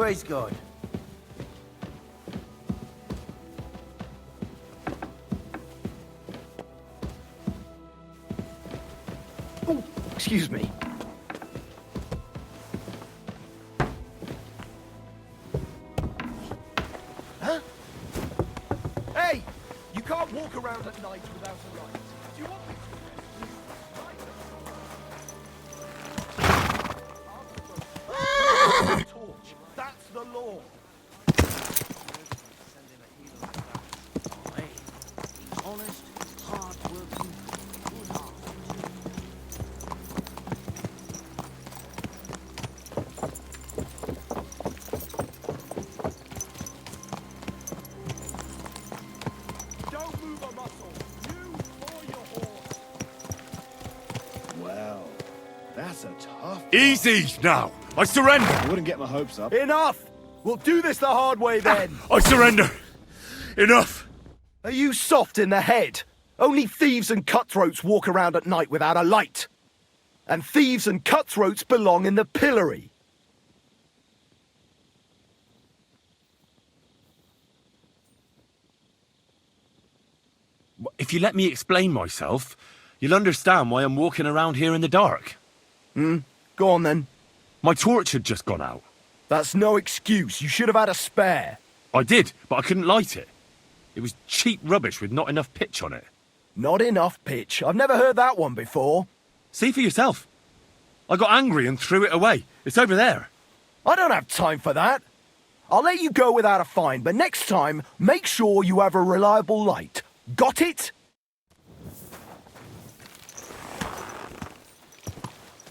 Praise God. Oh, excuse me. Huh? Hey! You can't walk around at night without a light. Do you want me to? Torch. That's the law. Honest, hard-working, good-hearted. Don't move a muscle. You or your horse. Well, that's a tough one. Easy now! I surrender! I wouldn't get my hopes up. Enough! We'll do this the hard way then. I surrender! Enough! Are you soft in the head? Only thieves and cutthroats walk around at night without a light. And thieves and cutthroats belong in the pillory. If you let me explain myself, you'll understand why I'm walking around here in the dark. Go on then. My torch had just gone out. That's no excuse. You should have had a spare. I did, but I couldn't light it. It was cheap rubbish with not enough pitch on it. Not enough pitch. I've never heard that one before. See for yourself. I got angry and threw it away. It's over there. I don't have time for that. I'll let you go without a fine, but next time, make sure you have a reliable light. Got it?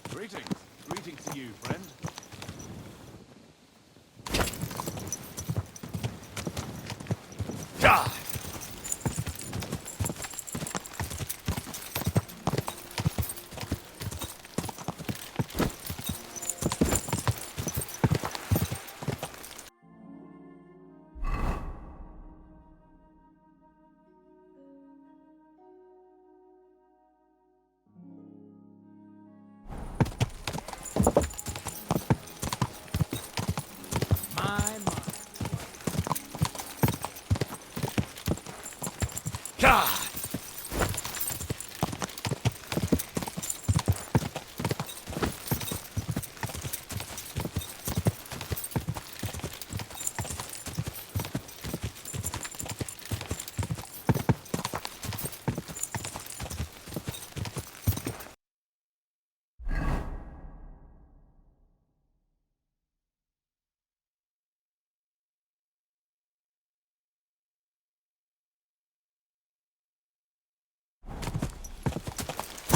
Greetings. Greetings to you, friend. Ah!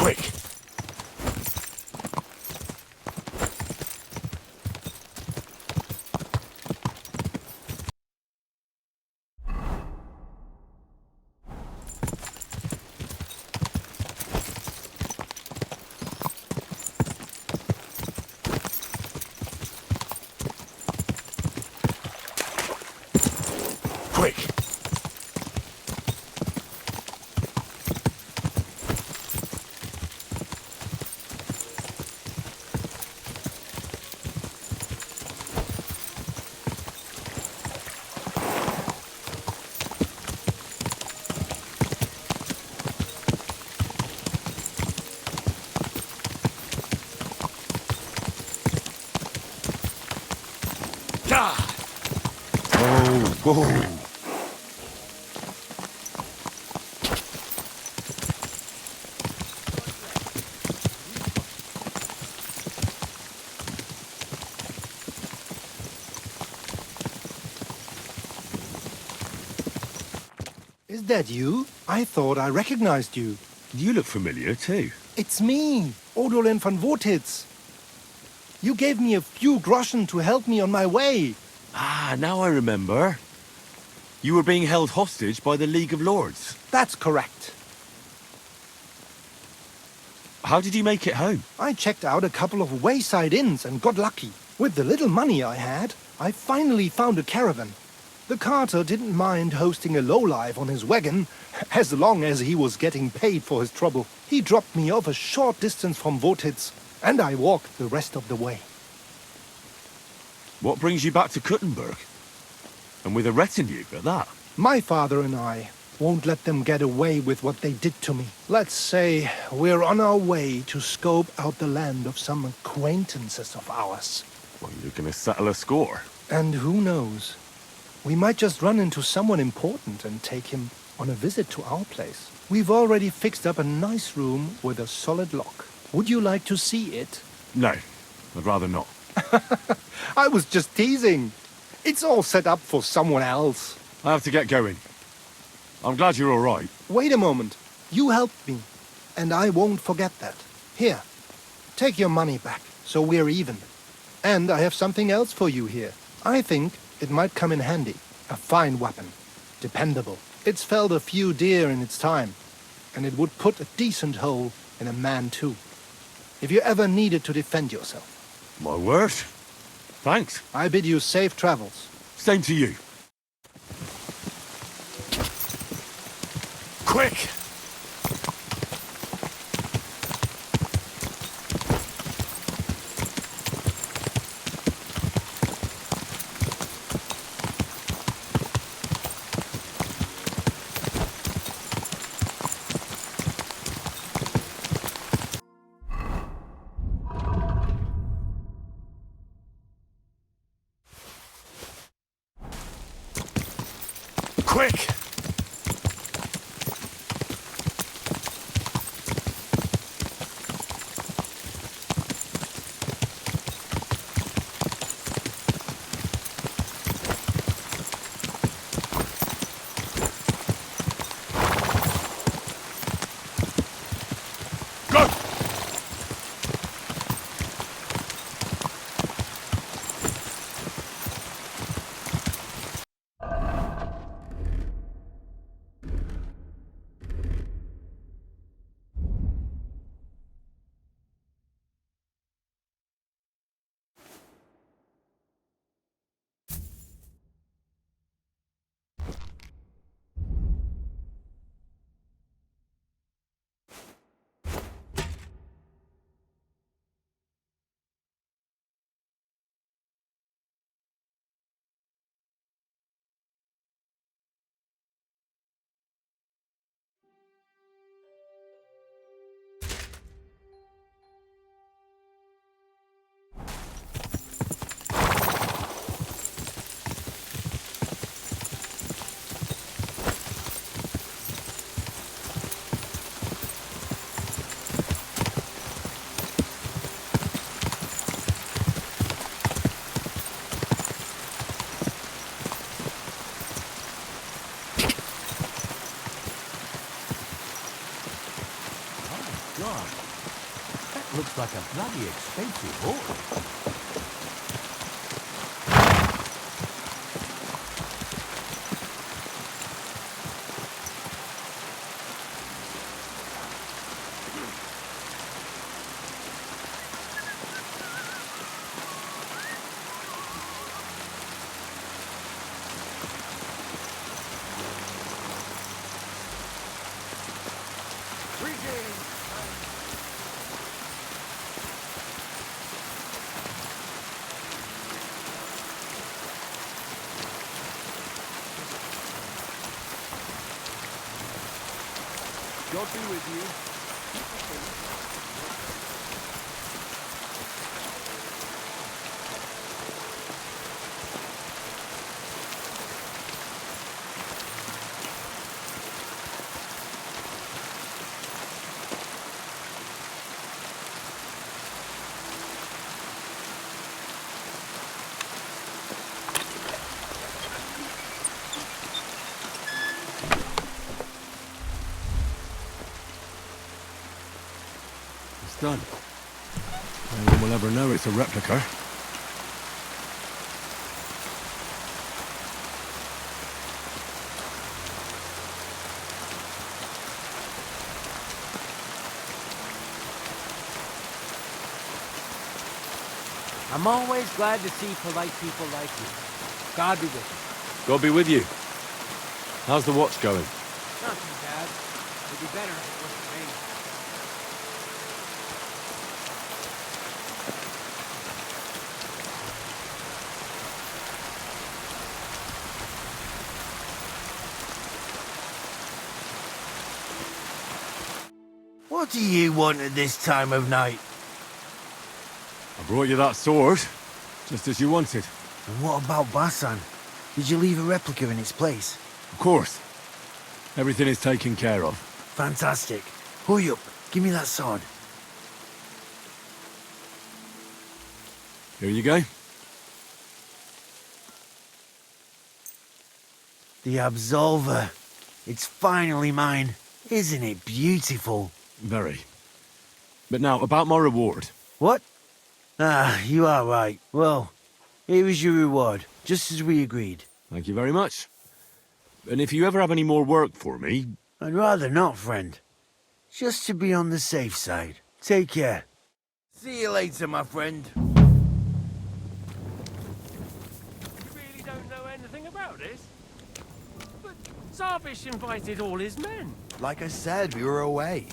Quick! Quick! Oh, Is that you? I thought I recognized you. you look familiar too. It's me, Odolin van Wotitz. You gave me a few groschen to help me on my way. Ah, now I remember. You were being held hostage by the League of Lords. That's correct. How did you make it home? I checked out a couple of wayside inns and got lucky. With the little money I had, I finally found a caravan. The carter didn't mind hosting a lowlife on his wagon, as long as he was getting paid for his trouble. He dropped me off a short distance from Wotitz, and I walked the rest of the way. What brings you back to Kuttenberg? And with a retinue at that? My father and I won't let them get away with what they did to me. Let's say we're on our way to scope out the land of some acquaintances of ours. Well, you're gonna settle a score. And who knows? We might just run into someone important and take him on a visit to our place. We've already fixed up a nice room with a solid lock. Would you like to see it? No, I'd rather not. I was just teasing. It's all set up for someone else. I have to get going. I'm glad you're all right. Wait a moment. You helped me, and I won't forget that. Here, take your money back, so we're even. And I have something else for you here. I think it might come in handy. A fine weapon. Dependable. It's felled a few deer in its time, and it would put a decent hole in a man too. If you ever needed to defend yourself. My word. Thanks. I bid you safe travels. Same to you. Quick! Quick! Go! God, that looks like a bloody expensive horse. God be with you. It's done. No one will ever know it's a replica. I'm always glad to see polite people like you. God be with you. God be with you. How's the watch going? Not too bad. It'd be better if it wasn't raining. What do you want at this time of night? I brought you that sword, just as you wanted. And what about Basan? Did you leave a replica in its place? Of course. Everything is taken care of. Fantastic. Hurry up, give me that sword. Here you go. The Absolver. It's finally mine. Isn't it beautiful? Very. But now, about my reward. What? Ah, you are right. Well, here is your reward, just as we agreed. Thank you very much. And if you ever have any more work for me... I'd rather not, friend. Just to be on the safe side. Take care. See you later, my friend. You really don't know anything about this? But Zarvish invited all his men. Like I said, we were away.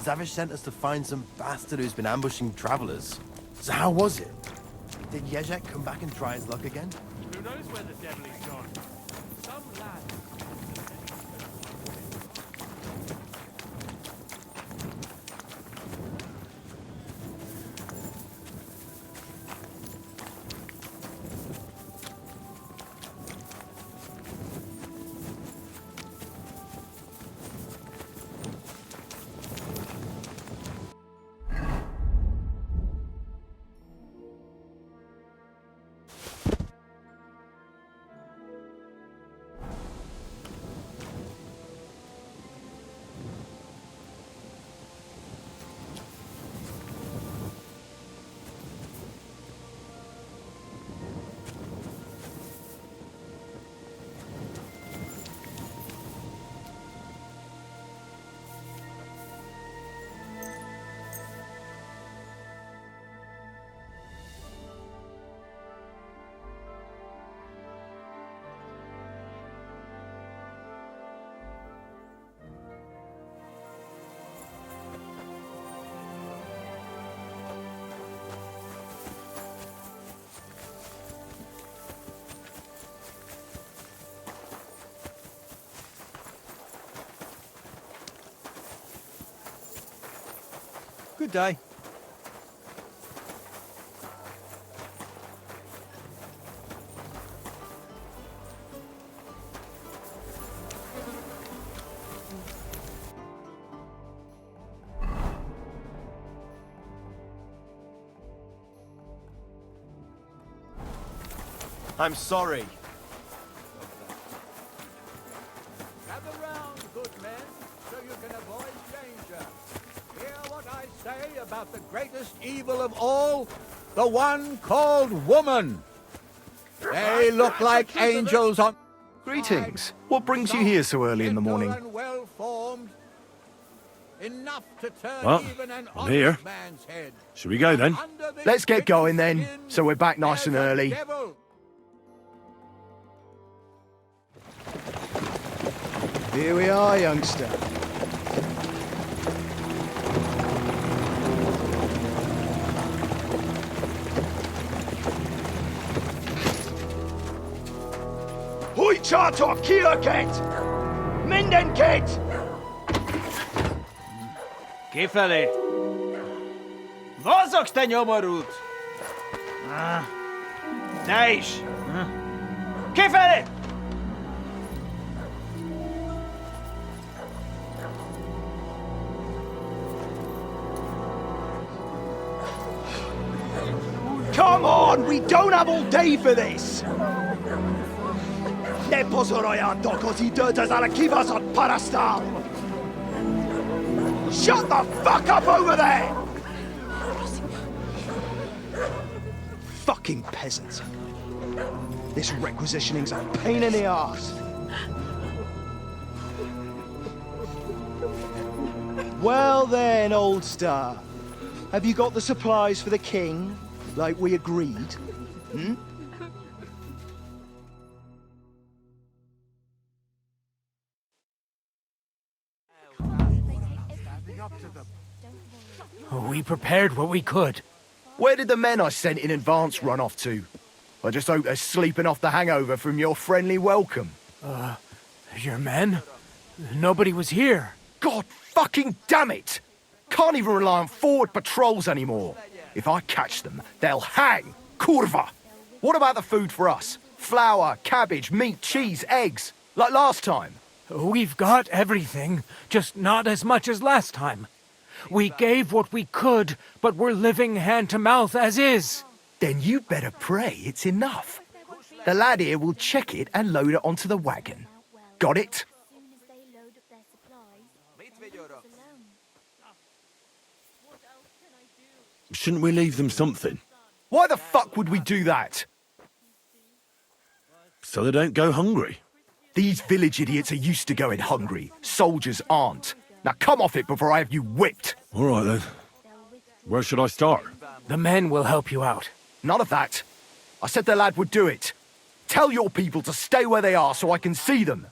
Zavish sent us to find some bastard who's been ambushing travelers. So how was it? Did Yezhek come back and try his luck again? Who knows where the devil is gone? Some lad. Good day. I'm sorry. Gather round, good men, so you can avoid danger. Hear what I say about the greatest evil of all, the one called woman. They look like angels on... Greetings. What brings you here so early in the morning? Well-formed, enough to turn Well, even an I'm here. honest man's head. Should we go then? Under this Let's get going wicked then, skin, so we're back nice and there's a early. devil. Here we are, youngster. Hoi charter Kierket! Mindenket! Kifelé! Mozogsz, te nyomorult! Te is! Kifelé! Come on, we don't have all day for this! Ne pozoroja dokozi döda zalekivas od parastal! Shut the fuck up over there! Fucking peasants. This requisitioning's a pain in the arse. Well then, old star. Have you got the supplies for the king, like we agreed? Hmm? We prepared what we could. Where did the men I sent in advance run off to? I just hope they're sleeping off the hangover from your friendly welcome. Your men? Nobody was here. God fucking damn it! Can't even rely on forward patrols anymore. If I catch them, they'll hang. Kurva! What about the food for us? Flour, cabbage, meat, cheese, eggs. Like last time. We've got everything, just not as much as last time. We gave what we could, but we're living hand to mouth as is. Then you better pray it's enough. The lad here will check it and load it onto the wagon. Got it? Shouldn't we leave them something? Why the fuck would we do that? So they don't go hungry. These village idiots are used to going hungry. Soldiers aren't. Now come off it before I have you whipped. All right, then. Where should I start? The men will help you out. None of that. I said the lad would do it. Tell your people to stay where they are so I can see them.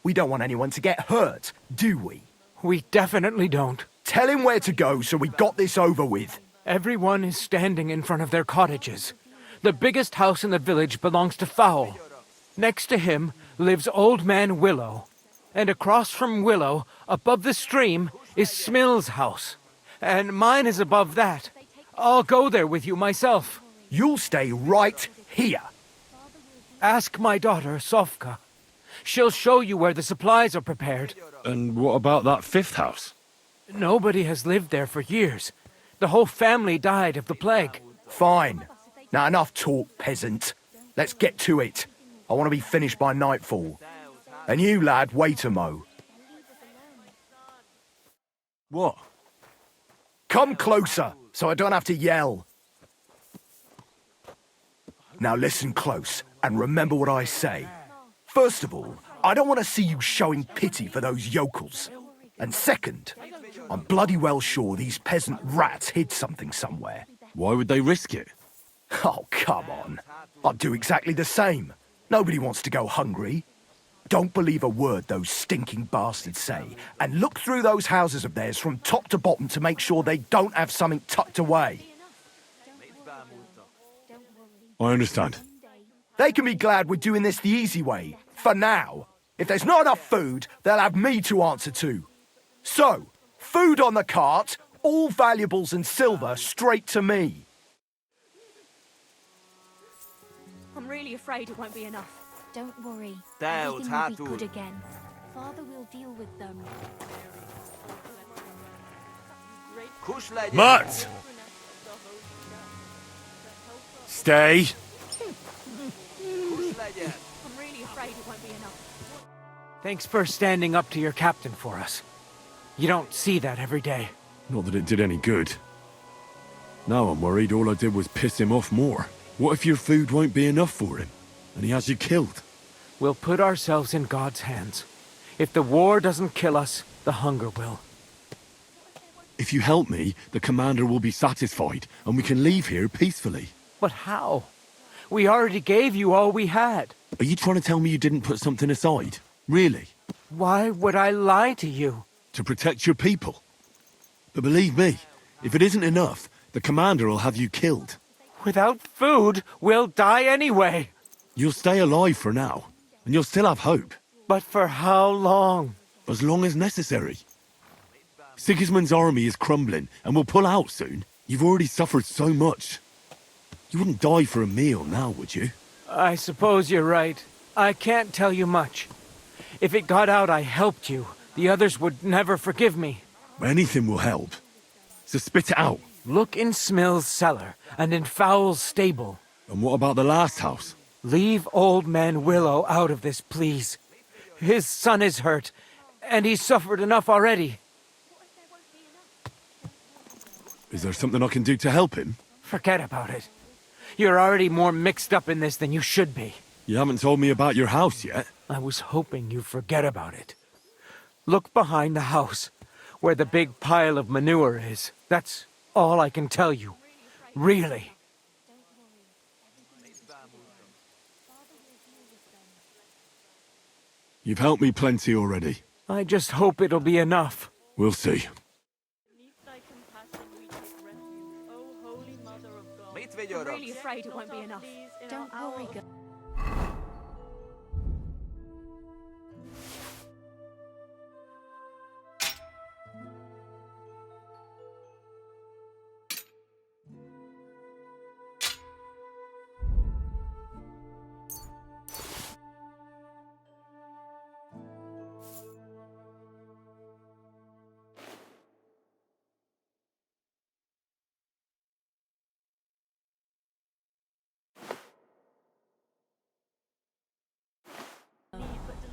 We don't want anyone to get hurt, do we? We definitely don't. Tell him where to go so we got this over with. Everyone is standing in front of their cottages. The biggest house in the village belongs to Fowl. Next to him lives Old Man Willow. And across from Willow, above the stream, is Smill's house. And mine is above that. I'll go there with you myself. You'll stay right here. Ask my daughter, Sofka. She'll show you where the supplies are prepared. And what about that fifth house? Nobody has lived there for years. The whole family died of the plague. Fine. Now enough talk, peasant. Let's get to it. I want to be finished by nightfall. And you, lad, wait a mo. What? Come closer, so I don't have to yell. Now listen close, and remember what I say. First of all, I don't want to see you showing pity for those yokels. And second, I'm bloody well sure these peasant rats hid something somewhere. Why would they risk it? Oh, come on. I'd do exactly the same. Nobody wants to go hungry. Don't believe a word those stinking bastards say, and look through those houses of theirs from top to bottom to make sure they don't have something tucked away. I understand. They can be glad we're doing this the easy way, for now. If there's not enough food, they'll have me to answer to. So, food on the cart, all valuables and silver straight to me. I'm really afraid it won't be enough. Don't worry. Teo, Everything will be Tatu. good again. Father will deal with them. Mutt! Stay. I'm really afraid it won't be enough. Thanks for standing up to your captain for us. You don't see that every day. Not that it did any good. Now I'm worried all I did was piss him off more. What if your food won't be enough for him, and he has you killed? We'll put ourselves in God's hands. If the war doesn't kill us, the hunger will. If you help me, the commander will be satisfied, and we can leave here peacefully. But how? We already gave you all we had. Are you trying to tell me you didn't put something aside? Really? Why would I lie to you? To protect your people? But believe me, if it isn't enough, the commander will have you killed. Without food, we'll die anyway. You'll stay alive for now, and you'll still have hope. But for how long? As long as necessary. Sigismund's army is crumbling, and will pull out soon. You've already suffered so much. You wouldn't die for a meal now, would you? I suppose you're right. I can't tell you much. If it got out I helped you, the others would never forgive me. Anything will help. So spit it out. Look in Smill's cellar, and in Fowl's stable. And what about the last house? Leave Old Man Willow out of this, please. His son is hurt, and he's suffered enough already. Is there something I can do to help him? Forget about it. You're already more mixed up in this than you should be. You haven't told me about your house yet. I was hoping you'd forget about it. Look behind the house, where the big pile of manure is. That's all I can tell you. Really. You've helped me plenty already. I just hope it'll be enough. We'll see. I'm really afraid it won't be enough. Don't worry, girl.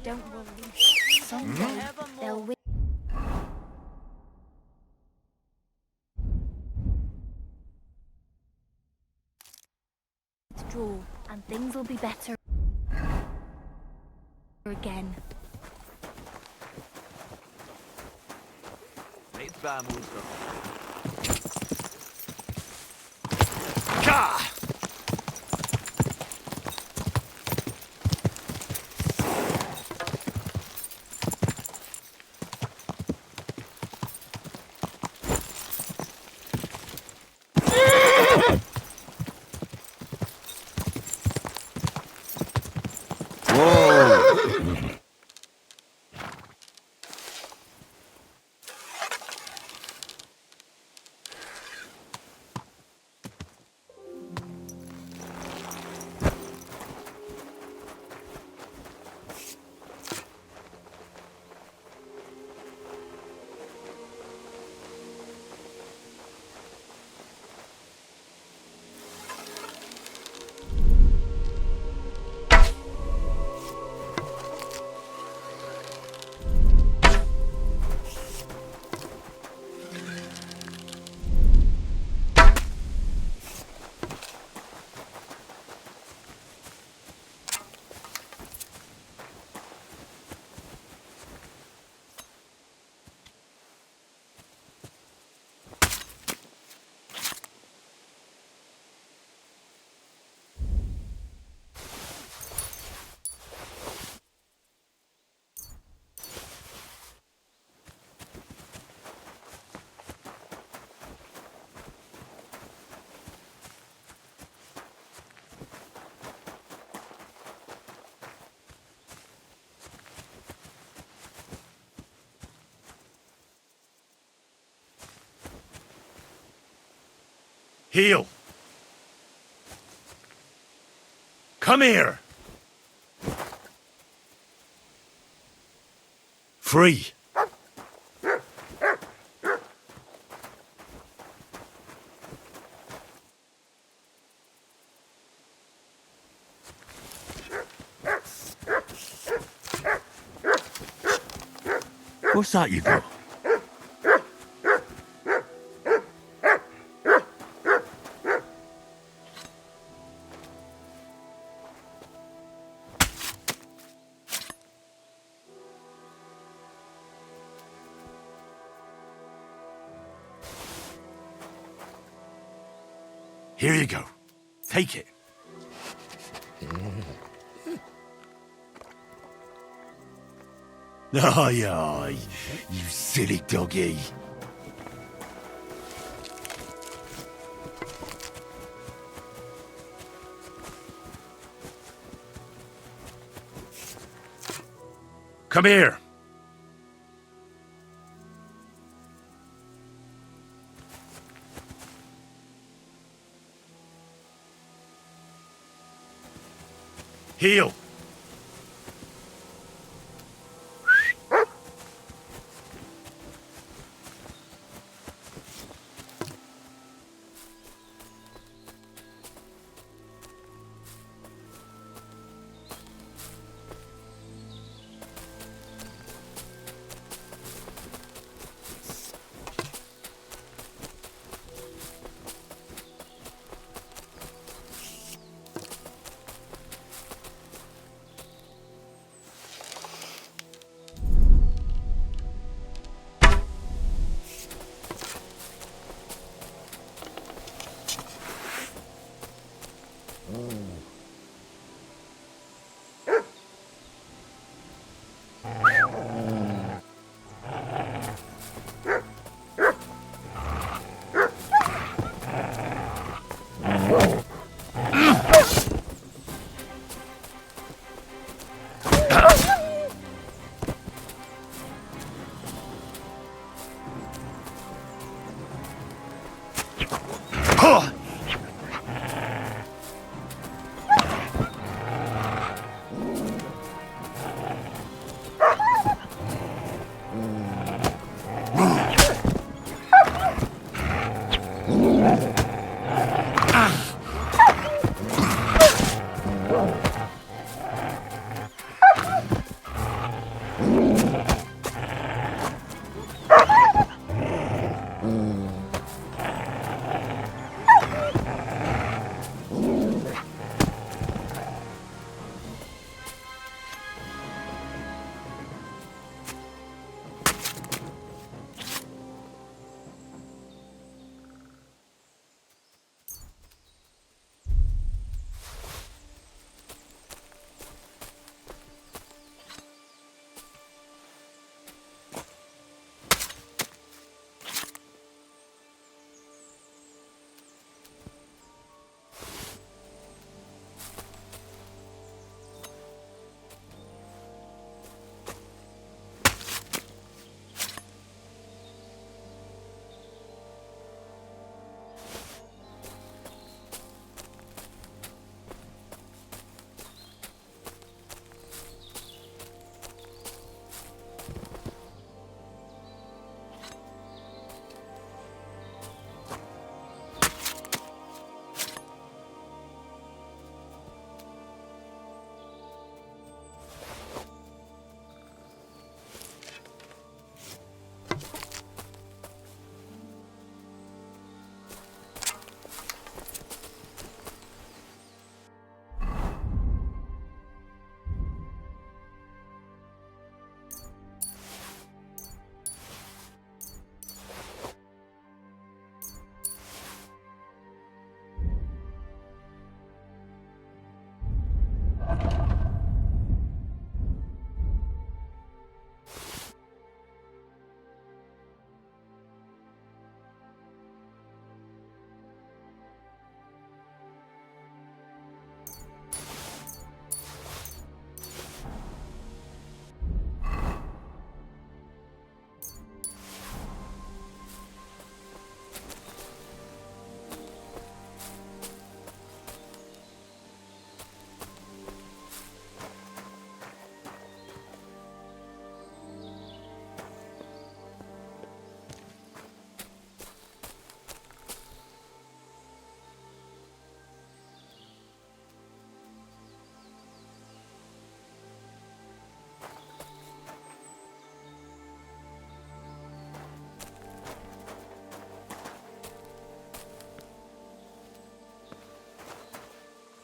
Don't worry. Someday they'll withdraw, and things will be better again. Nichts beanmutigt. Heel! Come here! Free! What's that you got? Here you go. Take it. Aye, aye, you silly doggy. Come here. Heel.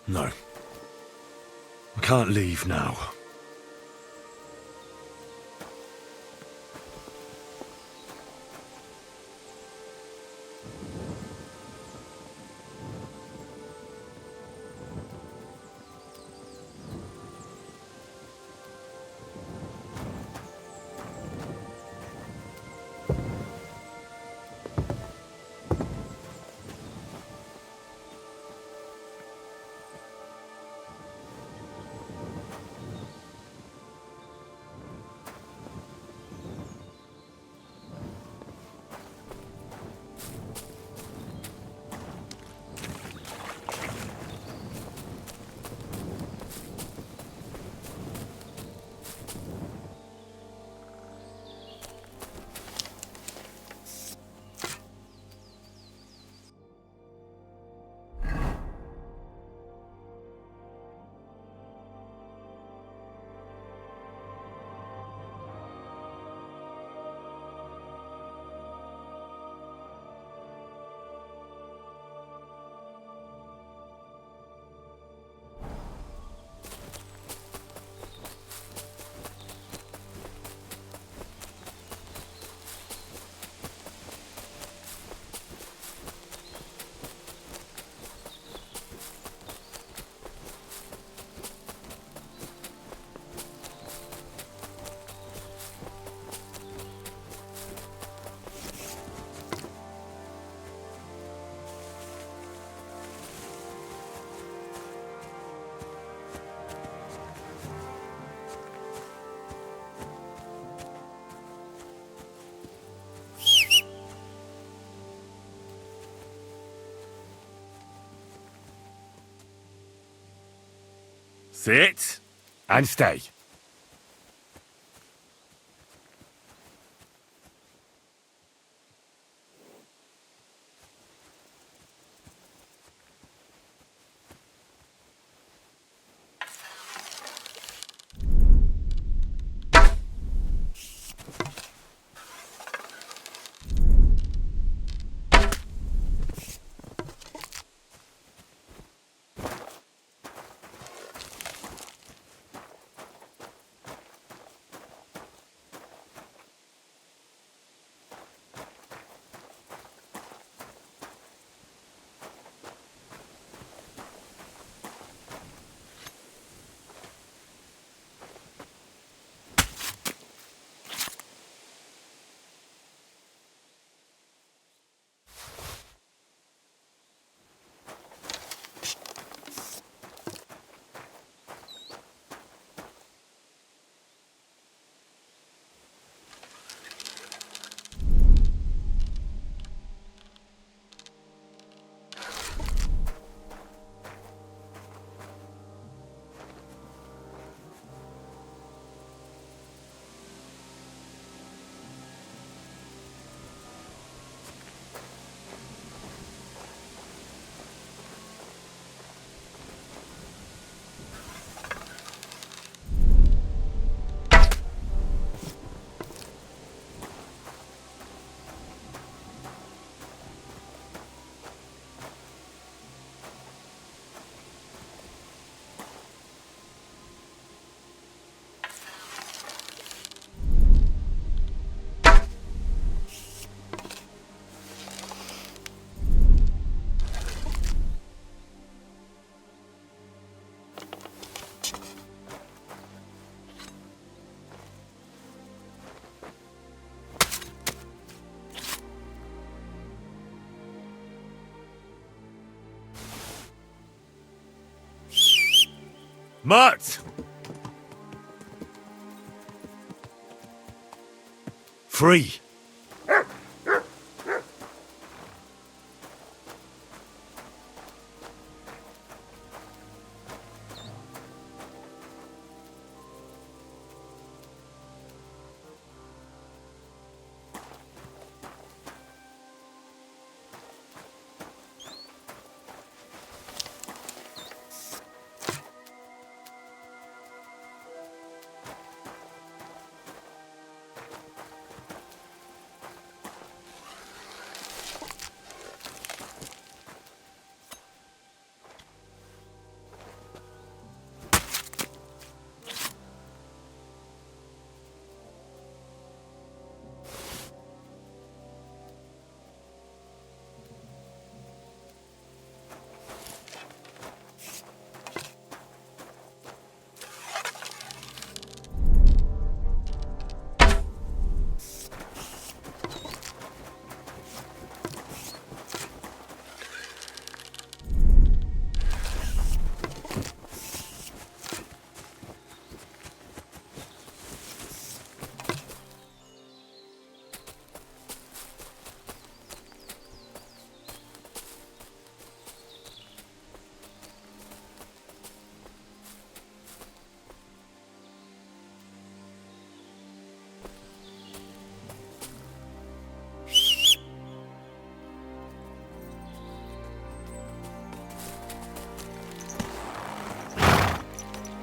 No. I can't leave now. Sit and stay. Mutt! Free.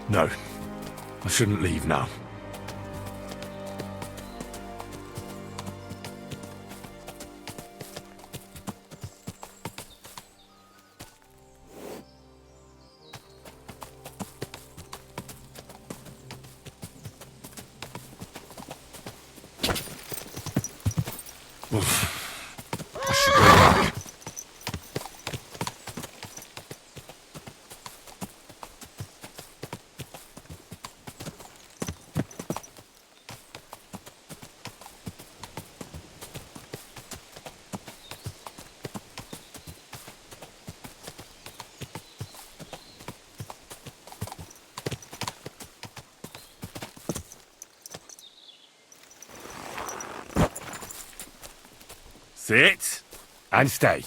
No, I shouldn't leave now. I should go back. Sit and stay.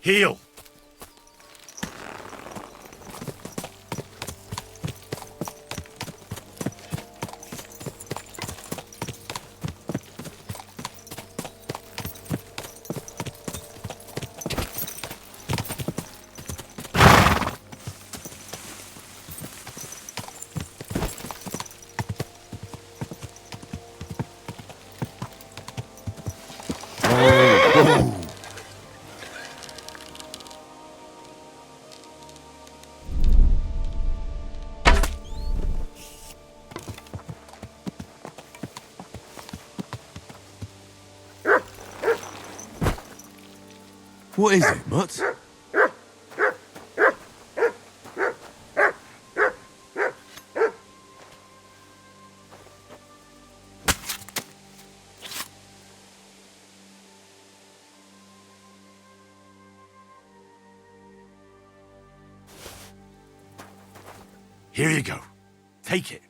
Heal. What is it, Mutt? Here you go. Take it.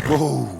Whoa.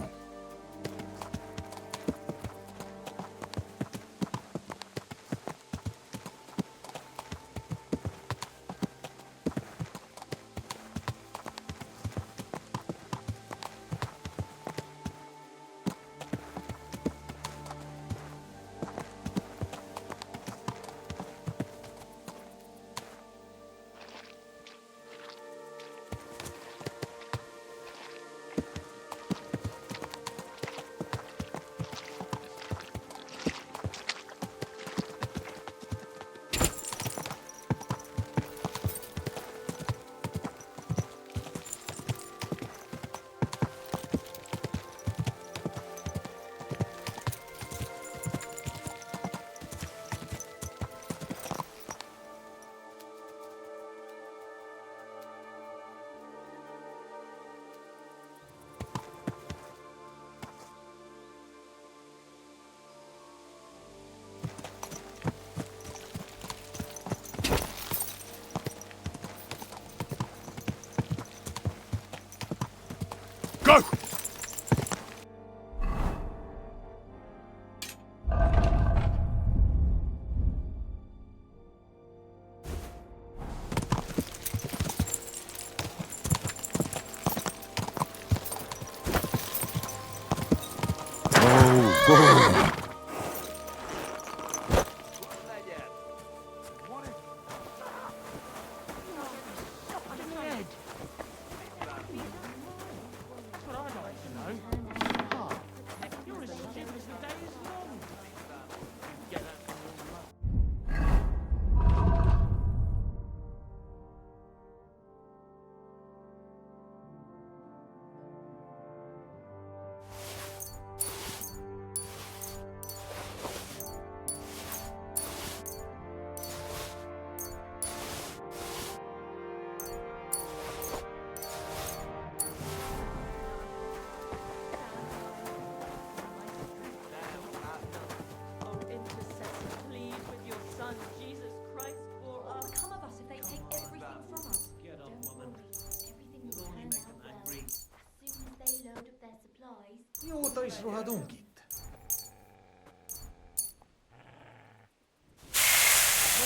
rohadunk itt?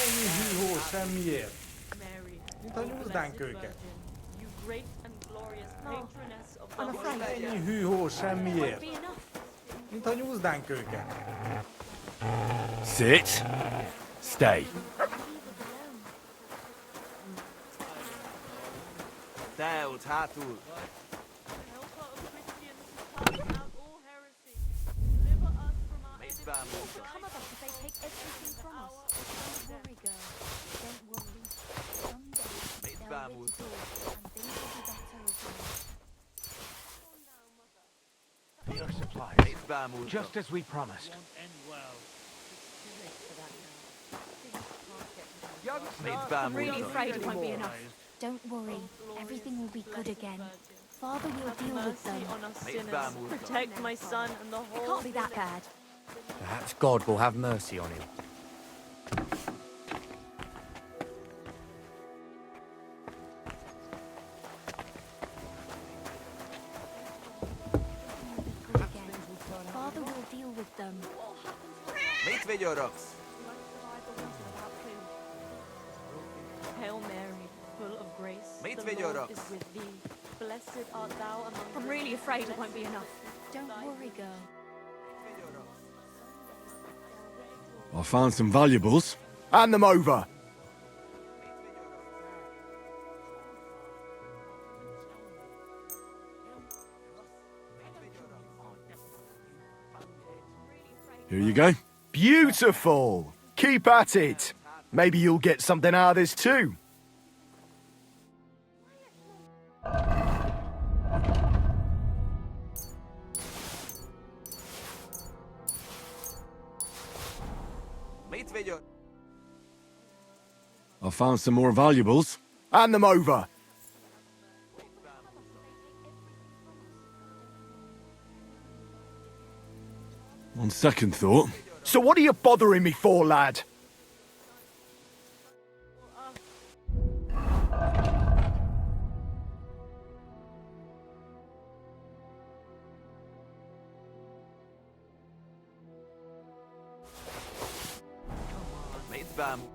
Ennyi hűhó semmiért. Mint a nyúzdánk őket. Ennyi hűhó semmiért. Mint a nyúzdánk őket. Sit. Stay. Te ott hátul. Mit bámultok? Come of us if they take everything from us. Don't worry, girl. Don't worry. Someday Mit they'll bámultok? withdraw and things will be better again. Your supplies. Mit bámultok? Just as we promised. Mit I'm really bámultok? afraid it won't be enough. Don't worry. Everything will be good again. Father will deal with them. Mit bámultok? Protect my son and the whole. It can't be that bad. Perhaps God will have mercy on him. Good again. Father will deal with them. Mit vigyorogsz? Hail Mary, full of grace. Mit the Lord vigyorogsz? is with thee. Blessed art thou among I'm really afraid it won't be enough. Don't worry, girl. I found some valuables. Hand them over. Here you go. Beautiful. Keep at it. Maybe you'll get something out of this too. Mit vigyorogsz? I found some more valuables. Hand them over. On second thought, So what are you bothering me for, lad? Mit bámultok?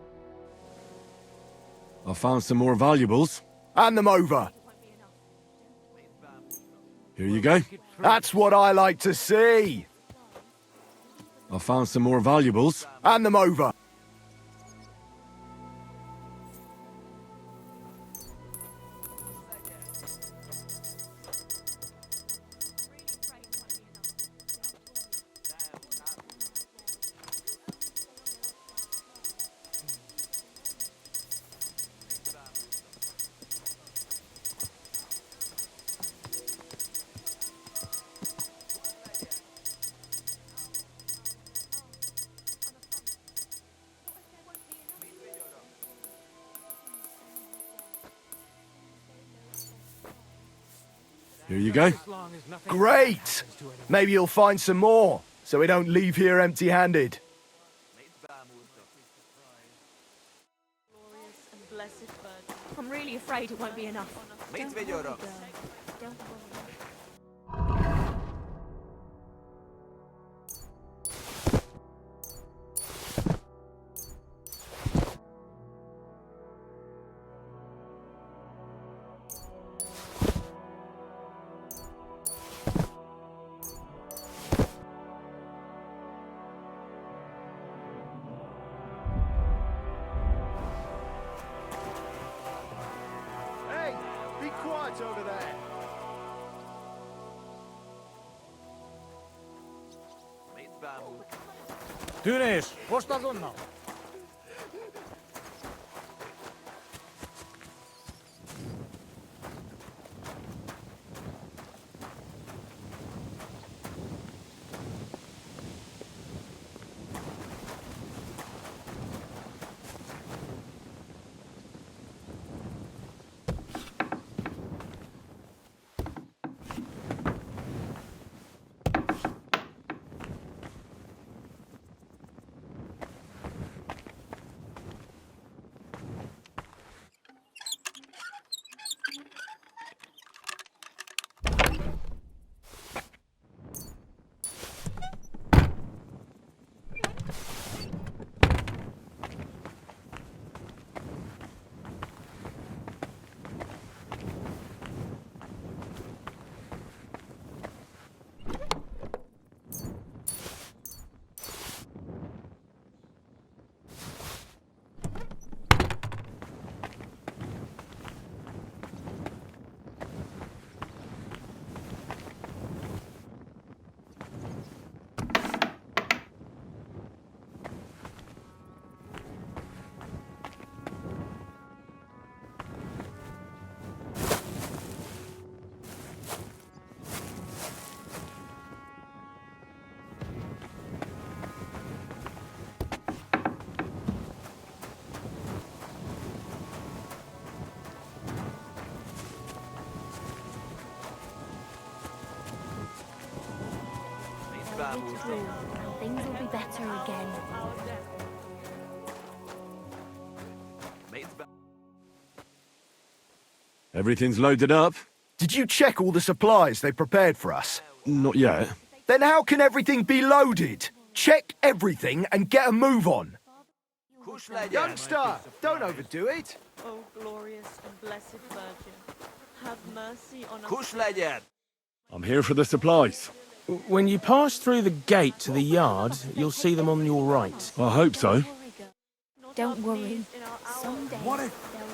I found some more valuables. Hand them over. Here you go. That's what I like to see. I found some more valuables. Hand them over. Here you go. Great. Maybe you'll find some more, so we don't leave here empty-handed. Glorious and blessed Virgin. I'm really afraid it won't be enough. Mit Don't worry, vigyorogsz? girl. Don't worry. Hey, be quiet over there. Mit bámultok? Tűnés! Most azonnal! withdrew, and things will be better again. Mate's back. Everything's loaded up? Did you check all the supplies they prepared for us? Not yet. Then how can everything be loaded? Check everything and get a move on. Kuss legyen! Youngster, don't overdo it. O glorious and blessed Virgin, have mercy on us. Kuss legyen! I'm here for the supplies. When you pass through the gate to the yard, you'll see them on your right. I hope so. Don't worry. Someday they'll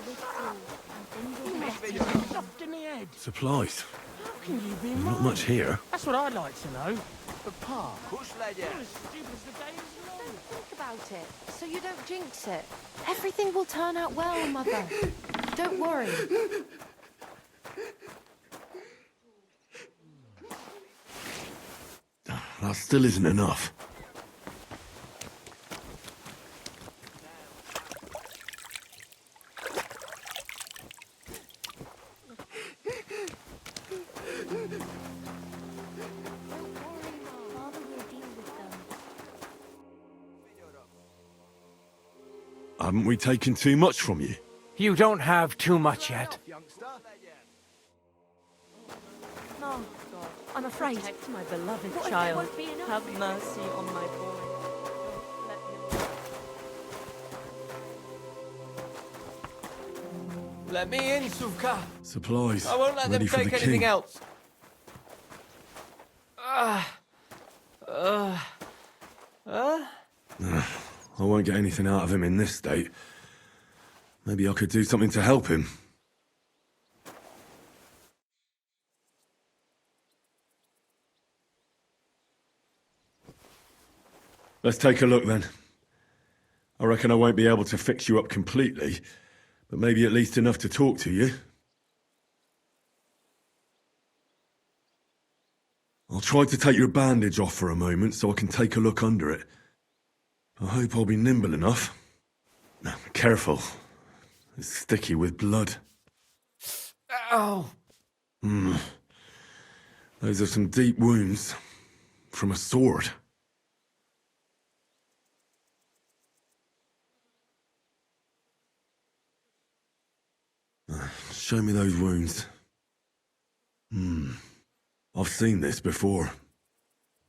withdraw, and things will be better. Stuffed in the head. Supplies. How can you be Not mine? much here. That's what I'd like to know. But Pa, Kuss legyen! you're as stupid as the day is long. Don't think about it, so you don't jinx it. Everything will turn out well, Mother. Don't worry. That still isn't enough. Father will deal with them. Haven't we taken too much from you? You don't have too much yet. Oh, God. I'm afraid. Protect my beloved What if there child. won't be enough? Have mercy on my boy. Don't let him Let me in, Suvka. Supplies. I won't let ready them for take the anything king. else. I won't get anything out of him in this state. Maybe I could do something to help him. Let's take a look then. I reckon I won't be able to fix you up completely, but maybe at least enough to talk to you. I'll try to take your bandage off for a moment so I can take a look under it. I hope I'll be nimble enough. Now, careful. It's sticky with blood. Ow! Those are some deep wounds. From a sword. Show me those wounds. I've seen this before.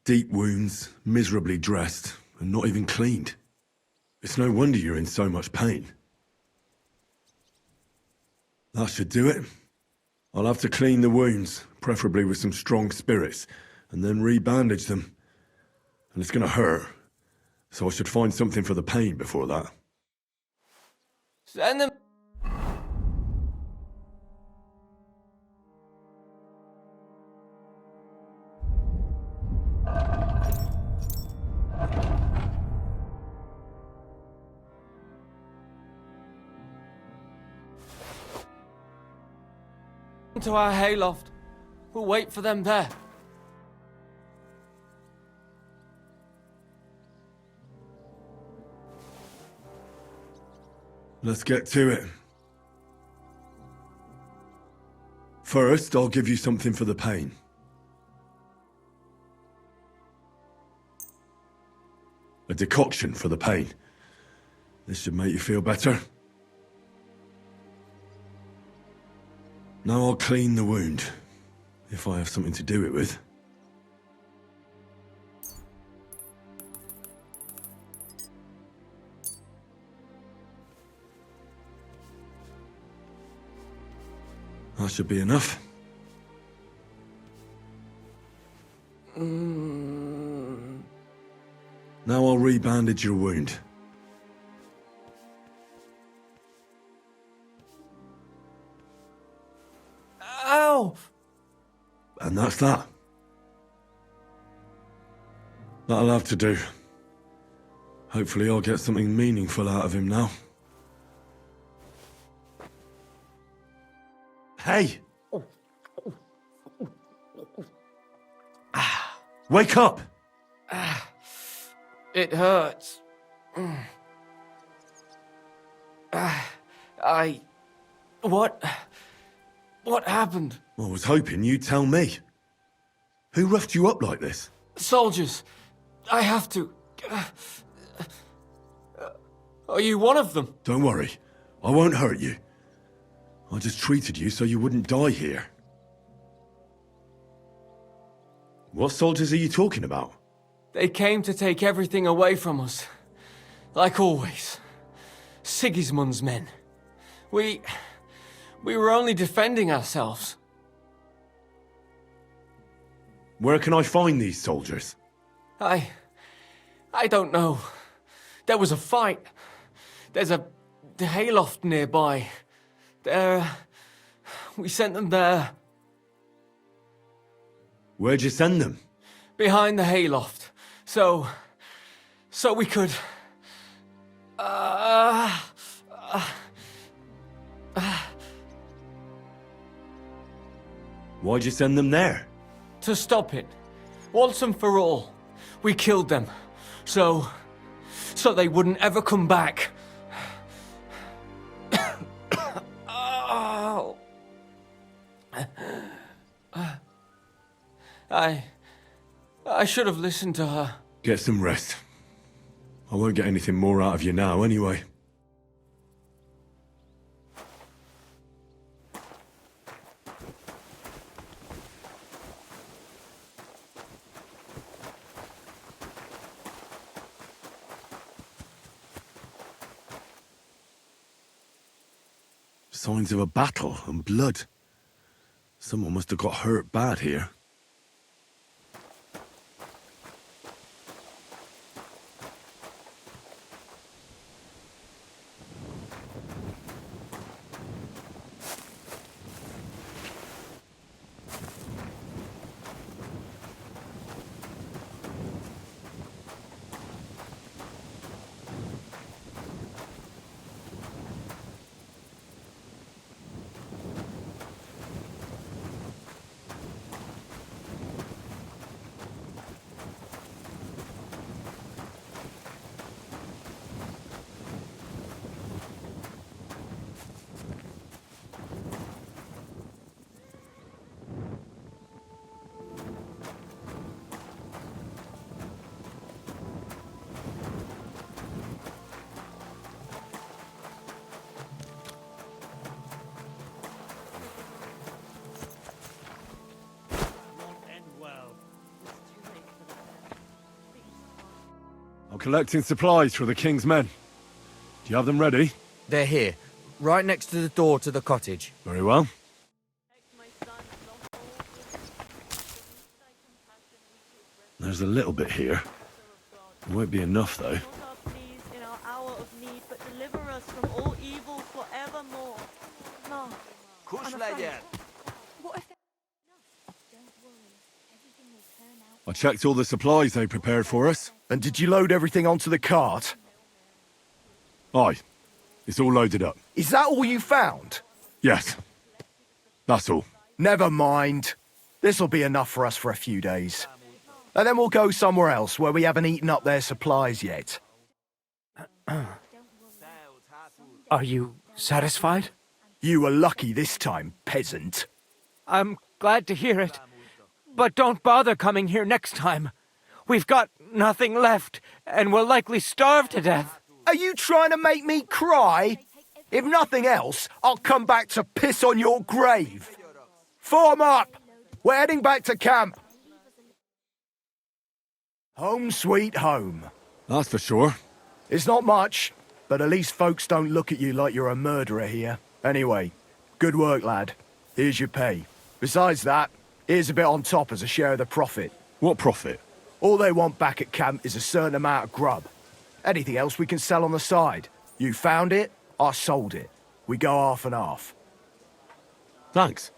Deep wounds, miserably dressed, and not even cleaned. It's no wonder you're in so much pain. That should do it. I'll have to clean the wounds, preferably with some strong spirits, and then re-bandage them. And it's gonna hurt, so I should find something for the pain before that. Send them. To our hayloft. We'll wait for them there. Let's get to it. First, I'll give you something for the pain. A decoction for the pain. This should make you feel better. Now I'll clean the wound, if I have something to do it with. That should be enough. Now I'll re-bandage your wound. Ow! And that's that. That'll have to do. Hopefully I'll get something meaningful out of him now. Hey! Wake up! It hurts. What happened? I was hoping you'd tell me. Who roughed you up like this? Soldiers. I have to. Are you one of them? Don't worry. I won't hurt you. I just treated you so you wouldn't die here. What soldiers are you talking about? They came to take everything away from us. Like always. Sigismund's men. We were only defending ourselves. Where can I find these soldiers? I don't know. There was a fight. There's a hayloft nearby. We sent them there. Where'd you send them? Behind the hayloft. So we could... Why'd you send them there? To stop it. Once and for all. We killed them. So they wouldn't ever come back. Oh. I should have listened to her. Get some rest. I won't get anything more out of you now, anyway. Signs of a battle and blood. Someone must have got hurt bad here. I'm collecting supplies for the King's men. Do you have them ready? They're here, right next to the door to the cottage. Very well. There's a little bit here. It won't be enough, though. In our hour of need, but deliver us from all evil forevermore. No. Kuss legyen! What if I checked all the supplies they prepared for us. And did you load everything onto the cart? Aye. It's all loaded up. Is that all you found? Yes. That's all. Never mind. This'll be enough for us for a few days. And then we'll go somewhere else where we haven't eaten up their supplies yet. Are you satisfied? You were lucky this time, peasant. I'm glad to hear it. But don't bother coming here next time. We've got nothing left, and we'll likely starve to death. Are you trying to make me cry? If nothing else, I'll come back to piss on your grave. Form up! We're heading back to camp. Home sweet home. That's for sure. It's not much, but at least folks don't look at you like you're a murderer here. Anyway, good work, lad. Here's your pay. Besides that, here's a bit on top as a share of the profit. What profit? All they want back at camp is a certain amount of grub. Anything else we can sell on the side. You found it, I sold it. We go half and half. Thanks.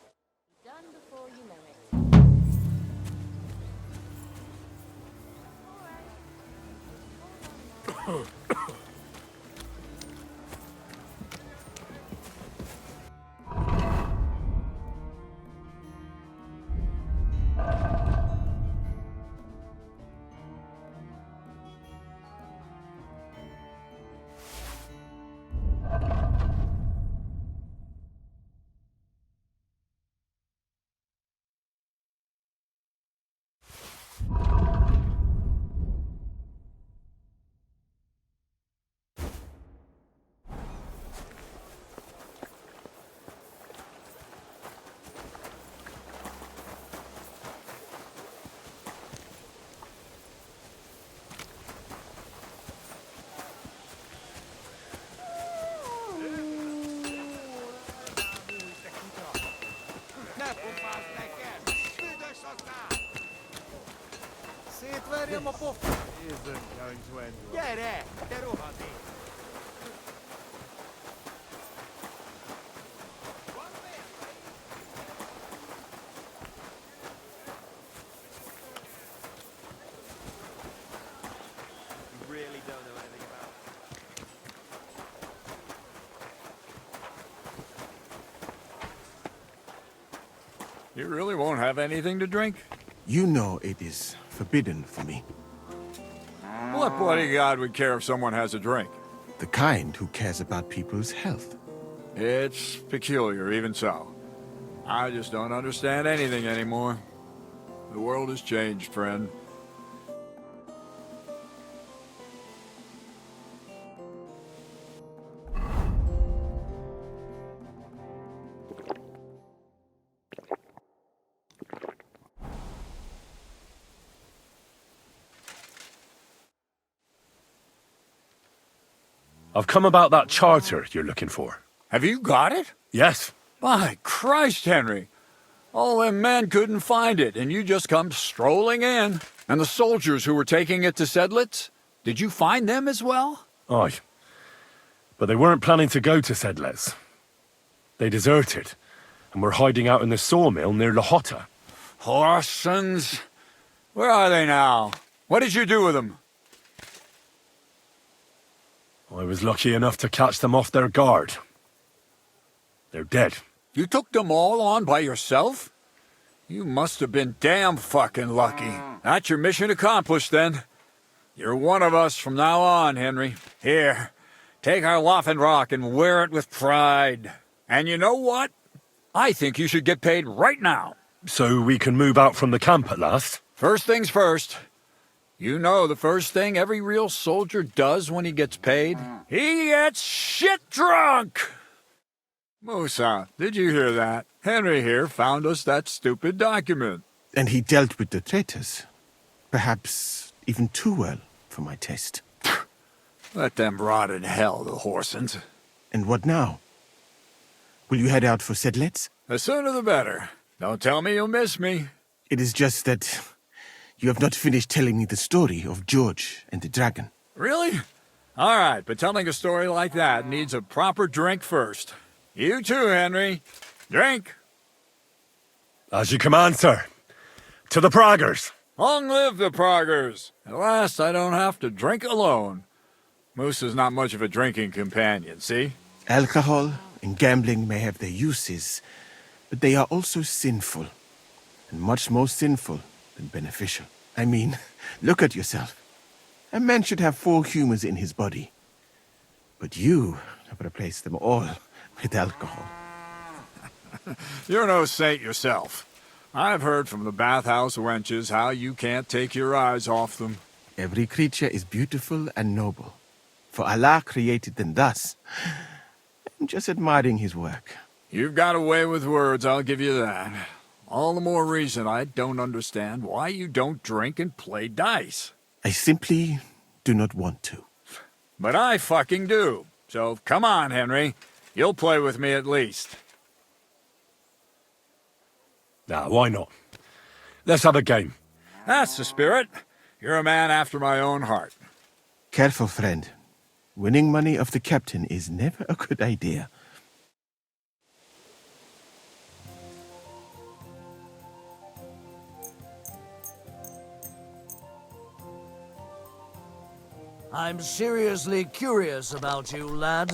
isn't going to end well. Get it! Get over there! You really don't know anything about it. You really won't have anything to drink? You know it is forbidden for me. What bloody god would care if someone has a drink? The kind who cares about people's health. It's peculiar, even so. I just don't understand anything anymore. The world has changed, friend. I've come about that charter you're looking for. Have you got it? Yes. By Christ, Henry. All them men couldn't find it, and you just come strolling in. And the soldiers who were taking it to Sedlitz, did you find them as well? Aye. But they weren't planning to go to Sedlitz. They deserted, and were hiding out in the sawmill near Lahota. Horsens. Where are they now? What did you do with them? I was lucky enough to catch them off their guard. They're dead. You took them all on by yourself? You must have been damn fucking lucky. That's your mission accomplished, then. You're one of us from now on, Henry. Here, take our Waffenrock and wear it with pride. And you know what? I think you should get paid right now. So we can move out from the camp at last? First things first. You know the first thing every real soldier does when he gets paid? He gets shit drunk! Musa, did you hear that? Henry here found us that stupid document. And he dealt with the traitors. Perhaps even too well for my taste. Let them rot in hell, the Horsens. And what now? Will you head out for Sedlitz? The sooner the better. Don't tell me you'll miss me. It is just that you have not finished telling me the story of George and the dragon. Really? All right, but telling a story like that needs a proper drink first. You too, Henry. Drink. As you command, sir. To the Praggers. Long live the Praggers. At last I don't have to drink alone. Moose is not much of a drinking companion, see? Alcohol and gambling may have their uses, but they are also sinful. And much more sinful than beneficial. I mean, look at yourself. A man should have 4 humors in his body. But you have replaced them all with alcohol. You're no saint yourself. I've heard from the bathhouse wenches how you can't take your eyes off them. Every creature is beautiful and noble. For Allah created them thus. I'm just admiring his work. You've got a way with words, I'll give you that. All the more reason I don't understand why you don't drink and play dice. I simply do not want to. But I fucking do. So come on, Henry. You'll play with me at least. Nah, why not? Let's have a game. That's the spirit. You're a man after my own heart. Careful, friend. Winning money of the captain is never a good idea. I'm seriously curious about you, lad.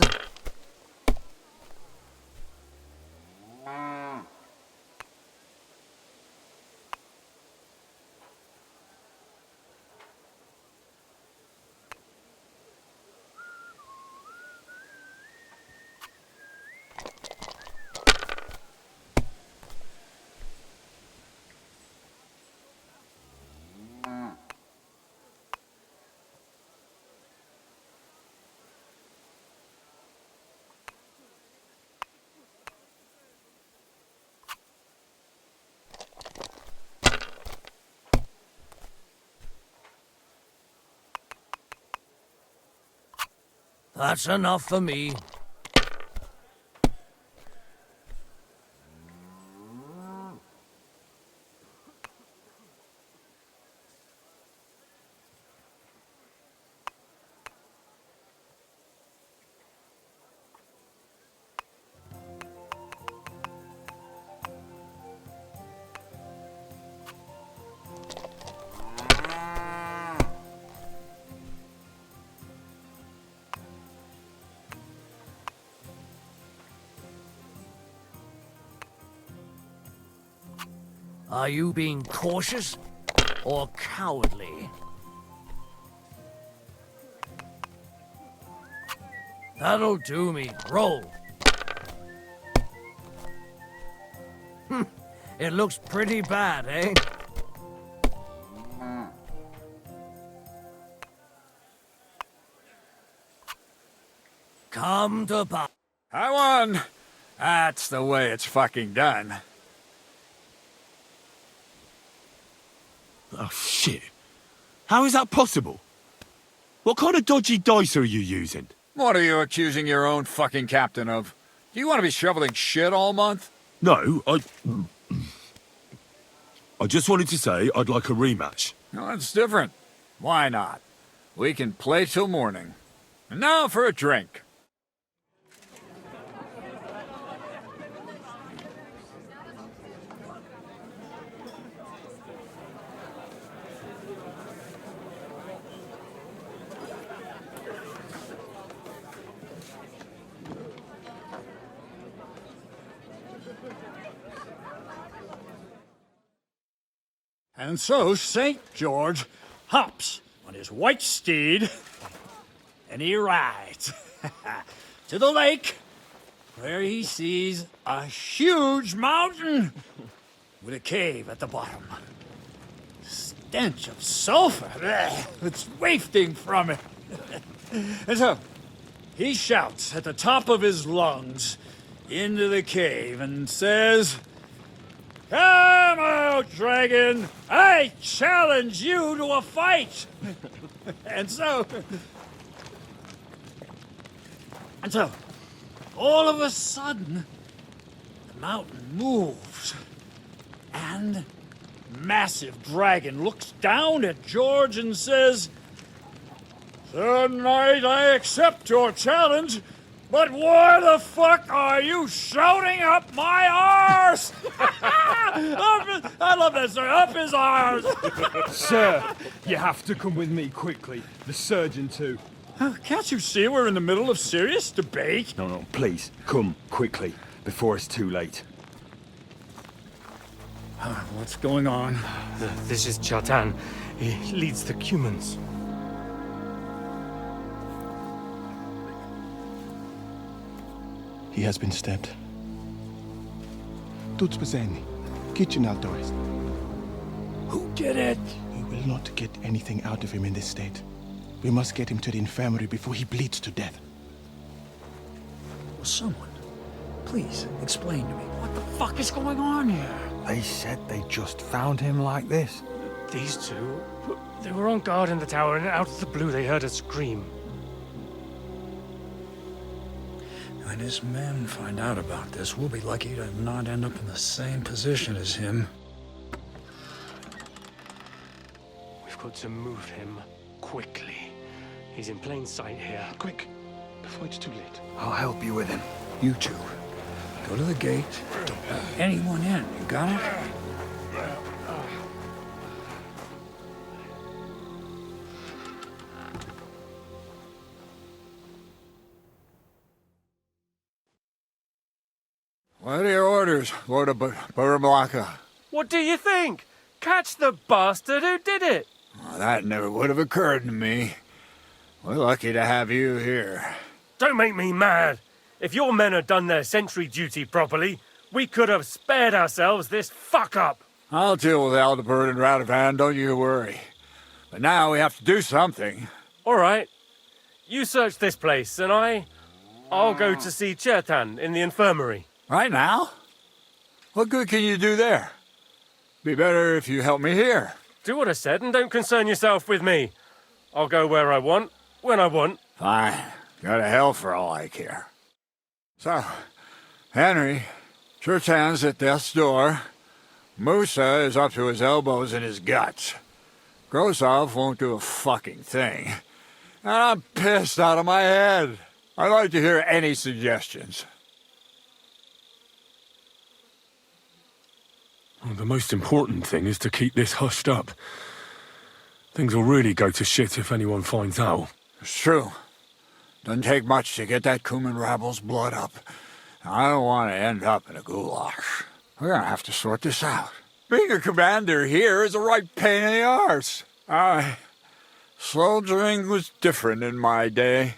That's enough for me. Are you being cautious or cowardly? That'll do me. Roll. It looks pretty bad, eh? Come to pop. I won. That's the way it's fucking done. Oh, shit. How is that possible? What kind of dodgy dice are you using? What are you accusing your own fucking captain of? Do you want to be shoveling shit all month? No, I just wanted to say I'd like a rematch. No, that's different. Why not? We can play till morning. And now for a drink. And so St. George hops on his white steed, and he rides to the lake, where he sees a huge mountain with a cave at the bottom. Stench of sulfur, it's wafting from it. And so he shouts at the top of his lungs into the cave and says, "Come out, dragon! I challenge you to a fight!" And so, all of a sudden, the mountain moves, and massive dragon looks down at George and says, "Tonight I accept your challenge, but why the fuck are you shouting up my arse?" I love that, sir. Up his arse. Sir, you have to come with me quickly. The surgeon too. Can't you see we're in the middle of serious debate? No, please, come quickly, before it's too late. What's going on? This is Chatan. He leads the Cumans. He has been stabbed. Tuts Bazeni, kitchen outdoors. Who did it? We will not get anything out of him in this state. We must get him to the infirmary before he bleeds to death. Well, someone, please explain to me what the fuck is going on here. They said they just found him like this. These two, they were on guard in the tower, and out of the blue they heard a scream. When his men find out about this, we'll be lucky to not end up in the same position as him. We've got to move him quickly. He's in plain sight here. Quick, before it's too late. I'll help you with him. You two, go to the gate. Don't let anyone in. You got it? What are your orders, Lord of Burmlaka? What do you think? Catch the bastard who did it! Well, that never would have occurred to me. We're lucky to have you here. Don't make me mad. If your men had done their sentry duty properly, we could have spared ourselves this fuck-up. I'll deal with Aldebert and Radovan, don't you worry. But now we have to do something. All right. You search this place, and I'll go to see Chertan in the infirmary. Right now? What good can you do there? Be better if you help me here. Do what I said and don't concern yourself with me. I'll go where I want, when I want. Fine. Go to hell for all I care. So, Henry, Chertan's at death's door. Musa is up to his elbows in his guts. Grosov won't do a fucking thing. And I'm pissed out of my head. I'd like to hear any suggestions. Well, the most important thing is to keep this hushed up. Things will really go to shit if anyone finds out. It's true. Doesn't take much to get that Cuman rabble's blood up. I don't want to end up in a goulash. We're gonna have to sort this out. Being a commander here is a right pain in the arse. Soldiering was different in my day.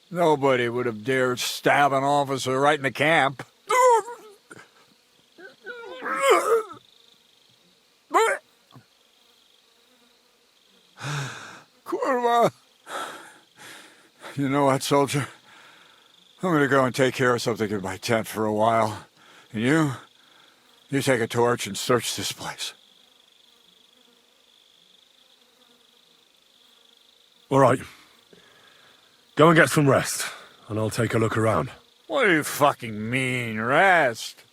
Nobody would have dared stab an officer right in the camp. Kurva! You know what, soldier? I'm gonna go and take care of something in my tent for a while. And you take a torch and search this place. All right. Go and get some rest, and I'll take a look around. What do you fucking mean, rest?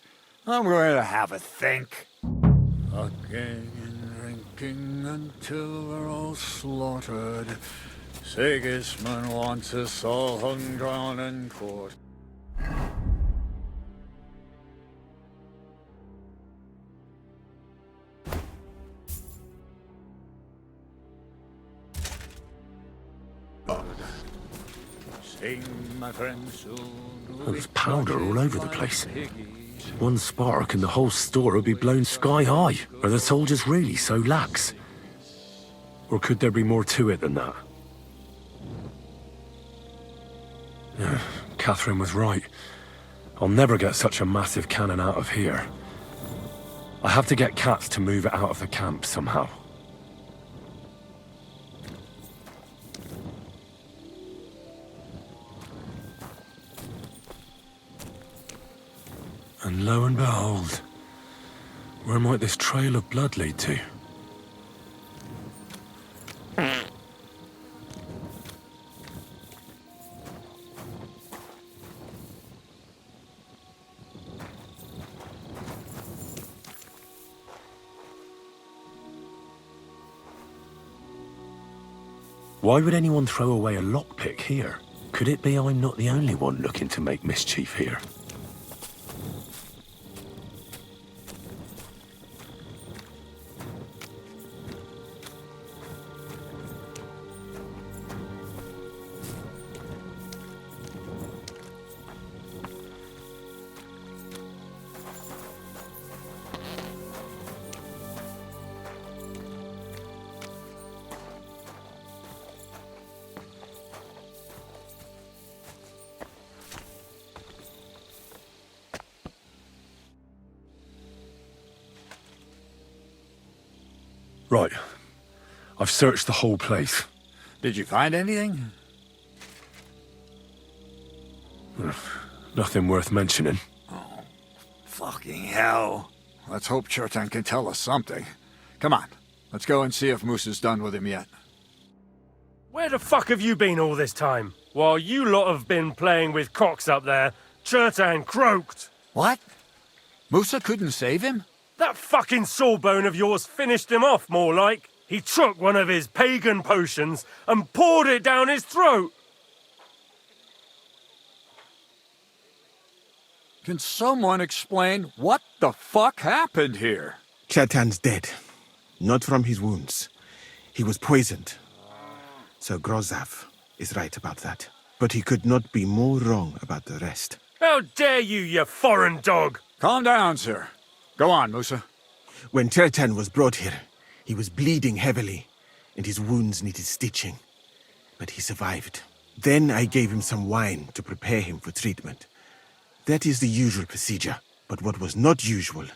I'm going to have a think. Fucking and drinking until we're all slaughtered. Sigismund wants us all hung, drawn, and quartered. My friends, There's powder all over the place. One spark and the whole store would be blown sky high. Are the soldiers really so lax? Or could there be more to it than that? Yeah, Catherine was right. I'll never get such a massive cannon out of here. I have to get Cats to move it out of the camp somehow. And lo and behold, where might this trail of blood lead to? Why would anyone throw away a lockpick here? Could it be I'm not the only one looking to make mischief here? Right. I've searched the whole place. Did you find anything? Nothing worth mentioning. Oh, fucking hell. Let's hope Chertan can tell us something. Come on, let's go and see if Moose is done with him yet. Where the fuck have you been all this time? While you lot have been playing with cocks up there, Chertan croaked. What? Musa couldn't save him? That fucking sawbone of yours finished him off, more like. He took one of his pagan potions and poured it down his throat. Can someone explain what the fuck happened here? Chertan's dead. Not from his wounds. He was poisoned. Sir Grozav is right about that. But he could not be more wrong about the rest. How dare you, you foreign dog! Calm down, sir. Go on, Musa. When Chertan was brought here, he was bleeding heavily, and his wounds needed stitching. But he survived. Then I gave him some wine to prepare him for treatment. That is the usual procedure. But what was not usual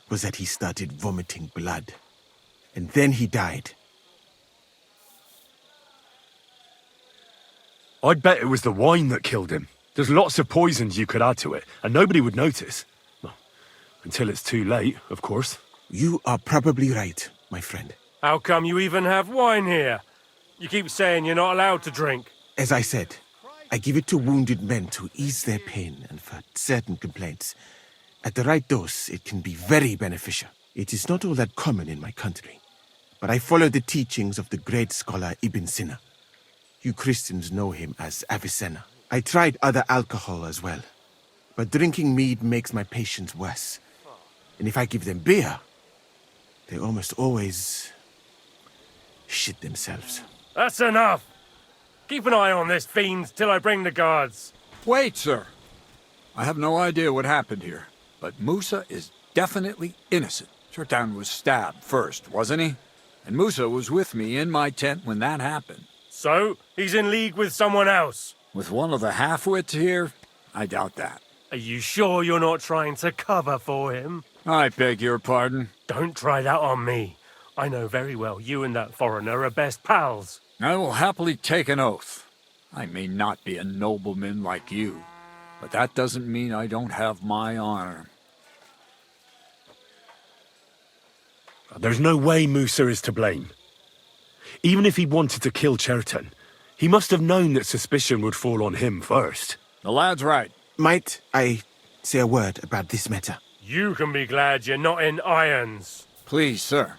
was that he started vomiting blood. And then he died. I'd bet it was the wine that killed him. There's lots of poisons you could add to it, and nobody would notice. Well, until it's too late, of course. You are probably right, my friend. How come you even have wine here? You keep saying you're not allowed to drink. As I said, I give it to wounded men to ease their pain and for certain complaints. At the right dose, it can be very beneficial. It is not all that common in my country, but I follow the teachings of the great scholar Ibn Sina. You Christians know him as Avicenna. I tried other alcohol as well, but drinking mead makes my patients worse. And if I give them beer, they almost always shit themselves. That's enough! Keep an eye on this fiend till I bring the guards. Wait, sir. I have no idea what happened here, but Musa is definitely innocent. Chertan was stabbed first, wasn't he? And Musa was with me in my tent when that happened. So, he's in league with someone else? With one of the half-wits here? I doubt that. Are you sure you're not trying to cover for him? I beg your pardon. Don't try that on me. I know very well you and that foreigner are best pals. I will happily take an oath. I may not be a nobleman like you, but that doesn't mean I don't have my honor. There's no way Musa is to blame. Even if he wanted to kill Chertan, he must have known that suspicion would fall on him first. The lad's right. Might I say a word about this matter? You can be glad you're not in irons. Please, sir.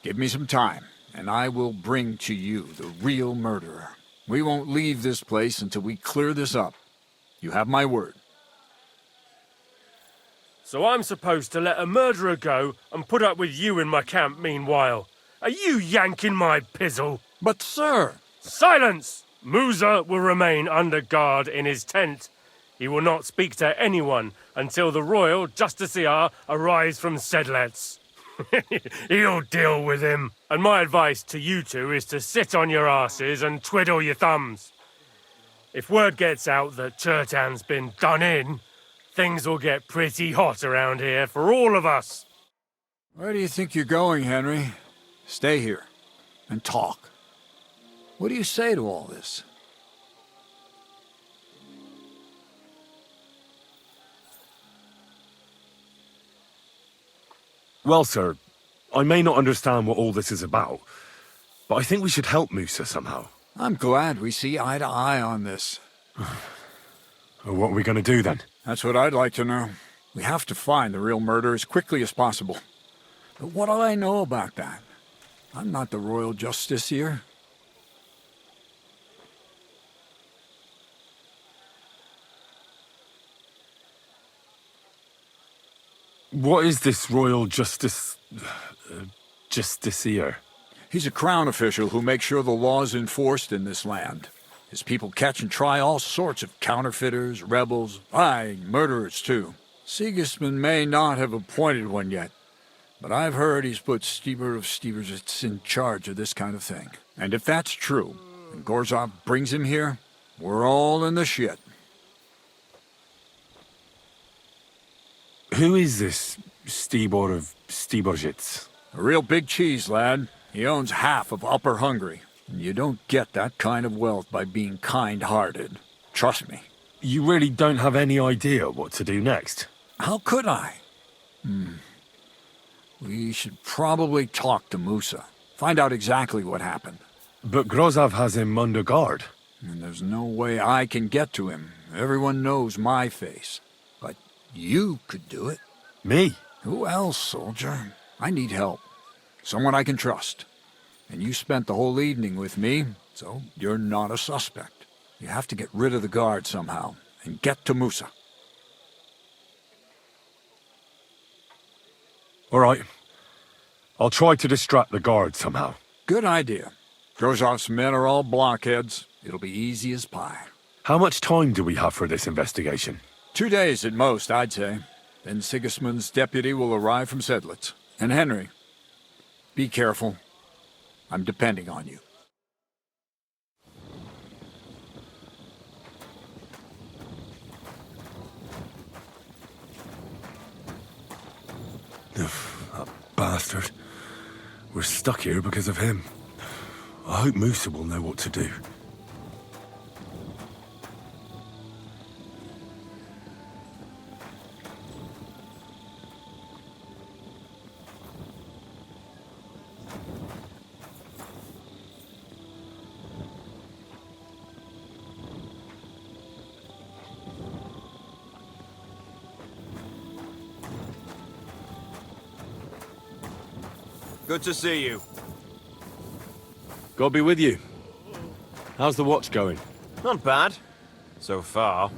Give me some time, and I will bring to you the real murderer. We won't leave this place until we clear this up. You have my word. So I'm supposed to let a murderer go and put up with you in my camp meanwhile? Are you yanking my pizzle? But, sir... Silence! Musa will remain under guard in his tent. He will not speak to anyone until the royal justiciar arrives from Sedlets. He'll deal with him. And my advice to you two is to sit on your asses and twiddle your thumbs. If word gets out that Chertan's been done in, things will get pretty hot around here for all of us. Where do you think you're going, Henry? Stay here and talk. What do you say to all this? Well, sir, I may not understand what all this is about, but I think we should help Musa somehow. I'm glad we see eye to eye on this. What are we going to do then? That's what I'd like to know. We have to find the real murderer as quickly as possible. But what do I know about that? I'm not the royal justiciar. What is this royal justiciar? He's a crown official who makes sure the law is enforced in this land. His people catch and try all sorts of counterfeiters, rebels, aye, murderers too. Sigismund may not have appointed one yet, but I've heard he's put Stieber of Stiebersitz in charge of this kind of thing. And if that's true, and Gorzov brings him here, we're all in the shit. Who is this Stibor of Stiebersitz? A real big cheese, lad. He owns half of Upper Hungary. And you don't get that kind of wealth by being kind-hearted. Trust me. You really don't have any idea what to do next? How could I? We should probably talk to Musa. Find out exactly what happened. But Grozov has him under guard. And there's no way I can get to him. Everyone knows my face. But you could do it. Me? Who else, soldier? I need help. Someone I can trust. And you spent the whole evening with me, so you're not a suspect. You have to get rid of the guard somehow, and get to Musa. All right. I'll try to distract the guard somehow. Good idea. Grozov's men are all blockheads. It'll be easy as pie. How much time do we have for this investigation? 2 days at most, I'd say. Then Sigismund's deputy will arrive from Sedlitz. And Henry, be careful. I'm depending on you. That bastard. We're stuck here because of him. I hope Musa will know what to do. Good to see you. God be with you. How's the watch going? Not bad. So far.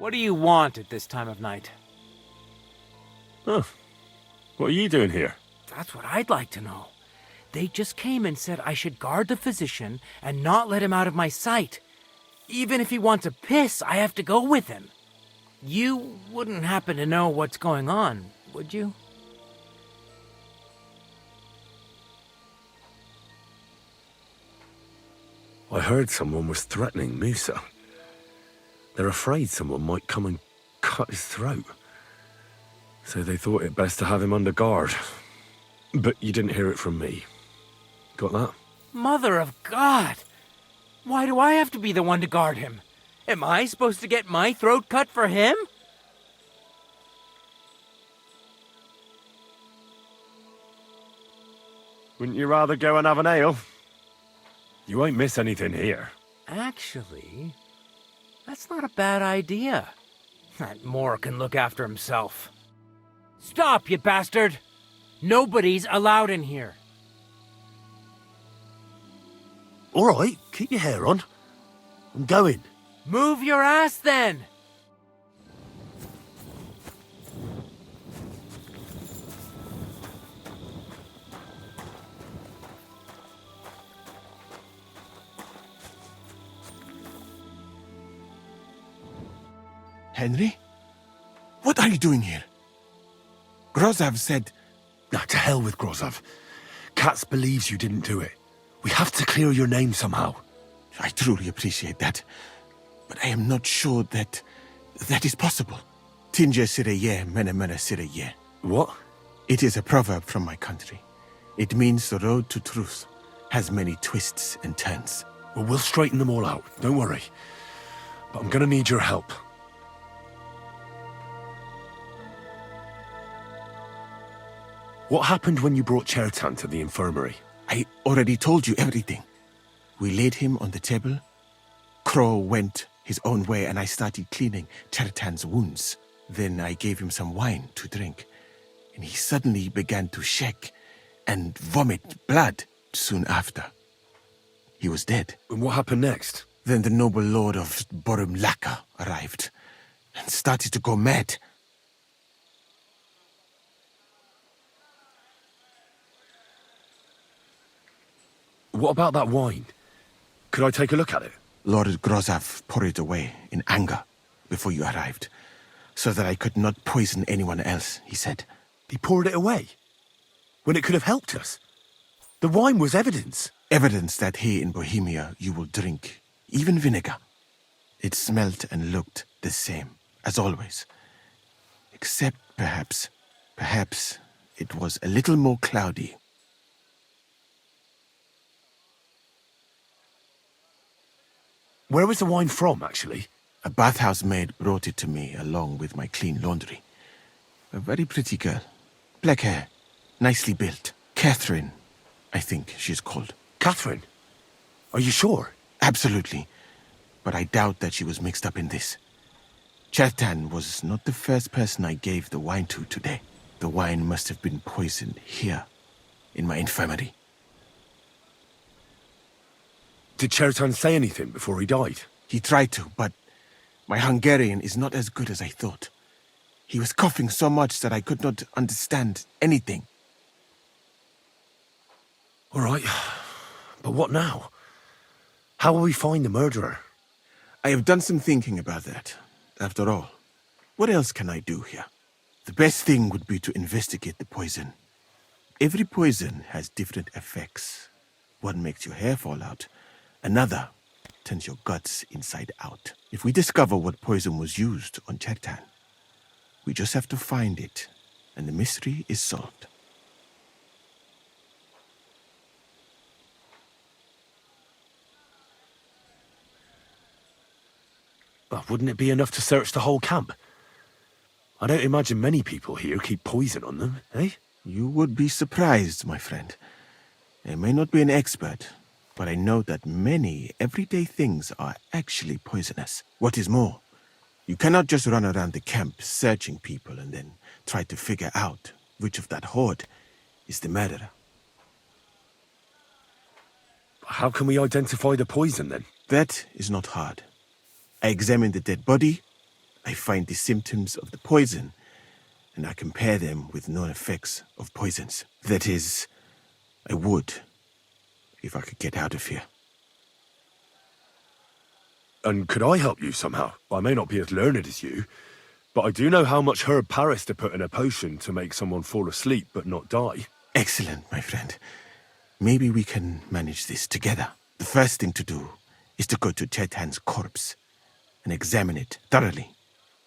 What do you want at this time of night? Huh. What are you doing here? That's what I'd like to know. They just came and said I should guard the physician and not let him out of my sight. Even if he wants a piss, I have to go with him. You wouldn't happen to know what's going on, would you? I heard someone was threatening Musa. They're afraid someone might come and cut his throat. So they thought it best to have him under guard. But you didn't hear it from me. Got that? Mother of God! Why do I have to be the one to guard him? Am I supposed to get my throat cut for him? Wouldn't you rather go and have an ale? You won't miss anything here. Actually, that's not a bad idea. That Moor can look after himself. Stop, you bastard! Nobody's allowed in here. All right, keep your hair on. I'm going. Move your ass, then! Henry? What are you doing here? Grozav said... Now, to hell with Grozav. Katz believes you didn't do it. We have to clear your name somehow. I truly appreciate that. But I am not sure that is possible. Tinja sireye, mene mene sireye. What? It is a proverb from my country. It means the road to truth has many twists and turns. Well, we'll straighten them all out. Don't worry. But I'm gonna need your help. What happened when you brought Chertan to the infirmary? I already told you everything. We laid him on the table. Crow went his own way and I started cleaning Chertan's wounds. Then I gave him some wine to drink. And he suddenly began to shake and vomit blood soon after. He was dead. And what happened next? Then the noble lord of Borumlaka arrived and started to go mad. What about that wine? Could I take a look at it? Lord Grozav poured it away in anger before you arrived, so that I could not poison anyone else, he said. He poured it away? When it could have helped us? The wine was evidence. Evidence that here in Bohemia you will drink, even vinegar. It smelt and looked the same, as always. Except perhaps it was a little more cloudy. Where was the wine from, actually? A bathhouse maid brought it to me along with my clean laundry. A very pretty girl. Black hair, nicely built. Catherine, I think she's called. Catherine? Are you sure? Absolutely. But I doubt that she was mixed up in this. Chertan was not the first person I gave the wine to today. The wine must have been poisoned here, in my infirmary. Did Chertan say anything before he died? He tried to, but my Hungarian is not as good as I thought. He was coughing so much that I could not understand anything. All right, but what now? How will we find the murderer? I have done some thinking about that. After all, what else can I do here? The best thing would be to investigate the poison. Every poison has different effects. One makes your hair fall out. Another turns your guts inside out. If we discover what poison was used on Chertan, we just have to find it, and the mystery is solved. But wouldn't it be enough to search the whole camp? I don't imagine many people here keep poison on them, eh? You would be surprised, my friend. I may not be an expert, but I know that many everyday things are actually poisonous. What is more, you cannot just run around the camp searching people and then try to figure out which of that horde is the murderer. How can we identify the poison, then? That is not hard. I examined the dead body, I find the symptoms of the poison, and I compare them with known effects of poisons. That is, I would, if I could get out of here. And could I help you somehow? I may not be as learned as you, but I do know how much herb Paris to put in a potion to make someone fall asleep but not die. Excellent, my friend. Maybe we can manage this together. The first thing to do is to go to Chetan's corpse and examine it thoroughly.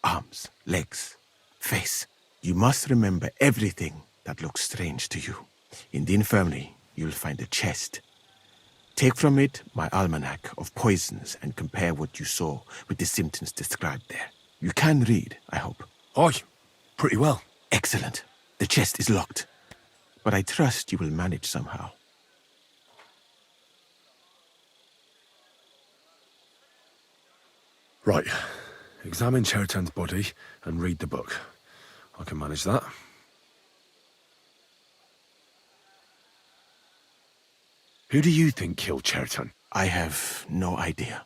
Arms, legs, face. You must remember everything that looks strange to you. In the infirmary, you'll find a chest. Take from it my almanac of poisons and compare what you saw with the symptoms described there. You can read, I hope. Aye, pretty well. Excellent. The chest is locked, but I trust you will manage somehow. Right. Examine Chertan's body and read the book. I can manage that. Who do you think killed Chertan? I have no idea.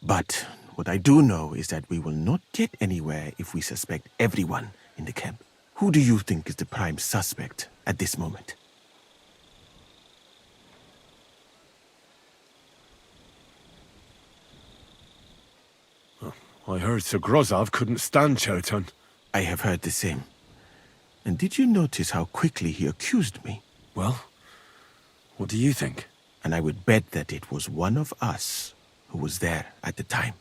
But what I do know is that we will not get anywhere if we suspect everyone in the camp. Who do you think is the prime suspect at this moment? I heard Sir Grozov couldn't stand Chertan. I have heard the same. And did you notice how quickly he accused me? Well, what do you think? And I would bet that it was one of us who was there at the time.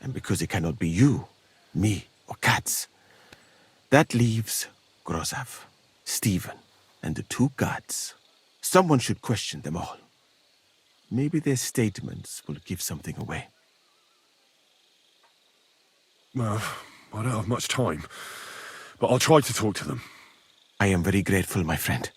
And because it cannot be you, me, or Katz, that leaves Grozov, Stephen, and the two guards. Someone should question them all. Maybe their statements will give something away. Well, I don't have much time, but I'll try to talk to them. I am very grateful, my friend.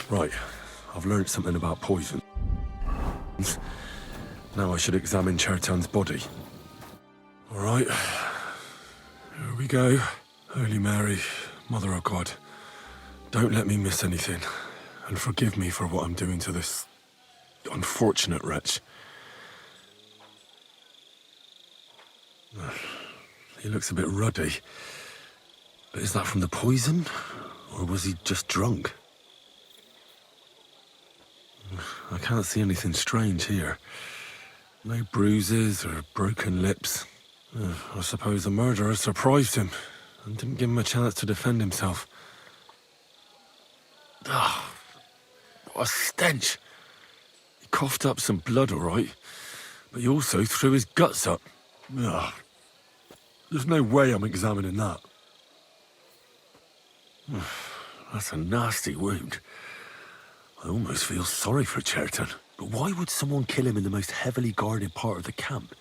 Right, I've learned something about poison. Now I should examine Chertan's body. All right, here we go. Holy Mary, Mother of God, don't let me miss anything, and forgive me for what I'm doing to this unfortunate wretch. He looks a bit ruddy, but is that from the poison, or was he just drunk? I can't see anything strange here. No bruises or broken lips. I suppose the murderer surprised him and didn't give him a chance to defend himself. Ah, what a stench! He coughed up some blood, all right, but he also threw his guts up. Ugh. There's no way I'm examining that. That's a nasty wound. I almost feel sorry for Chertan. But why would someone kill him in the most heavily guarded part of the camp,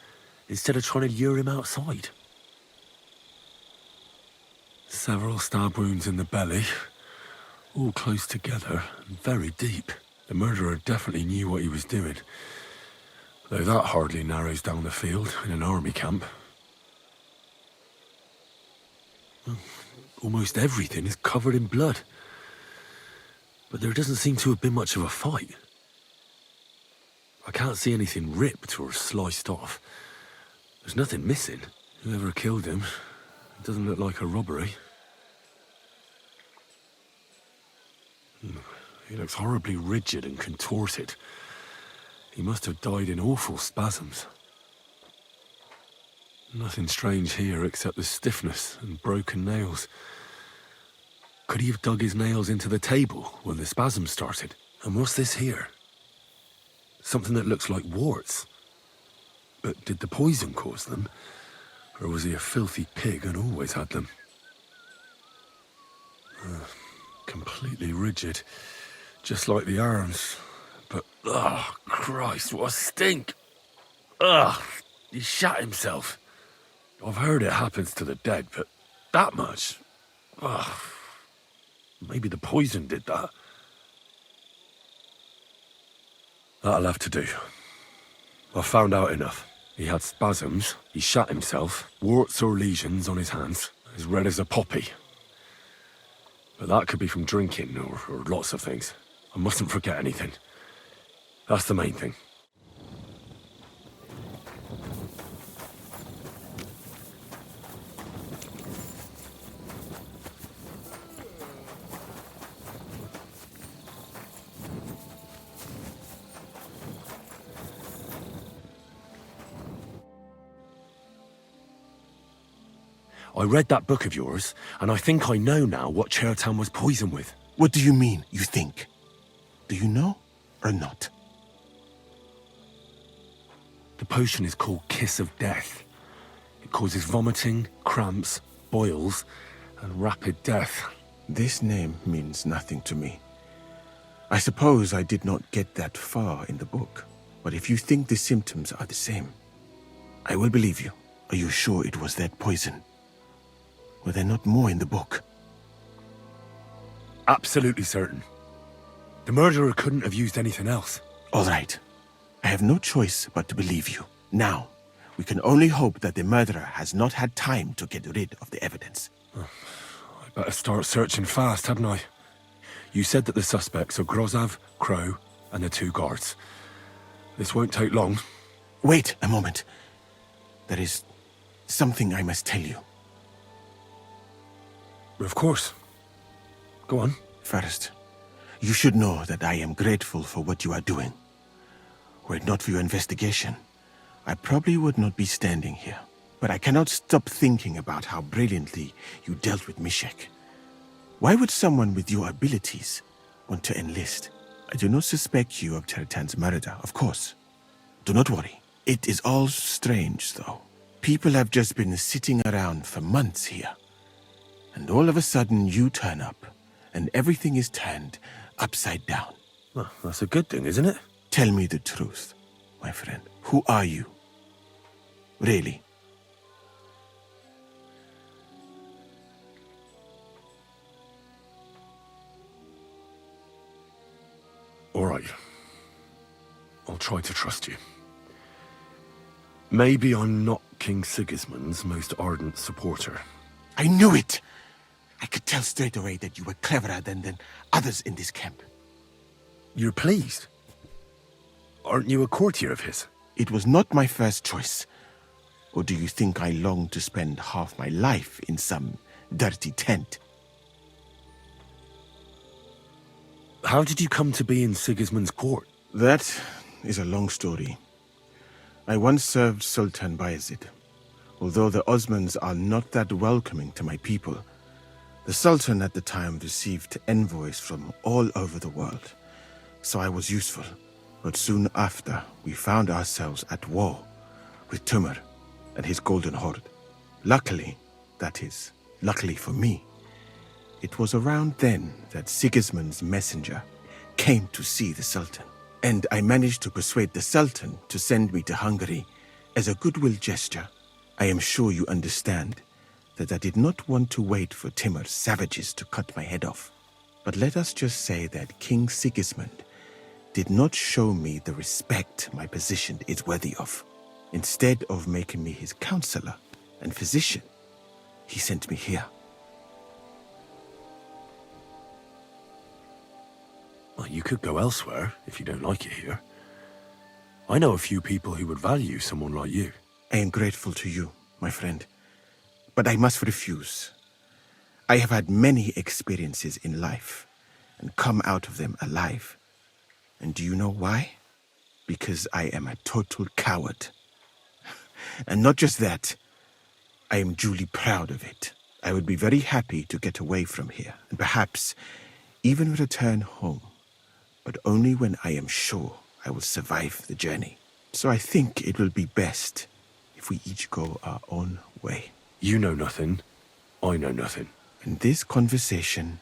instead of trying to lure him outside? Several stab wounds in the belly, all close together and very deep. The murderer definitely knew what he was doing, though that hardly narrows down the field in an army camp. Almost everything is covered in blood. But there doesn't seem to have been much of a fight. I can't see anything ripped or sliced off. There's nothing missing. Whoever killed him, it doesn't look like a robbery. He looks horribly rigid and contorted. He must have died in awful spasms. Nothing strange here except the stiffness and broken nails. Could he have dug his nails into the table when the spasms started? And what's this here? Something that looks like warts. But did the poison cause them? Or was he a filthy pig and always had them? Completely rigid. Just like the arms. But, oh, Christ, what a stink! Ugh, he shat himself. I've heard it happens to the dead, but that much? Ugh. Maybe the poison did that. That'll have to do. I found out enough. He had spasms, he shat himself, warts or lesions on his hands, as red as a poppy. But that could be from drinking or lots of things. I mustn't forget anything. That's the main thing. I read that book of yours, and I think I know now what Chertan was poisoned with. What do you mean, you think? Do you know or not? The potion is called Kiss of Death. It causes vomiting, cramps, boils, and rapid death. This name means nothing to me. I suppose I did not get that far in the book, but if you think the symptoms are the same, I will believe you. Are you sure it was that poison? Were there not more in the book? Absolutely certain. The murderer couldn't have used anything else. All right. I have no choice but to believe you. Now, we can only hope that the murderer has not had time to get rid of the evidence. I better start searching fast, hadn't I? You said that the suspects are Grozav, Crow, and the 2 guards. This won't take long. Wait a moment. There is something I must tell you. Of course. Go on. First, you should know that I am grateful for what you are doing. Were it not for your investigation, I probably would not be standing here. But I cannot stop thinking about how brilliantly you dealt with Mishek. Why would someone with your abilities want to enlist? I do not suspect you of Chertan's murder, of course. Do not worry. It is all strange, though. People have just been sitting around for months here. And all of a sudden you turn up, and everything is turned upside down. Well, that's a good thing, isn't it? Tell me the truth, my friend. Who are you? Really? All right. I'll try to trust you. Maybe I'm not King Sigismund's most ardent supporter. I knew it! I could tell straight away that you were cleverer than others in this camp. You're pleased? Aren't you a courtier of his? It was not my first choice. Or do you think I long to spend half my life in some dirty tent? How did you come to be in Sigismund's court? That is a long story. I once served Sultan Bayezid. Although the Osmans are not that welcoming to my people, the Sultan at the time received envoys from all over the world, so I was useful. But soon after, we found ourselves at war with Timur and his Golden Horde. Luckily, that is, luckily for me, it was around then that Sigismund's messenger came to see the Sultan. And I managed to persuade the Sultan to send me to Hungary as a goodwill gesture. I am sure you understand that I did not want to wait for Timur's savages to cut my head off. But let us just say that King Sigismund did not show me the respect my position is worthy of. Instead of making me his counselor and physician, he sent me here. Well, you could go elsewhere if you don't like it here. I know a few people who would value someone like you. I am grateful to you, my friend, but I must refuse. I have had many experiences in life and come out of them alive. And do you know why? Because I am a total coward. And not just that, I am duly proud of it. I would be very happy to get away from here, and perhaps even return home, but only when I am sure I will survive the journey. So I think it will be best if we each go our own way. You know nothing. I know nothing. And this conversation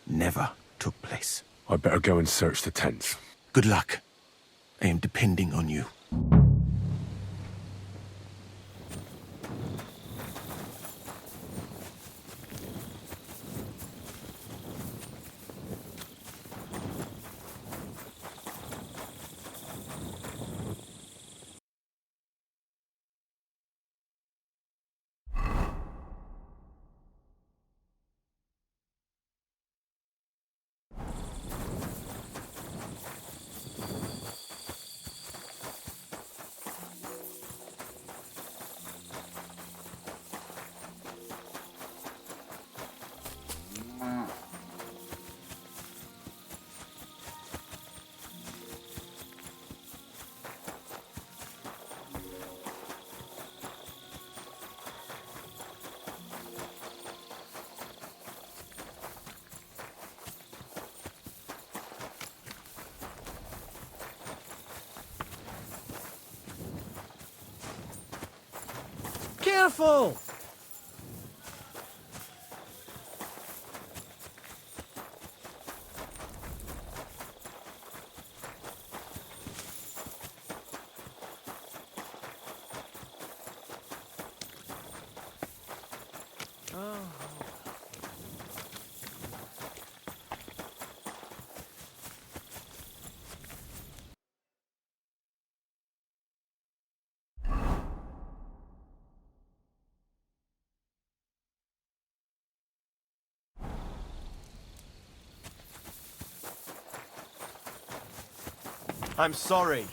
never took place. I better go and search the tents. Good luck. I am depending on you. Careful! I'm sorry.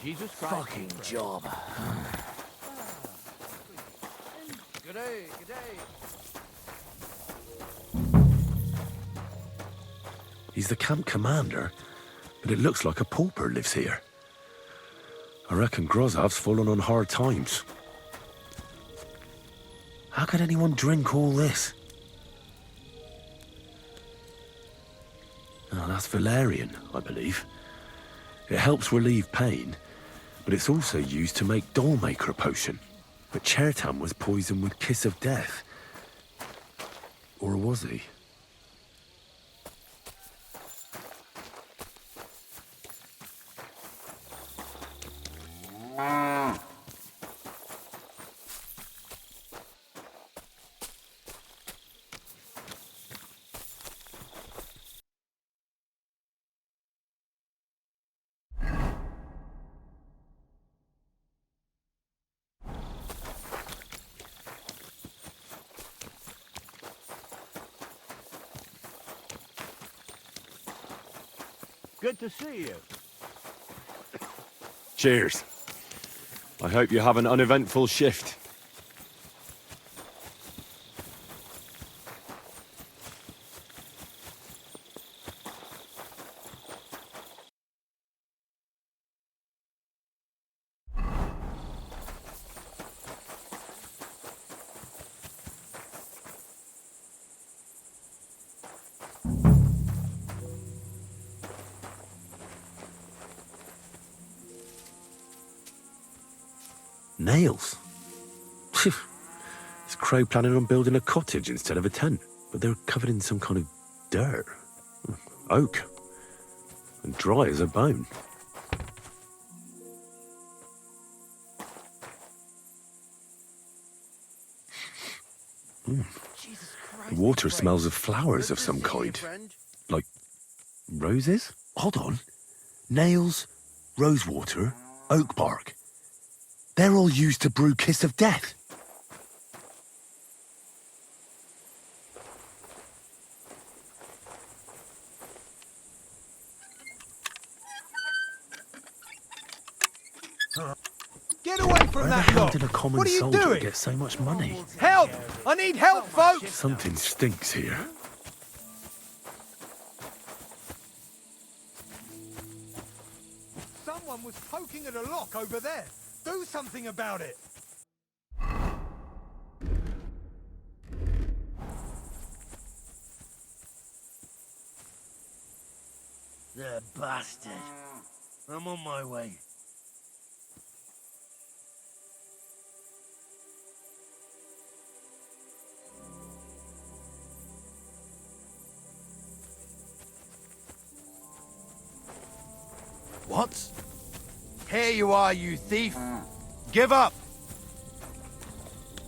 Jesus Christ. Fucking job. Good day, good day. He's the camp commander, but it looks like a pauper lives here. I reckon Grozov's fallen on hard times. How could anyone drink all this? Oh, that's valerian, I believe. It helps relieve pain, but it's also used to make Dollmaker potion. But Chertam was poisoned with Kiss of Death. Or was he? Good to see you. Cheers. I hope you have an uneventful shift. Nails? Is Crow planning on building a cottage instead of a tent? But they're covered in some kind of dirt. Oak. And dry as a bone. The water smells of flowers of some kind. Like roses? Hold on. Nails, rosewater, oak bark. They're all used to brew Kiss of Death. common What are you soldier doing? get so much money? Help! I need help, folks! Something stinks here. Someone was poking at a lock over there. Do something about it. The bastard. I'm on my way. What? Here you are, you thief. Give up.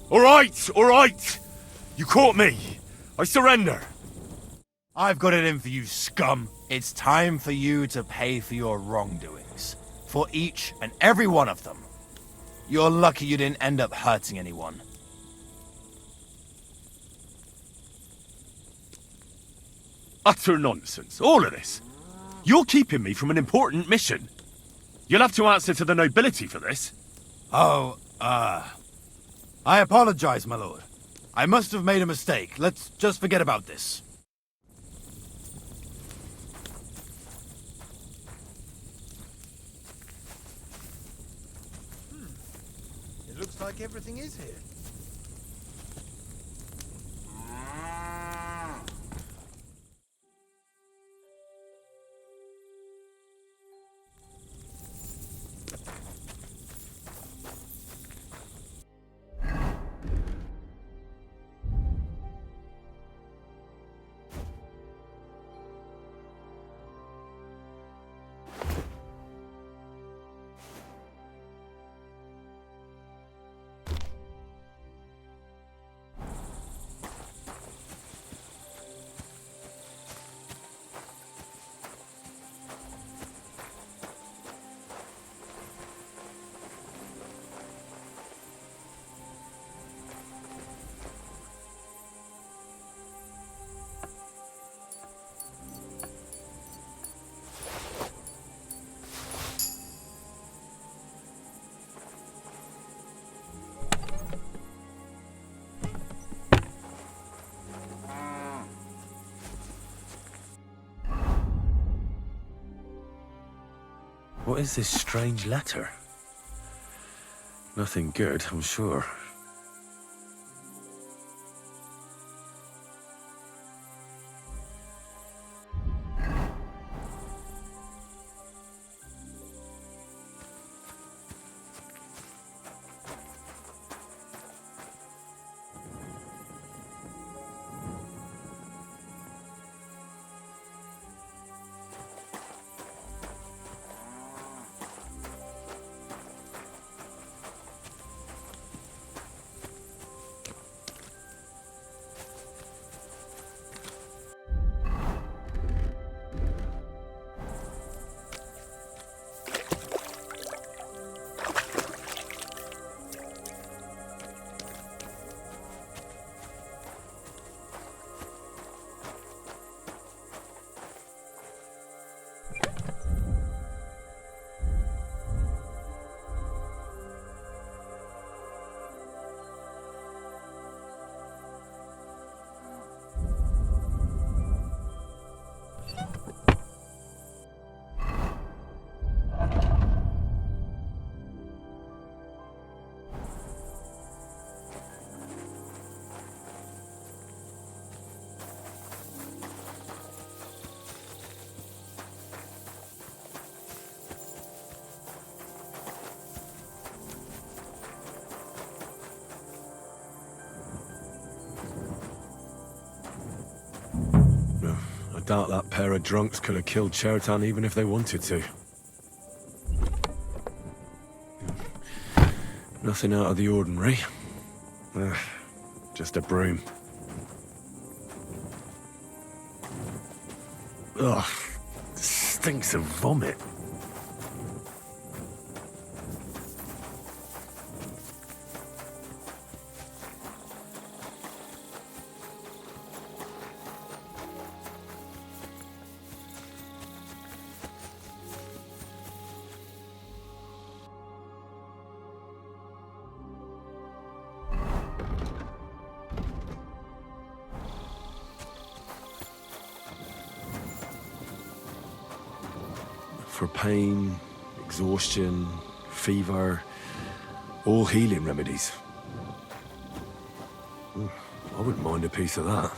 All right. You caught me. I surrender. I've got it in for you, scum. It's time for you to pay for your wrongdoings. For each and every one of them. You're lucky you didn't end up hurting anyone. Utter nonsense, all of this. You're keeping me from an important mission. You'll have to answer to the nobility for this. Oh, I apologize, my lord. I must have made a mistake. Let's just forget about this. It looks like everything is here. What is this strange letter? Nothing good, I'm sure. I doubt that pair of drunks could have killed Chertan even if they wanted to. Nothing out of the ordinary. Just a broom. Ugh, stinks of vomit. for pain, exhaustion, fever, all healing remedies. I wouldn't mind a piece of that.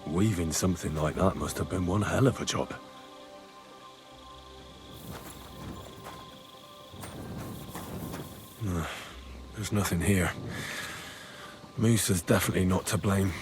Weaving something like that must have been one hell of a job. There's nothing here. Musa's definitely not to blame.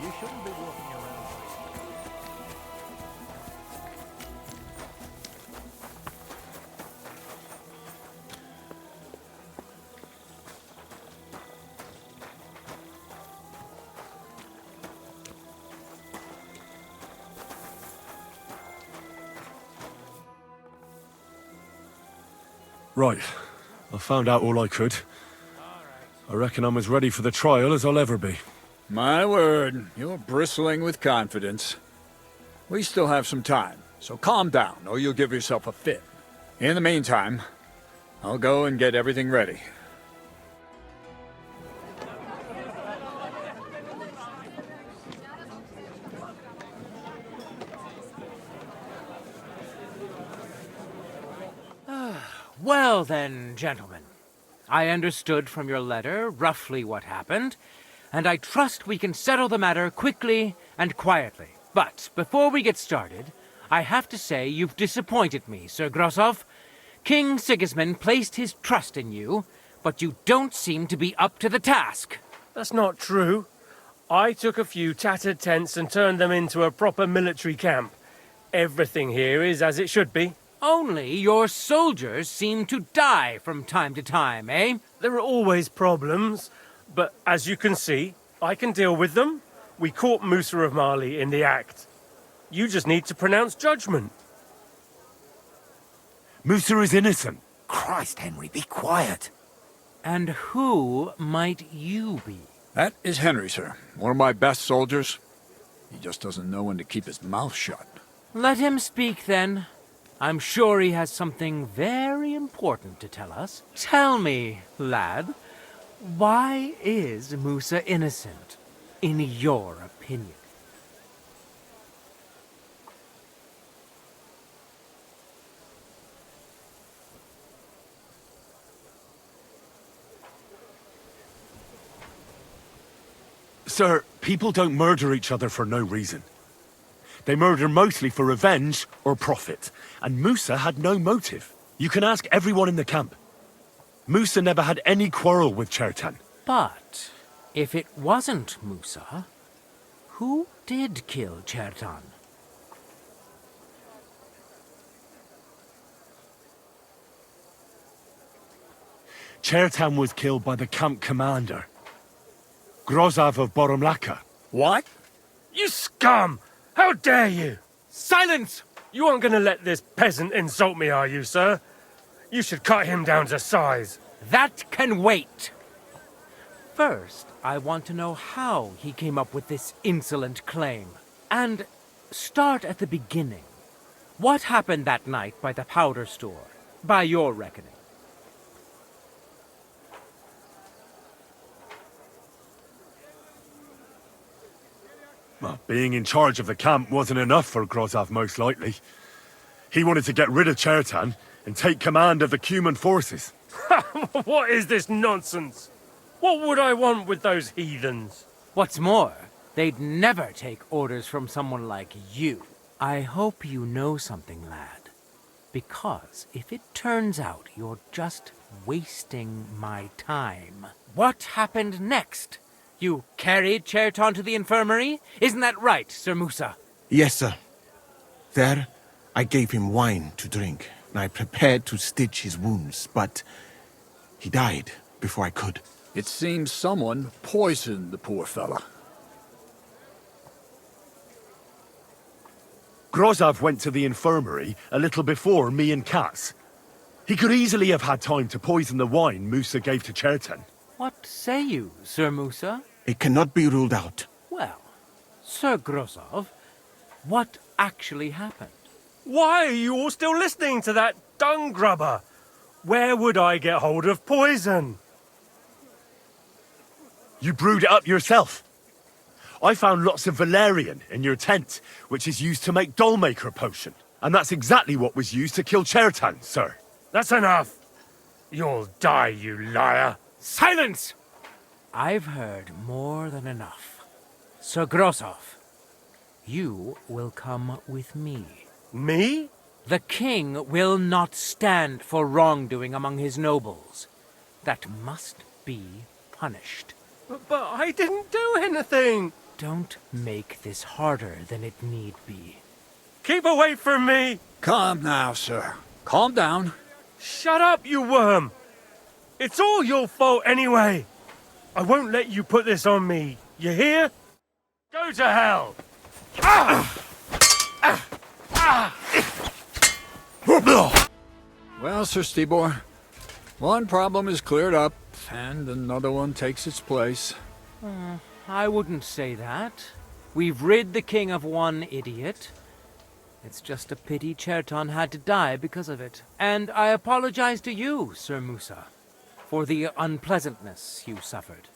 You shouldn't be walking around. Right. I found out all I could. I reckon I'm as ready for the trial as I'll ever be. My word, you're bristling with confidence. We still have some time, so calm down, or you'll give yourself a fit. In the meantime, I'll go and get everything ready. Well then, gentlemen. I understood from your letter roughly what happened, and I trust we can settle the matter quickly and quietly. But before we get started, I have to say you've disappointed me, Sir Grosov. King Sigismund placed his trust in you, but you don't seem to be up to the task. That's not true. I took a few tattered tents and turned them into a proper military camp. Everything here is as it should be. Only your soldiers seem to die from time to time, eh? There are always problems, but as you can see, I can deal with them. We caught Musa of Mali in the act. You just need to pronounce judgment. Musa is innocent. Christ, Henry, be quiet. And who might you be? That is Henry, sir. One of my best soldiers. He just doesn't know when to keep his mouth shut. Let him speak, then. I'm sure he has something very important to tell us. Tell me, lad, why is Musa innocent, in your opinion? Sir, people don't murder each other for no reason. They murder mostly for revenge or profit, and Musa had no motive. You can ask everyone in the camp. Musa never had any quarrel with Chertan. But if it wasn't Musa, who did kill Chertan? Chertan was killed by the camp commander, Grozov of Boromlaka. What? You scum! How dare you! Silence! You aren't gonna let this peasant insult me, are you, sir? You should cut him down to size. That can wait. First, I want to know how he came up with this insolent claim. And start at the beginning. What happened that night by the powder store, by your reckoning? Well, being in charge of the camp wasn't enough for Grozov, most likely. He wanted to get rid of Chertan and take command of the Cuman forces. What is this nonsense? What would I want with those heathens? What's more, They'd never take orders from someone like you. I hope you know something, lad. Because if it turns out you're just wasting my time... What happened next? You carried Cherton to the infirmary? Isn't that right, Sir Musa? Yes, sir. There, I gave him wine to drink, and I prepared to stitch his wounds, but he died before I could. It seems someone poisoned the poor fella. Grozov went to the infirmary a little before me and Katz. He could easily have had time to poison the wine Musa gave to Cherton. What say you, Sir Musa? It cannot be ruled out. Well, Sir Grozov, what actually happened? Why are you all still listening to that dung grubber? Where would I get hold of poison? You brewed it up yourself. I found lots of valerian in your tent, which is used to make Dollmaker potion. And that's exactly what was used to kill Chertan, sir. That's enough. You'll die, you liar. Silence! I've heard more than enough. Sir Grozov, you will come with me. Me? The king will not stand for wrongdoing among his nobles. That must be punished. But I didn't do anything. Don't make this harder than it need be. Keep away from me. Calm now, sir. Calm down. Shut up, you worm. It's all your fault anyway. I won't let you put this on me. You hear? Go to hell. Well, Sir Stibor, one problem is cleared up, and another one takes its place. I wouldn't say that. We've rid the king of one idiot. It's just a pity Cherton had to die because of it. And I apologize to you, Sir Musa, for the unpleasantness you suffered.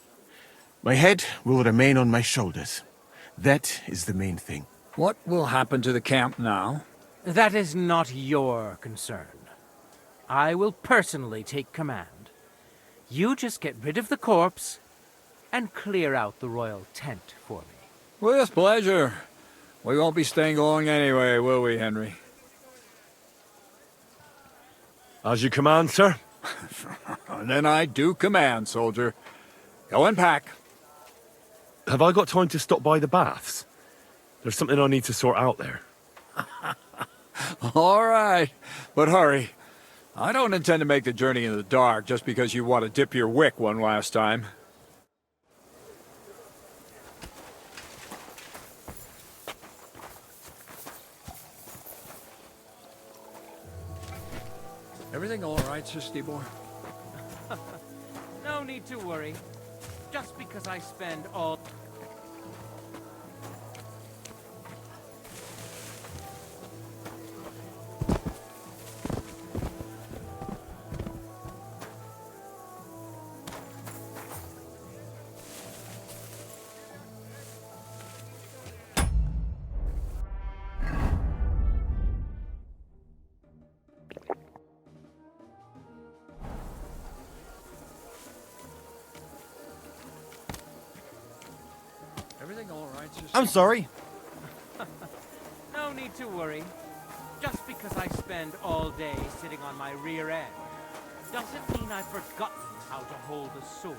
My head will remain on my shoulders. That is the main thing. What will happen to the camp now? That is not your concern. I will personally take command. You just get rid of the corpse and clear out the royal tent for me. With pleasure. We won't be staying long anyway, will we, Henry? As you command, sir. Then I do command, soldier. Go and pack. Have I got time to stop by the baths? There's something I need to sort out there. All right, but hurry. I don't intend to make the journey in the dark just because you want to dip your wick one last time. Everything all right, Sir Stibor? No need to worry. Just because I spend all... Everything all right, Sir Stibor? I'm sorry. No need to worry. Just because I spend all day sitting on my rear end doesn't mean I've forgotten how to hold a sword.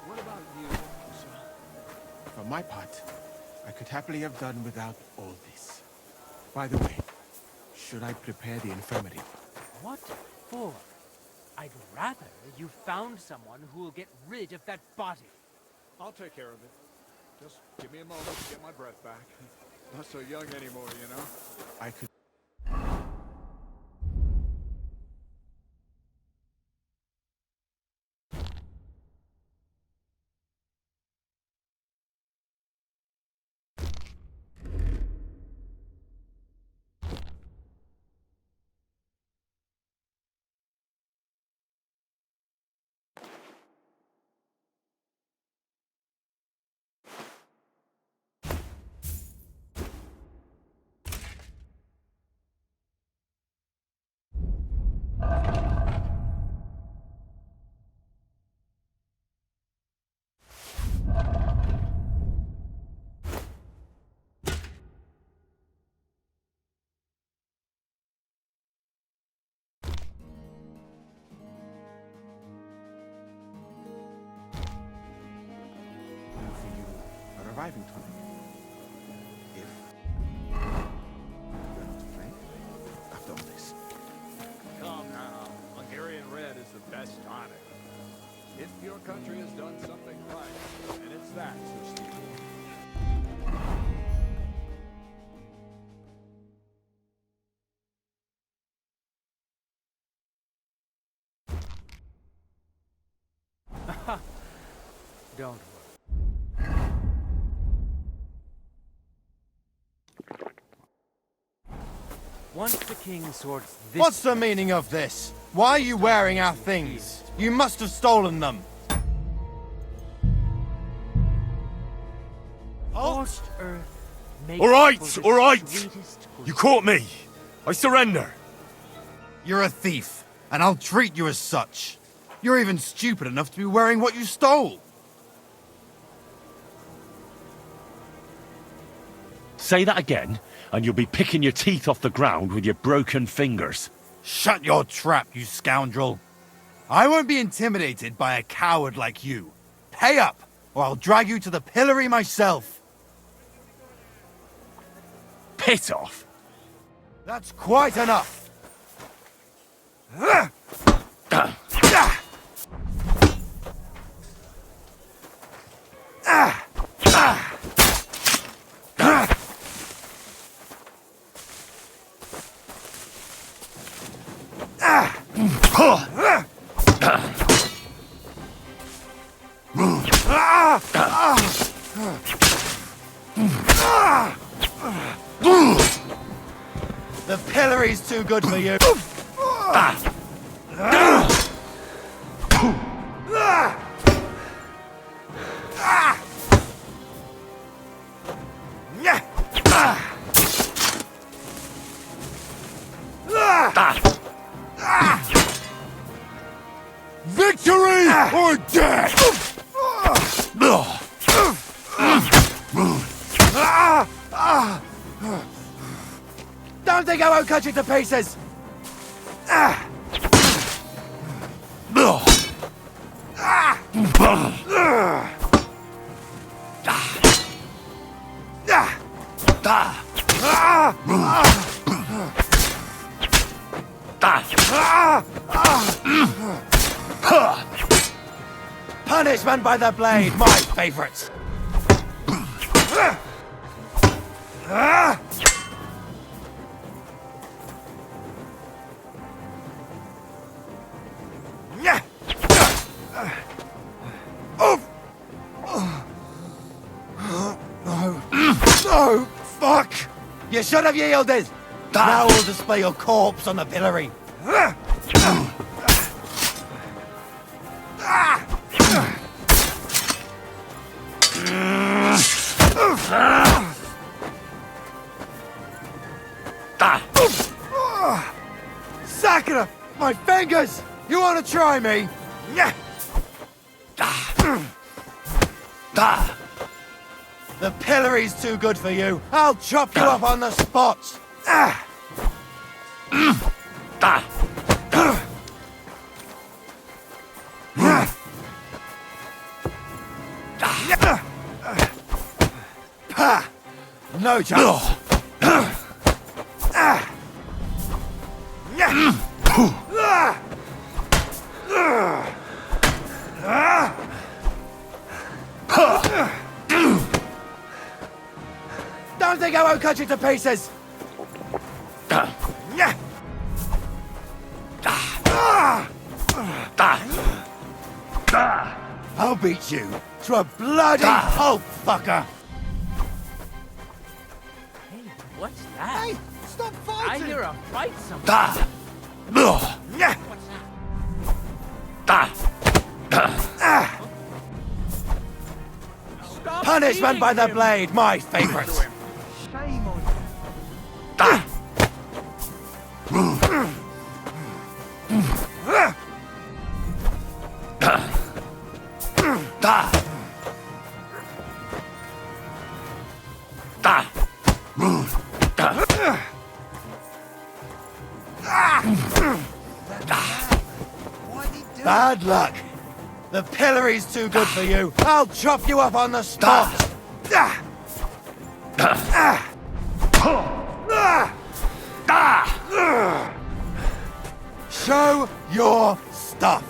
What about you, sir? For my part, I could happily have done without all this. By the way, should I prepare the infirmary? What for? I'd rather you found someone who will get rid of that body. I'll take care of it. Just give me a moment to get my breath back. Not so young anymore, you know? I could... reviving tonic. If you're not afraid after all this. Come now. Hungarian Red is the best tonic. If your country has done something right, and it's that, Sir Stephen. Don't worry. Once the king sorts this... What's the meaning of this? Why are you wearing our things? You must have stolen them. Forced earth makes All right, for the all right. sweetest You caught me. I surrender. You're a thief, and I'll treat you as such. You're even stupid enough to be wearing what you stole. Say that again, and you'll be picking your teeth off the ground with your broken fingers. Shut your trap, you scoundrel. I won't be intimidated by a coward like you. Pay up, or I'll drag you to the pillory myself. Piss off. That's quite enough. The pillory's too good for you. Victory or death! Don't think I won't cut you to pieces! Punishment by the blade, my favorite. No, fuck! You should have yielded! Now we'll display your corpse on the pillory. Sakura! My fingers! You want to try me? The pillory's too good for you. I'll chop you up on the spot. No chance. Don't think I won't cut you to pieces. I'll beat you to a bloody pulp, fucker. Hey, what's that? Hey, stop fighting! I hear a fight somewhere. Stop Punishment by the him. blade, my favorite. Shame on Bad luck. The pillory's too good for you. I'll chop you up on the spot. Show your stuff.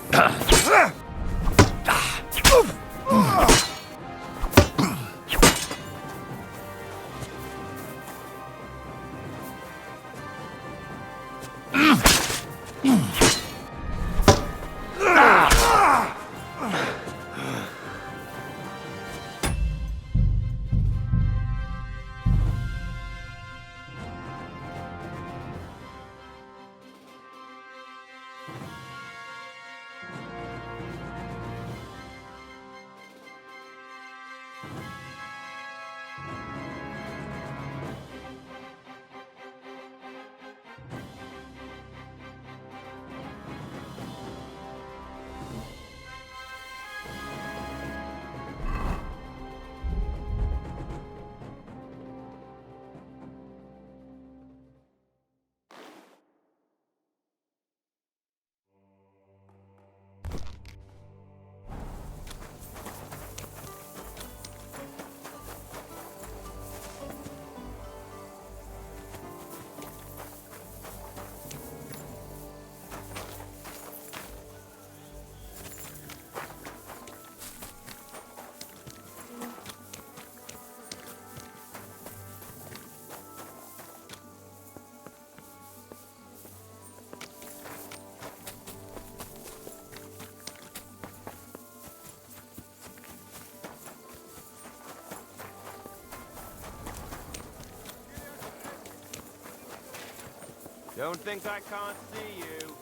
Don't think I can't see you.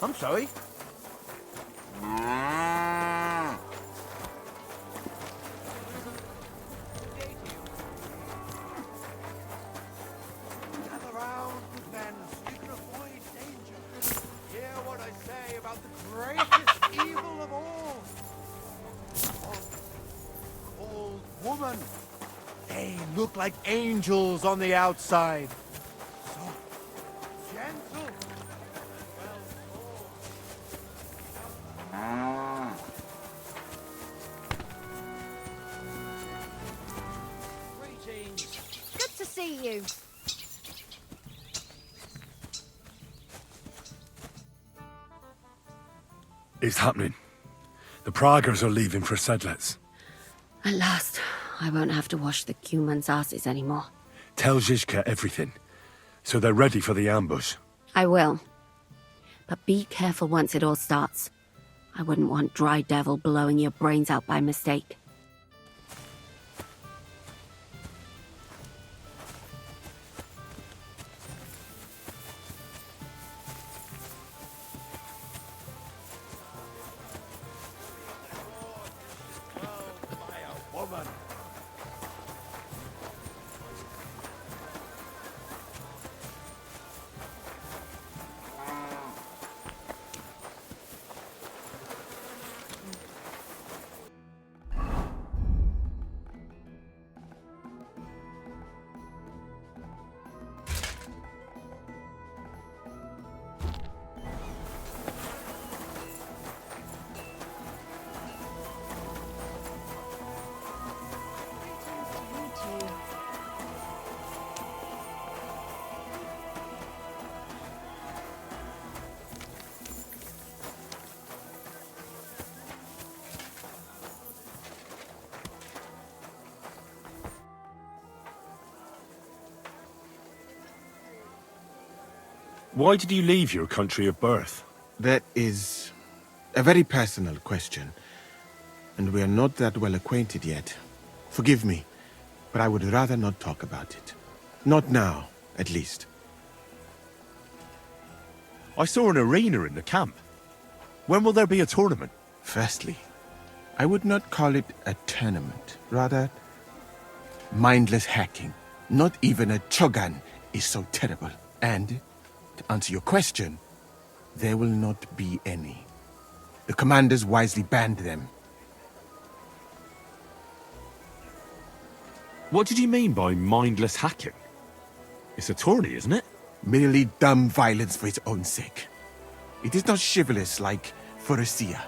I'm sorry. Gather round, good men, so you can avoid danger. Hear what I say about the greatest evil of all. Old woman. They look like angels on the outside. So gentle. Greetings. Good to see you. It's happening. The Praggers are leaving for Sedlets. At last, I won't have to wash the Cumans' asses anymore. Tell Zizka everything, so they're ready for the ambush. I will. But be careful once it all starts. I wouldn't want Dry Devil blowing your brains out by mistake. Woman. Why did you leave your country of birth? That is a very personal question, and we are not that well acquainted yet. Forgive me, but I would rather not talk about it. Not now, at least. I saw an arena in the camp. When will there be a tournament? Firstly, I would not call it a tournament. Rather, mindless hacking. Not even a Chogan is so terrible. And, to answer your question, there will not be any. The commanders wisely banned them. What did you mean by mindless hacking? It's a tourney, isn't it? Merely dumb violence for its own sake. It is not chivalrous like Pharisea.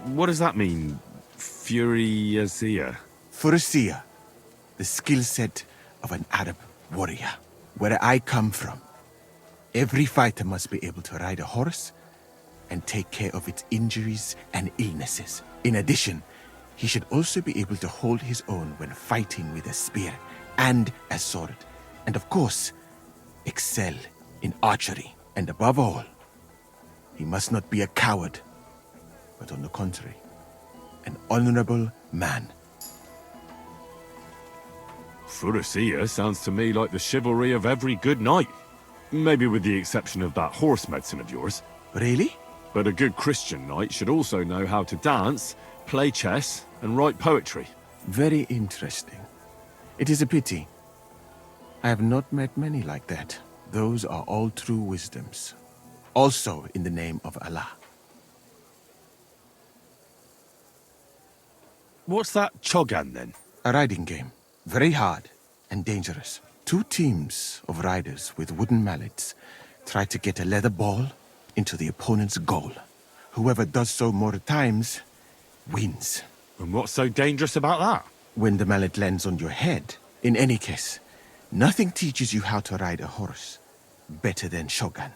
What does that mean? Furiasia? Furusiyya, the skill set of an Arab warrior. Where I come from, every fighter must be able to ride a horse and take care of its injuries and illnesses. In addition, he should also be able to hold his own when fighting with a spear and a sword. And of course, excel in archery. And above all, he must not be a coward, but on the contrary, an honorable man. Furusiyya sounds to me like the chivalry of every good knight. Maybe with the exception of that horse medicine of yours. Really? But a good Christian knight should also know how to dance, play chess, and write poetry. Very interesting. It is a pity. I have not met many like that. Those are all true wisdoms. Also in the name of Allah. What's that Chogan then? A riding game. Very hard and dangerous. 2 teams of riders with wooden mallets try to get a leather ball into the opponent's goal. Whoever does so more times wins. And what's so dangerous about that? When the mallet lands on your head. In any case, nothing teaches you how to ride a horse better than Shogun.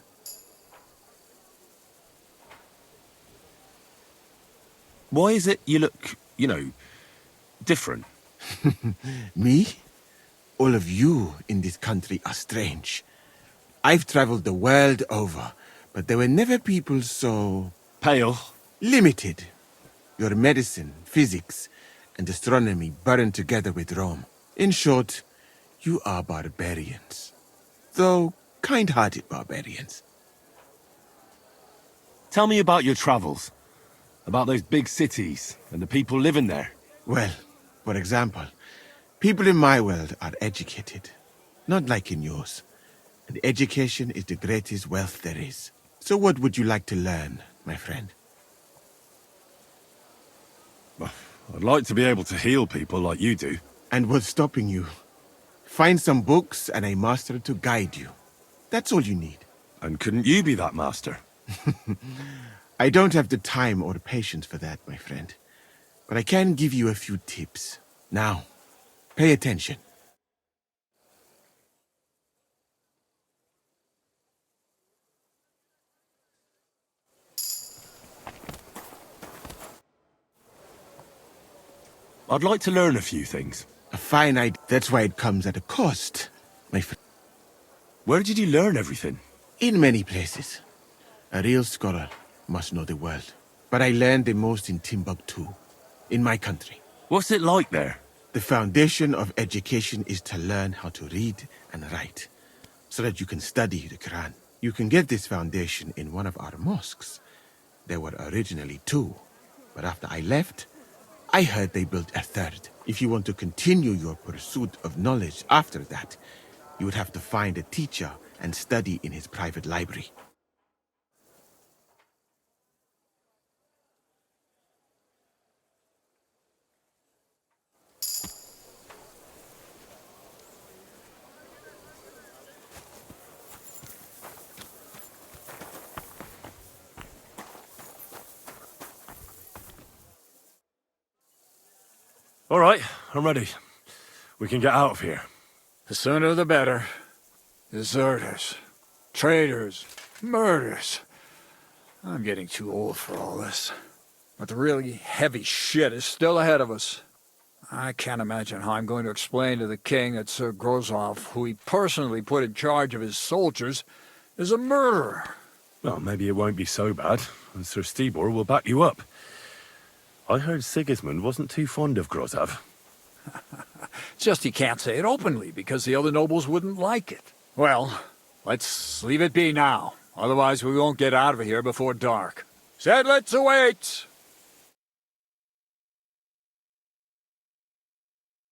Why is it you look, different? Me? All of you in this country are strange. I've traveled the world over, but there were never people so... pale. Limited. Your medicine, physics, and astronomy burned together with Rome. In short, you are barbarians. Though kind-hearted barbarians. Tell me about your travels. About those big cities and the people living there. Well, for example, people in my world are educated. Not like in yours. And education is the greatest wealth there is. So what would you like to learn, my friend? I'd like to be able to heal people like you do. And what's stopping you? Find some books and a master to guide you. That's all you need. And couldn't you be that master? I don't have the time or patience for that, my friend. But I can give you a few tips. Now, pay attention. I'd like to learn a few things. A fine idea. That's why it comes at a cost, my friend. Where did you learn everything? In many places. A real scholar must know the world. But I learned the most in Timbuktu, in my country. What's it like there? The foundation of education is to learn how to read and write, so that you can study the Quran. You can get this foundation in one of our mosques. There were originally 2, but after I left, I heard they built a 3rd. If you want to continue your pursuit of knowledge after that, you would have to find a teacher and study in his private library. All right, I'm ready. We can get out of here. The sooner the better. Deserters, traitors, murders. I'm getting too old for all this. But the really heavy shit is still ahead of us. I can't imagine how I'm going to explain to the king that Sir Grozov, who he personally put in charge of his soldiers, is a murderer. Well, maybe it won't be so bad, and Sir Stibor will back you up. I heard Sigismund wasn't too fond of Grozov. Just he can't say it openly, because the other nobles wouldn't like it. Well, let's leave it be now. Otherwise we won't get out of here before dark. Sedlitz awaits!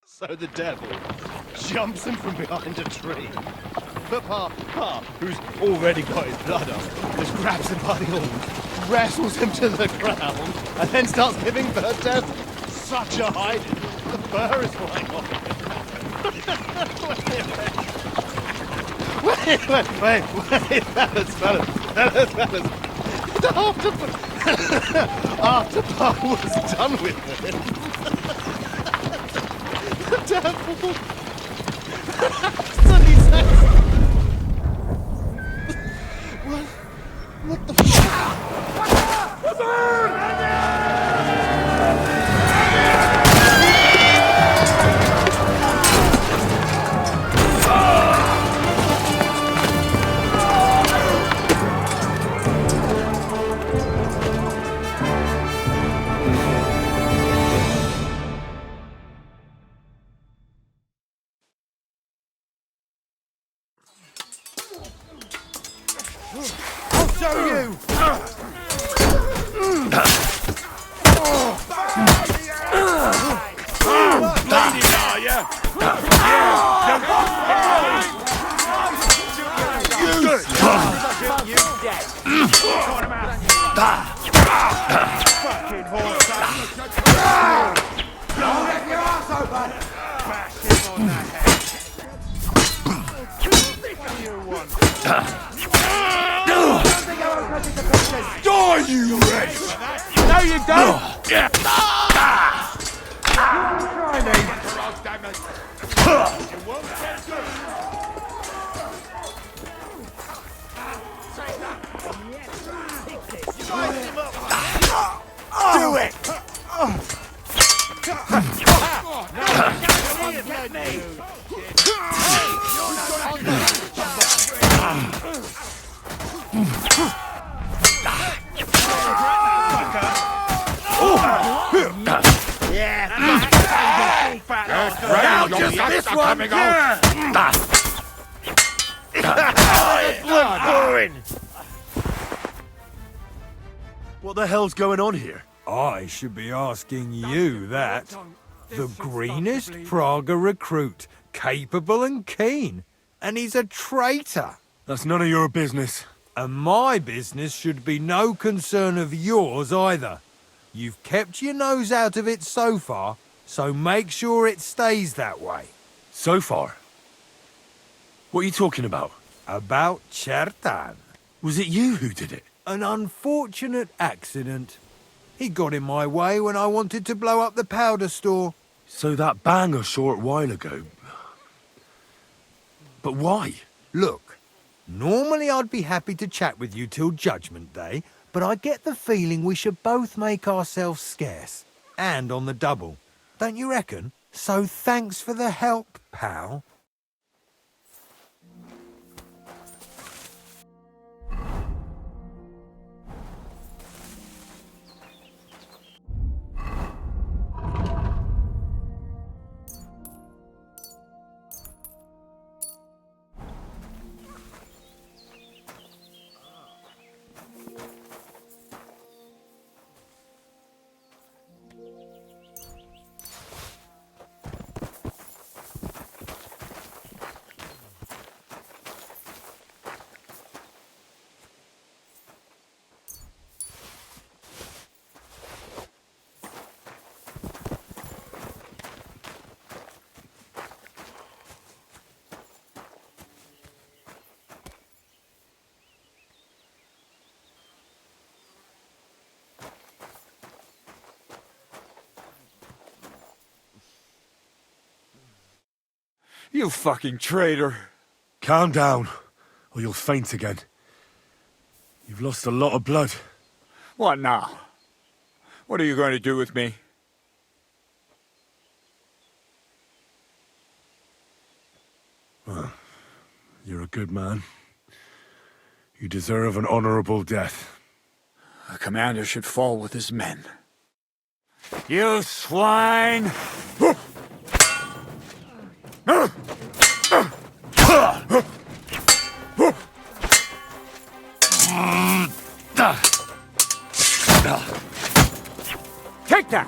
So the devil jumps him from behind a tree. But Pa, who's already got his blood up, just grabs him by the arm, wrestles him to the ground, and then starts giving bird death. Such a hiding. The fur is flying off. Wait, fellas. You don't have to put... After I was done with it. The devil! Sonny says... What the I'll show you! Bleeding, are ya? Fucking horse. Don't get your ass open! Bash him on the head. Die, you wretch! No, you don't! Do it! Now just this one! Blood pouring! What the hell's going on here? I should be asking you that. The greenest Praga recruit, capable and keen. And he's a traitor. That's none of your business. And my business should be no concern of yours either. You've kept your nose out of it so far, so make sure it stays that way. So far? What are you talking about? About Chertan. Was it you who did it? An unfortunate accident. He got in my way when I wanted to blow up the powder store. So that bang a short while ago. But why? Look, normally I'd be happy to chat with you till Judgment Day, but I get the feeling we should both make ourselves scarce. And on the double. Don't you reckon? So thanks for the help, pal. You fucking traitor. Calm down, or you'll faint again. You've lost a lot of blood. What now? What are you going to do with me? Well, you're a good man. You deserve an honorable death. A commander should fall with his men. You swine! Take that!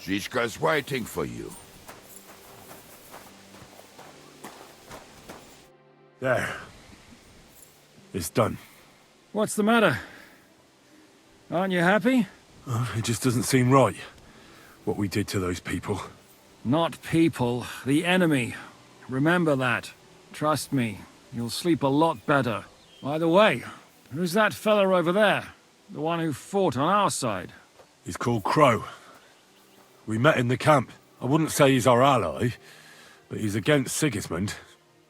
Zizka's waiting for you. There. It's done. What's the matter? Aren't you happy? It just doesn't seem right, what we did to those people. Not people, the enemy. Remember that. Trust me, you'll sleep a lot better. By the way, who's that fella over there? The one who fought on our side? He's called Crow. We met in the camp. I wouldn't say he's our ally, but he's against Sigismund.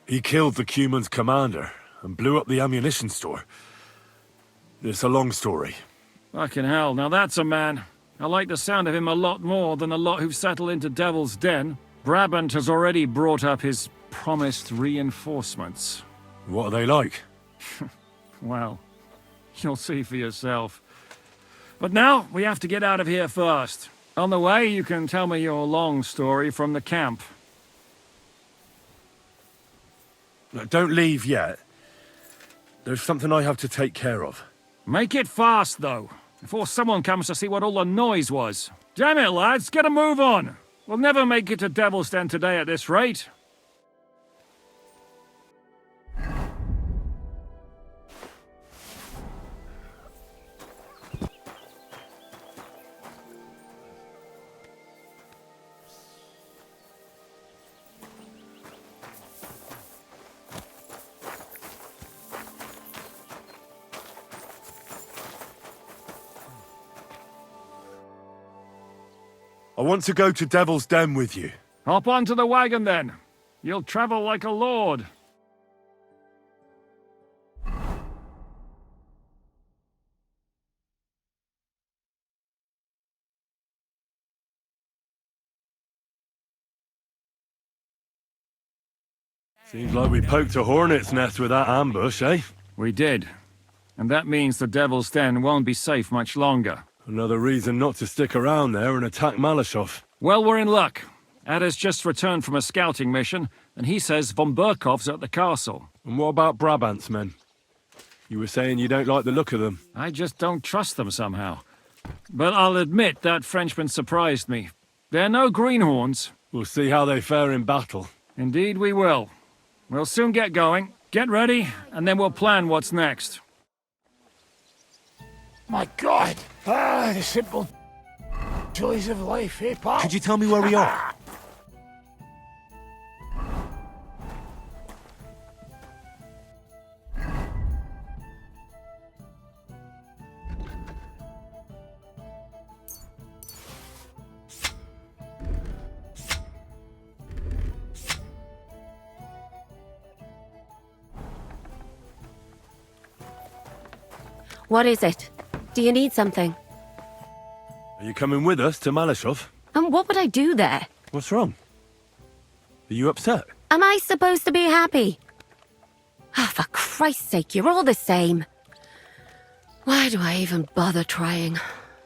He killed the Cuman's commander and blew up the ammunition store. It's a long story. Fucking hell, now that's a man. I like the sound of him a lot more than a lot who've settled into Devil's Den. Brabant has already brought up his promised reinforcements. What are they like? Well, you'll see for yourself. But now, we have to get out of here first. On the way, you can tell me your long story from the camp. No, don't leave yet. There's something I have to take care of. Make it fast, though, before someone comes to see what all the noise was. Damn it, lads, get a move on! We'll never make it to Devil's Den today at this rate. I want to go to Devil's Den with you. Hop onto the wagon, then. You'll travel like a lord. Seems like we poked a hornet's nest with that ambush, eh? We did. And that means the Devil's Den won't be safe much longer. Another reason not to stick around there and attack Malashov. Well, we're in luck. Ada's just returned from a scouting mission, and he says von Burkov's at the castle. And what about Brabant's men? You were saying you don't like the look of them. I just don't trust them somehow. But I'll admit that Frenchman surprised me. They're no greenhorns. We'll see how they fare in battle. Indeed we will. We'll soon get going. Get ready, and then we'll plan what's next. My God! The simple joys of life, eh, pal? Could you tell me where we are? What is it? Do you need something? Are you coming with us to Malashov? And what would I do there? What's wrong? Are you upset? Am I supposed to be happy? Ah, for Christ's sake, you're all the same. Why do I even bother trying?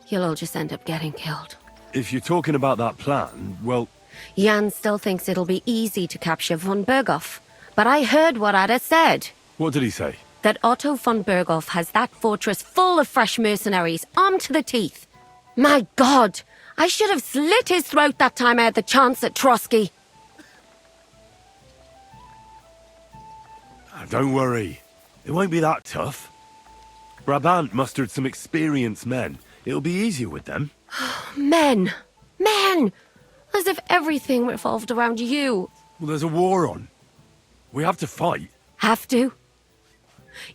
You'll all just end up getting killed. If you're talking about that plan, well... Jan still thinks it'll be easy to capture von Berghoff. But I heard what Ada said. What did he say? That Otto von Berghoff has that fortress full of fresh mercenaries, armed to the teeth. My God! I should have slit his throat that time I had the chance at Trotsky. Don't worry. It won't be that tough. Brabant mustered some experienced men. It'll be easier with them. Men! Men! As if everything revolved around you. Well, there's a war on. We have to fight. Have to?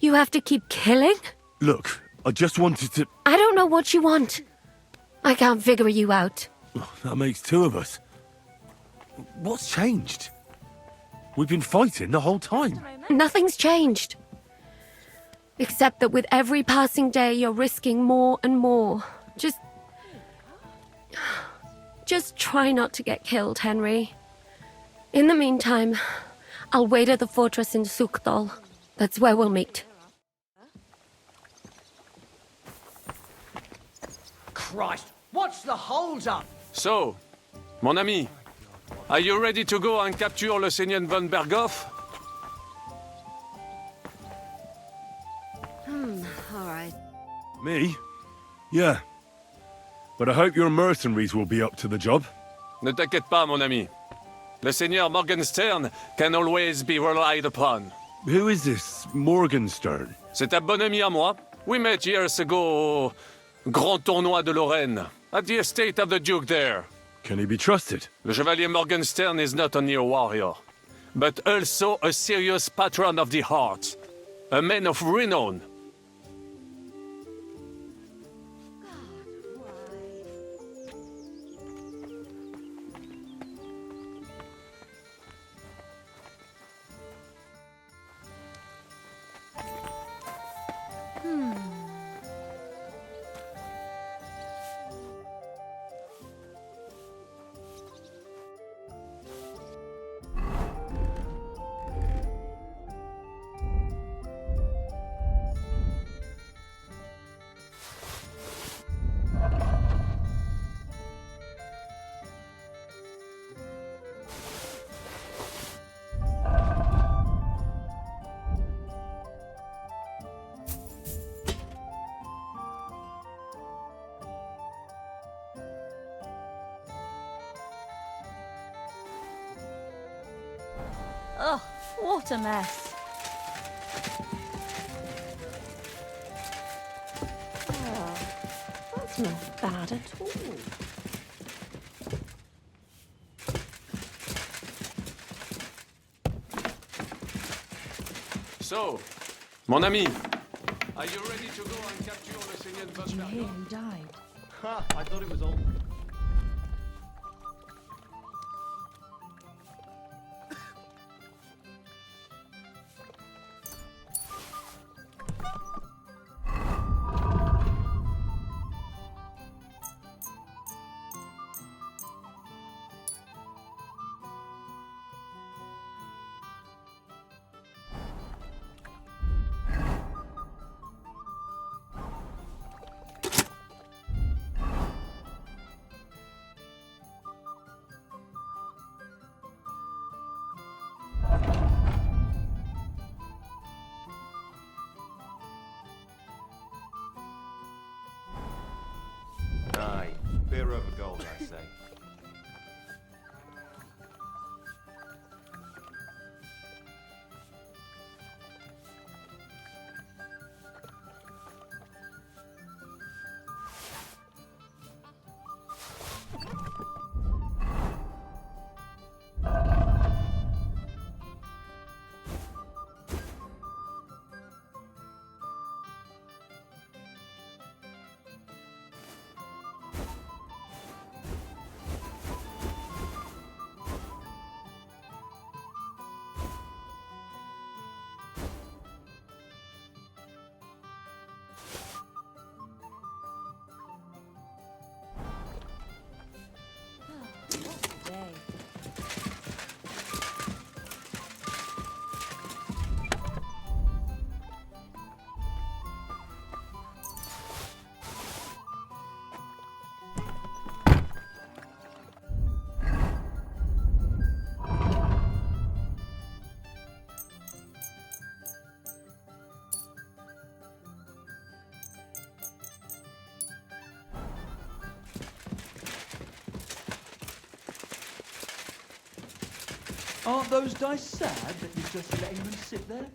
You have to keep killing? Look, I just wanted to... I don't know what you want. I can't figure you out. That makes two of us. What's changed? We've been fighting the whole time. Nothing's changed. Except that with every passing day, you're risking more and more. Just try not to get killed, Henry. In the meantime, I'll wait at the fortress in Sukdal. That's where we'll meet. Christ, what's the hold up? So, mon ami, are you ready to go and capture Le Seigneur von Berghoff? All right. Me? Yeah. but I hope your mercenaries will be up to the job. Ne t'inquiète pas, mon ami. Le Seigneur Morgenstern can always be relied upon. Who is this Morgenstern? C'est un bon ami à moi. We met years ago au Grand Tournoi de Lorraine, at the estate of the Duke there. Can he be trusted? Le Chevalier Morgenstern is not only a warrior, but also a serious patron of the heart. A man of renown. Ugh, what a mess. Oh, that's not bad at all. So, mon ami, are you ready to go and capture le Seigneur von Did you hear Bergen? who died? Ha! I thought it was all. Aye, beer over gold, I say. Aren't those dice sad that you're just letting them sit there?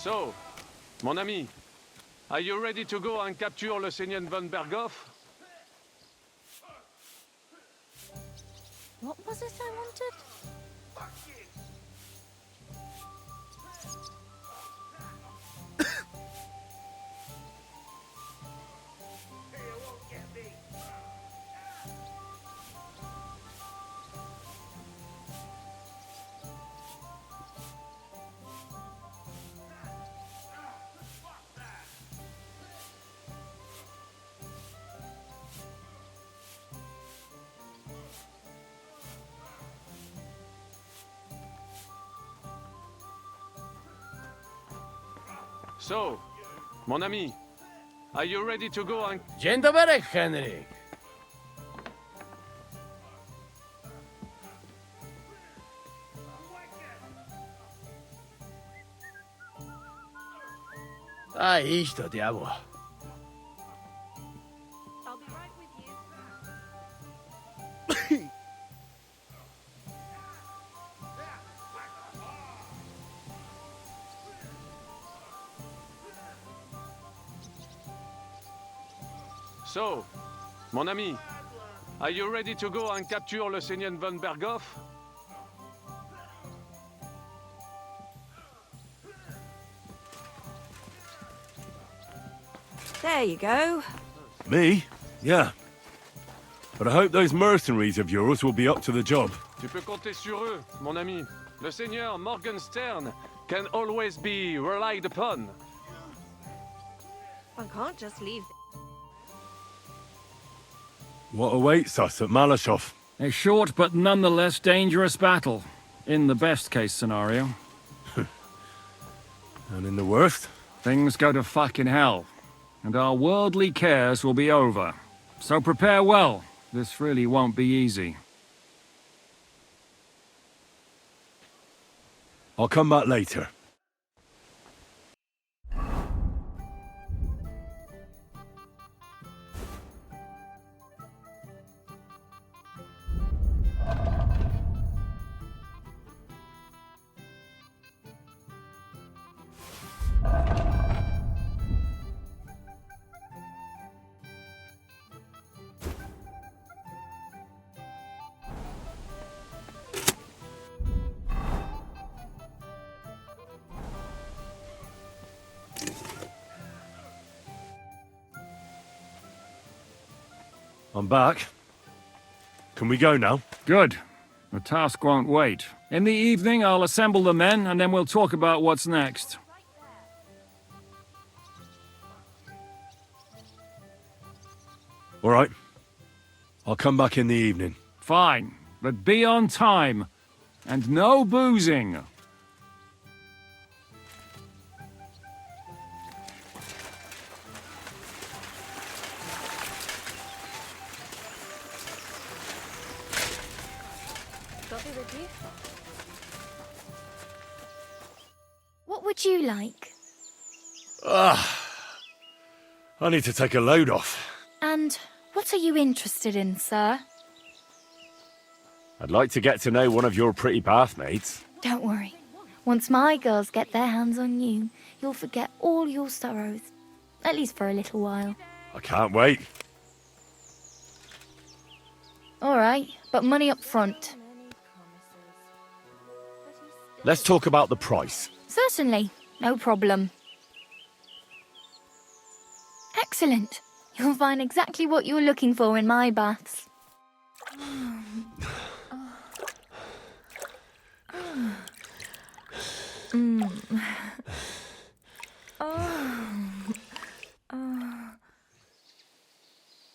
So, mon ami, are you ready to go and capture le Seigneur von Berghoff? What was it I wanted? So, mon ami, are you ready to go and... Dzień dobry, Henryk. A idź do diabła. I'll be right with you. So, mon ami, are you ready to go and capture le Seigneur von Berghoff? There you go. Me? Yeah. But I hope those mercenaries of yours will be up to the job. Tu peux compter sur eux, mon ami. Le Seigneur Morgenstern can always be relied upon. I can't just leave. What awaits us at Malashov? A short but nonetheless dangerous battle, in the best-case scenario. And in the worst? Things go to fucking hell, and our worldly cares will be over. So prepare well. This really won't be easy. I'll come back later. I'm back. Can we go now? Good. The task won't wait. In the evening, I'll assemble the men, and then we'll talk about what's next. All right. I'll come back in the evening. Fine, but be on time. And no boozing. Got me with you. What would you like? I need to take a load off. And what are you interested in, sir? I'd like to get to know one of your pretty bathmates. Don't worry. Once my girls get their hands on you, you'll forget all your sorrows. At least for a little while. I can't wait. All right, but money up front. Let's talk about the price. Certainly, no problem. Excellent. You'll find exactly what you're looking for in my baths.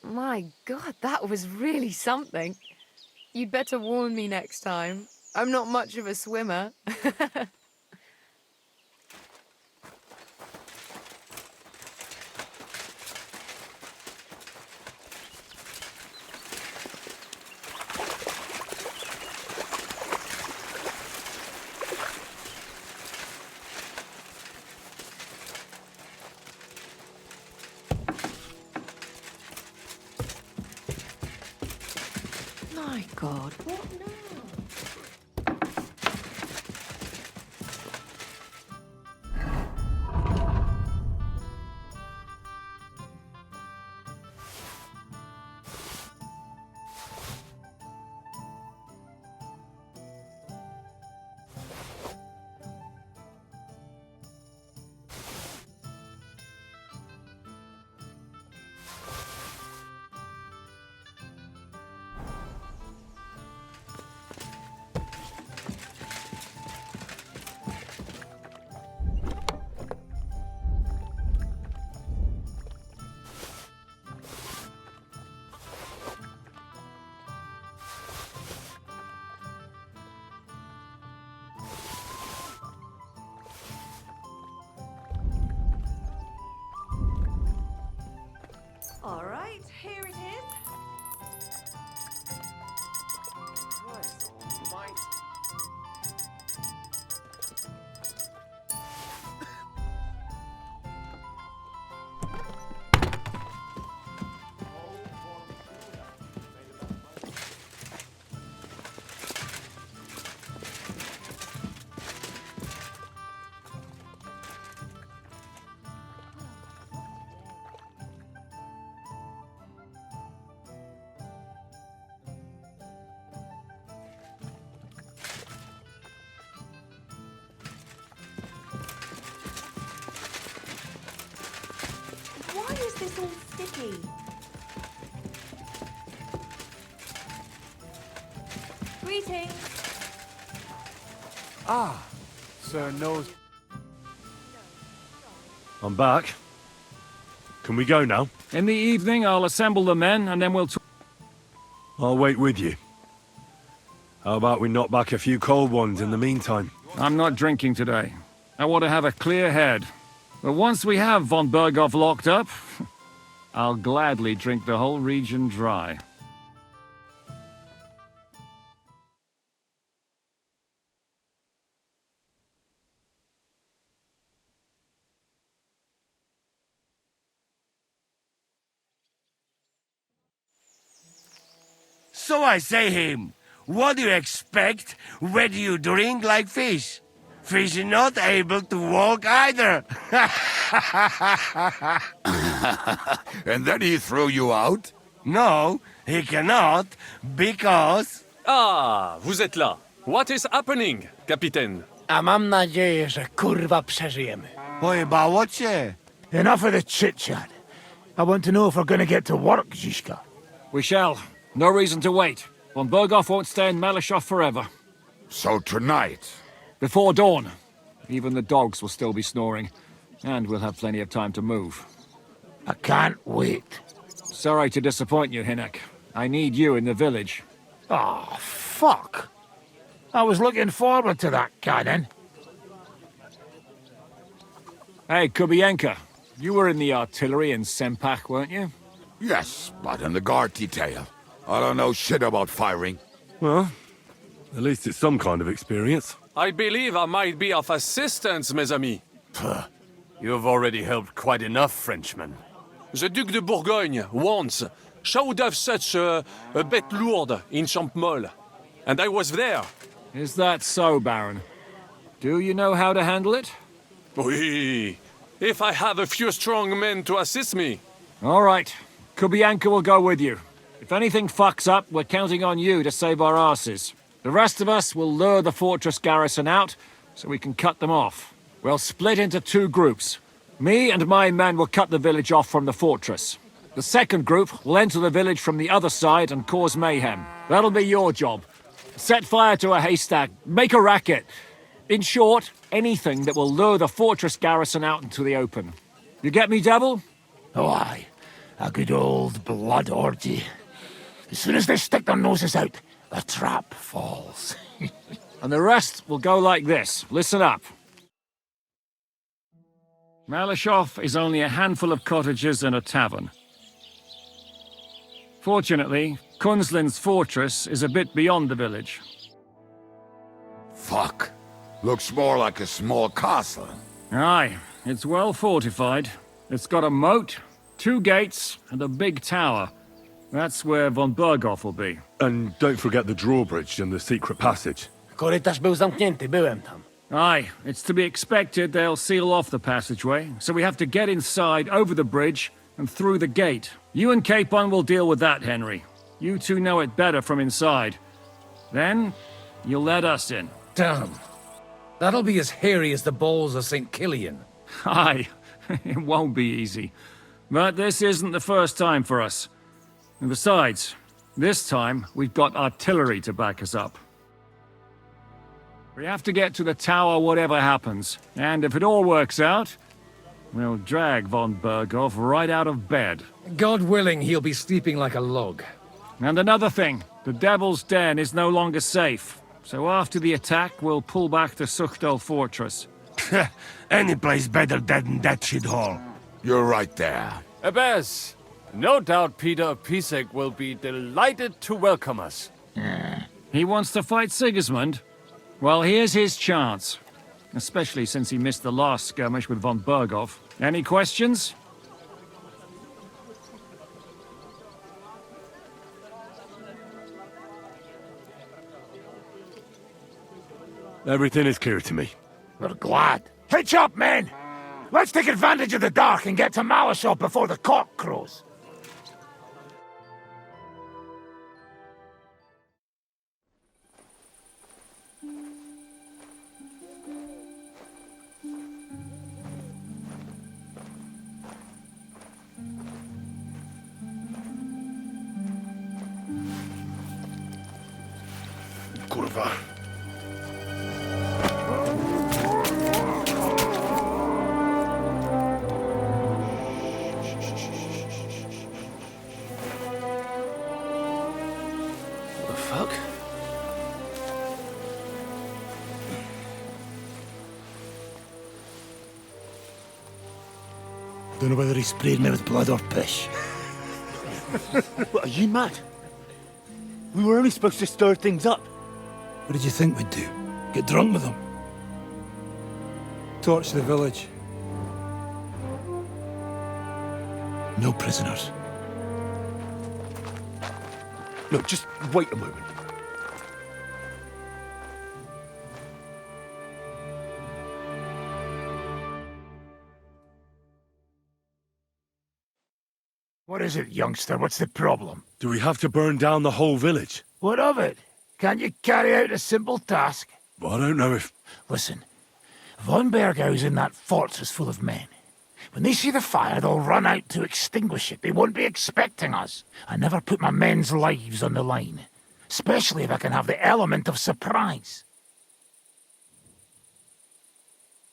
My God, that was really something. You'd better warn me next time. I'm not much of a swimmer. My God, what now? this all sticky? Greetings. Ah, Sir knows. I'm back. Can we go now? In the evening, I'll assemble the men, and then we'll talk. I'll wait with you. How about we knock back a few cold ones in the meantime? I'm not drinking today. I want to have a clear head. But once we have von Berghoff locked up, I'll gladly drink the whole region dry. So I say him, what do you expect when you drink like fish? Fish are not able to walk either. And then he threw you out? No, he cannot, because... Ah, vous êtes là. What is happening, Capitaine? A mam nadzieję, że kurwa przeżyjemy. Pojebało cię. Enough of the chit-chat. I want to know if we're gonna get to work, Zizka. We shall. No reason to wait. Von Berghoff won't stay in Malishov forever. So tonight? Before dawn. Even the dogs will still be snoring. And we'll have plenty of time to move. I can't wait. Sorry to disappoint you, Hinek. I need you in the village. Oh, fuck. I was looking forward to that, Canon. Hey, Kubienka. You were in the artillery in Sempak, weren't you? Yes, but in the guard detail. I don't know shit about firing. Well, at least it's some kind of experience. I believe I might be of assistance, mes amis. You've already helped quite enough, Frenchmen. The Duc de Bourgogne, once, showed off such a bête lourde in Champmol. And I was there. Is that so, Baron? Do you know how to handle it? Oui. If I have a few strong men to assist me. All right. Kubianka will go with you. If anything fucks up, we're counting on you to save our asses. The rest of us will lure the fortress garrison out, so we can cut them off. We'll split into two groups. Me and my men will cut the village off from the fortress. The second group will enter the village from the other side and cause mayhem. That'll be your job. Set fire to a haystack, make a racket. In short, anything that will lure the fortress garrison out into the open. You get me, Devil? Oh, aye. A good old blood orgy. As soon as they stick their noses out, the trap falls. And the rest will go like this. Listen up. Malishov is only a handful of cottages and a tavern. Fortunately, Kunzlin's fortress is a bit beyond the village. Fuck. Looks more like a small castle. Aye, it's well fortified. It's got a moat, 2 gates, and a big tower. That's where von Berghoff will be. And don't forget the drawbridge and the secret passage. Korytarz był zamknięty, byłem tam. Aye, it's to be expected they'll seal off the passageway, so we have to get inside, over the bridge, and through the gate. You and Capon will deal with that, Henry. You two know it better from inside. Then, you'll let us in. Damn. That'll be as hairy as the balls of St. Killian. Aye, it won't be easy. But this isn't the first time for us. And besides, this time we've got artillery to back us up. We have to get to the tower whatever happens, and if it all works out, we'll drag von Berghoff right out of bed. God willing, he'll be sleeping like a log. And another thing, the Devil's Den is no longer safe. So after the attack, we'll pull back to Suchdol Fortress. Any place better than that shithole. You're right there. Abbas, no doubt Peter Pisek will be delighted to welcome us. He wants to fight Sigismund? Well, here's his chance. Especially since he missed the last skirmish with von Berghoff. Any questions? Everything is clear to me. We're glad. Hitch up, men! Let's take advantage of the dark and get to Malishov before the cock crows. Don't know whether he sprayed me with blood or piss. What, are you mad? We were only supposed to stir things up. What did you think we'd do? Get drunk with them? Torch the village. No prisoners. Look, just wait a moment. What is it, youngster? What's the problem? Do we have to burn down the whole village? What of it? Can't you carry out a simple task? Well, I don't know if... Listen, Von Bergau's in that fortress full of men. When they see the fire, they'll run out to extinguish it. They won't be expecting us. I never put my men's lives on the line. Especially if I can have the element of surprise.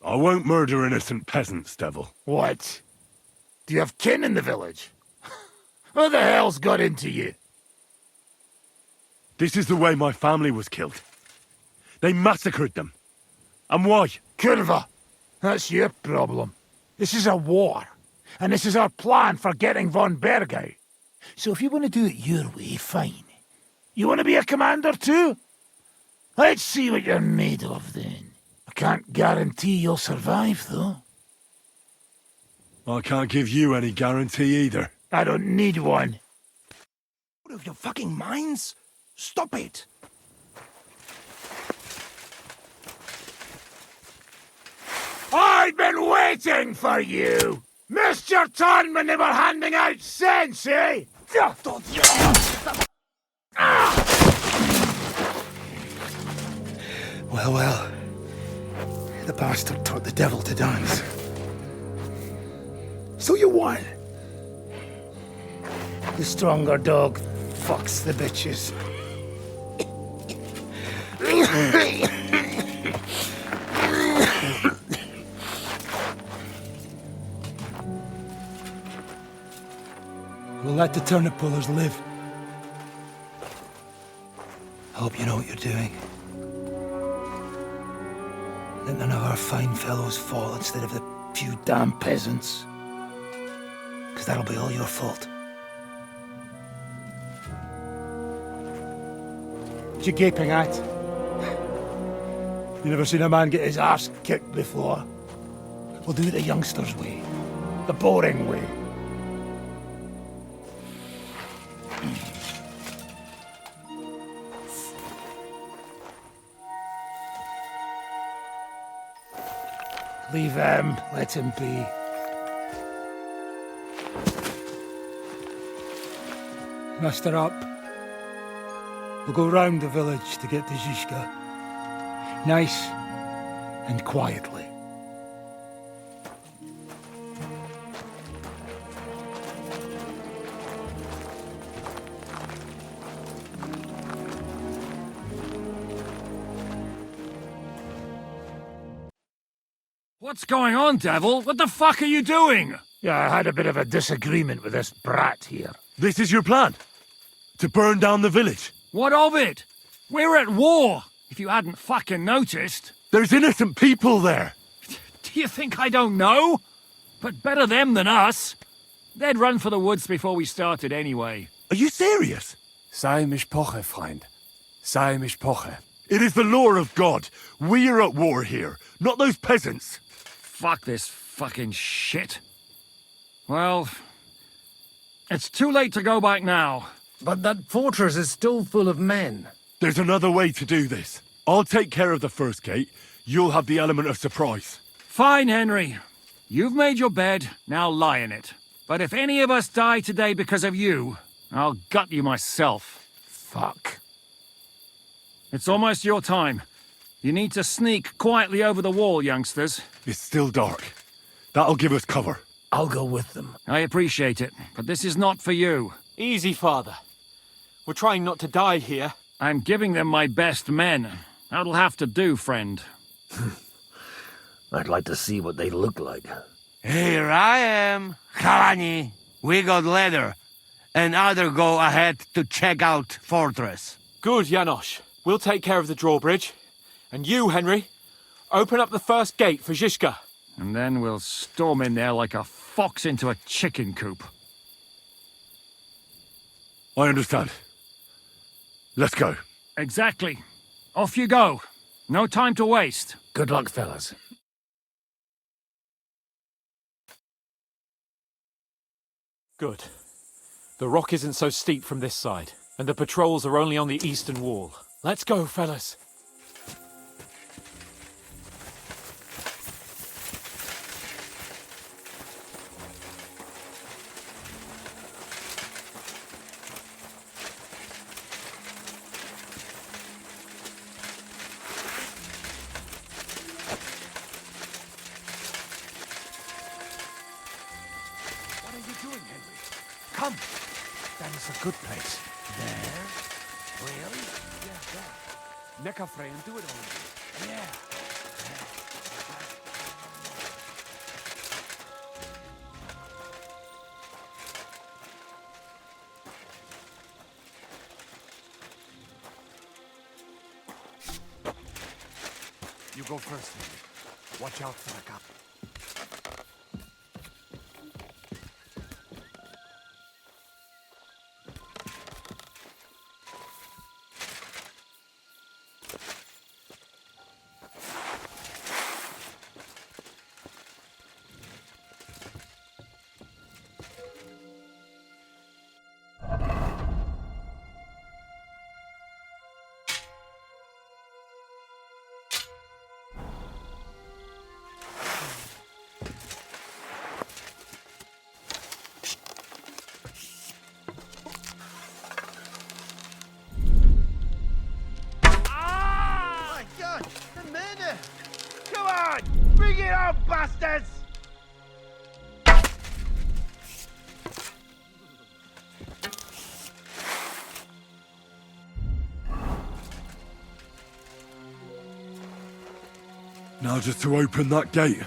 I won't murder innocent peasants, Devil. What? Do you have kin in the village? Who the hell's got into you? This is the way my family was killed. They massacred them. And why? Curva, that's your problem. This is a war. And this is our plan for getting Von Bergau. So if you want to do it your way, fine. You want to be a commander too? Let's see what you're made of then. I can't guarantee you'll survive, though. I can't give you any guarantee either. I don't need one. Out of your fucking minds? Stop it! I've been waiting for you! Missed your turn when they were handing out sense, eh? Well, well. The bastard taught the devil to dance. So you won. The stronger dog fucks the bitches. We'll let the turnip pullers live. I hope you know what you're doing. Let none of our fine fellows fall instead of the few damn peasants. Because that'll be all your fault. What you gaping at? You never seen a man get his arse kicked before? We'll do it the youngsters' way. The boring way. Leave him. Let him be. Muster up. We'll go round the village to get to Zizka. Nice and quietly. What's going on, Devil? What the fuck are you doing? Yeah, I had a bit of a disagreement with this brat here. This is your plan? To burn down the village? What of it? We're at war, if you hadn't fucking noticed. There's innocent people there. Do you think I don't know? But better them than us. They'd run for the woods before we started anyway. Are you serious? Sei mishpoche, Freund. Sei mishpoche. It is the law of God. We are at war here, not those peasants. Fuck this fucking shit. Well, it's too late to go back now. But that fortress is still full of men. There's another way to do this. I'll take care of the first gate. You'll have the element of surprise. Fine, Henry. You've made your bed, now lie in it. But if any of us die today because of you, I'll gut you myself. Fuck. It's almost your time. You need to sneak quietly over the wall, youngsters. It's still dark. That'll give us cover. I'll go with them. I appreciate it, but this is not for you. Easy, Father. We're trying not to die here. I'm giving them my best men. That'll have to do, friend. I'd like to see what they look like. Here I am, Kalani. We got leather. And other go ahead to check out fortress. Good, Janosch. We'll take care of the drawbridge. And you, Henry, open up the first gate for Zizka. And then we'll storm in there like a fox into a chicken coop. I understand. Let's go. Exactly. Off you go. No time to waste. Good luck, fellas. Good. The rock isn't so steep from this side, and the patrols are only on the eastern wall. Let's go, fellas. What are you doing, Henry? Come. That is a good place. There? Really? Yeah, there. Neck frame, do it all. Yeah. You go first, Henry. Watch out for the cop. Come on! Bring it on, bastards! Now just to open that gate.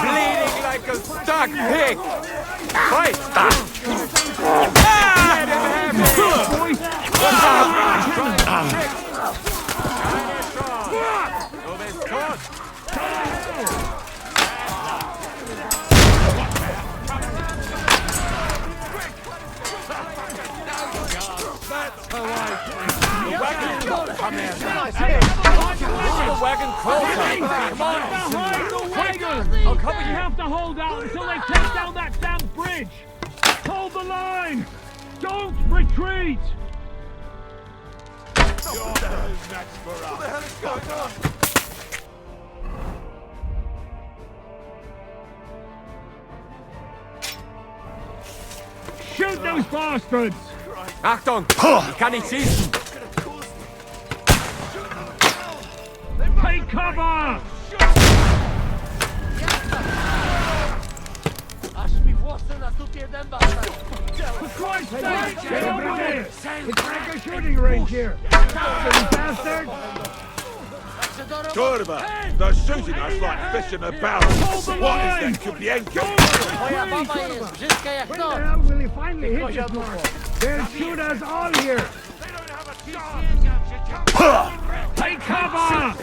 Bleeding like a stuck pig! Fight! Come here. The wagon closer! Come on! Behind the wagon! I'll cover You you! have to hold out until they take down that damn bridge! Hold the line! Don't retreat! What the hell is next for us? What the hell is going on? Shoot those bastards! Achtung! Ich kann nicht schießen! Take cover! For Christ's sake, get over here! It's like a shooting range here! Silly bastard! Kurva! They're shooting us like fish in a barrel! What is that? Kubienko? When the hell will he finally hit this mark? They'll shoot us all here! Take cover!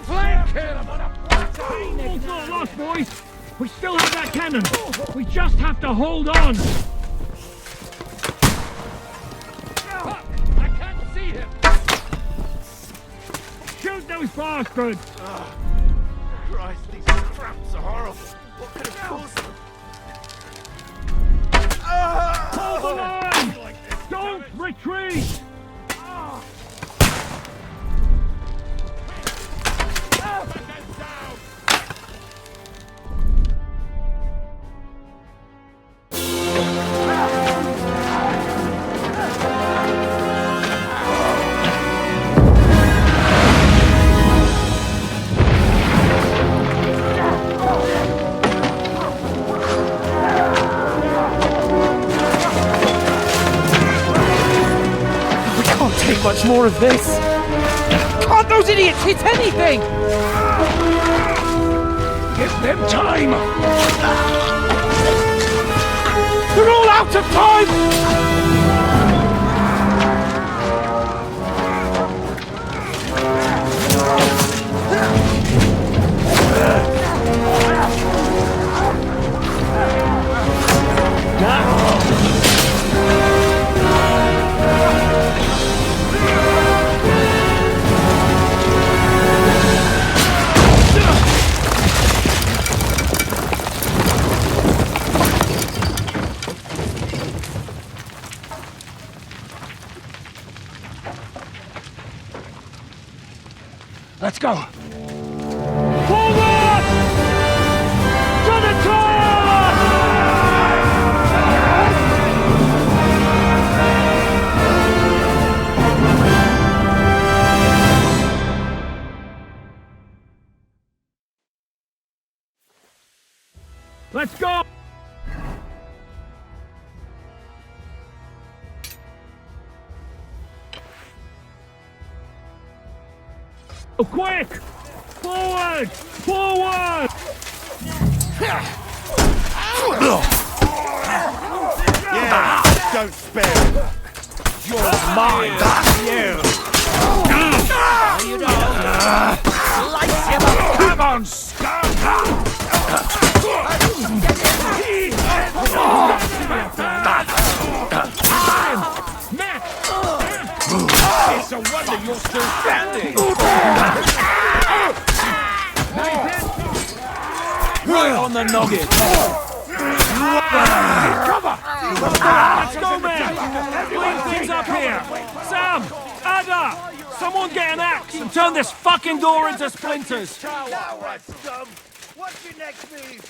Flank him! All's not lost, boys! We still have that cannon! We just have to hold on! I can't see him! Shoot those bastards! Christ, these traps are horrible! What could have caused them? Hold the line! Don't retreat! more of this. Can't those idiots hit anything? Give them time! They're all out of time! Let's go. Forward! To the top! Let's go! Oh, quick! Forward! Forward! Yeah, don't spare him. You're mine, you. You know. Slice him up. Come on, It's a wonder you're still standing! Right on the noggin! Cover! Let's go, men! Clean things up here! Sam! Ada! Someone get an axe and turn this fucking door into splinters! What's your next move?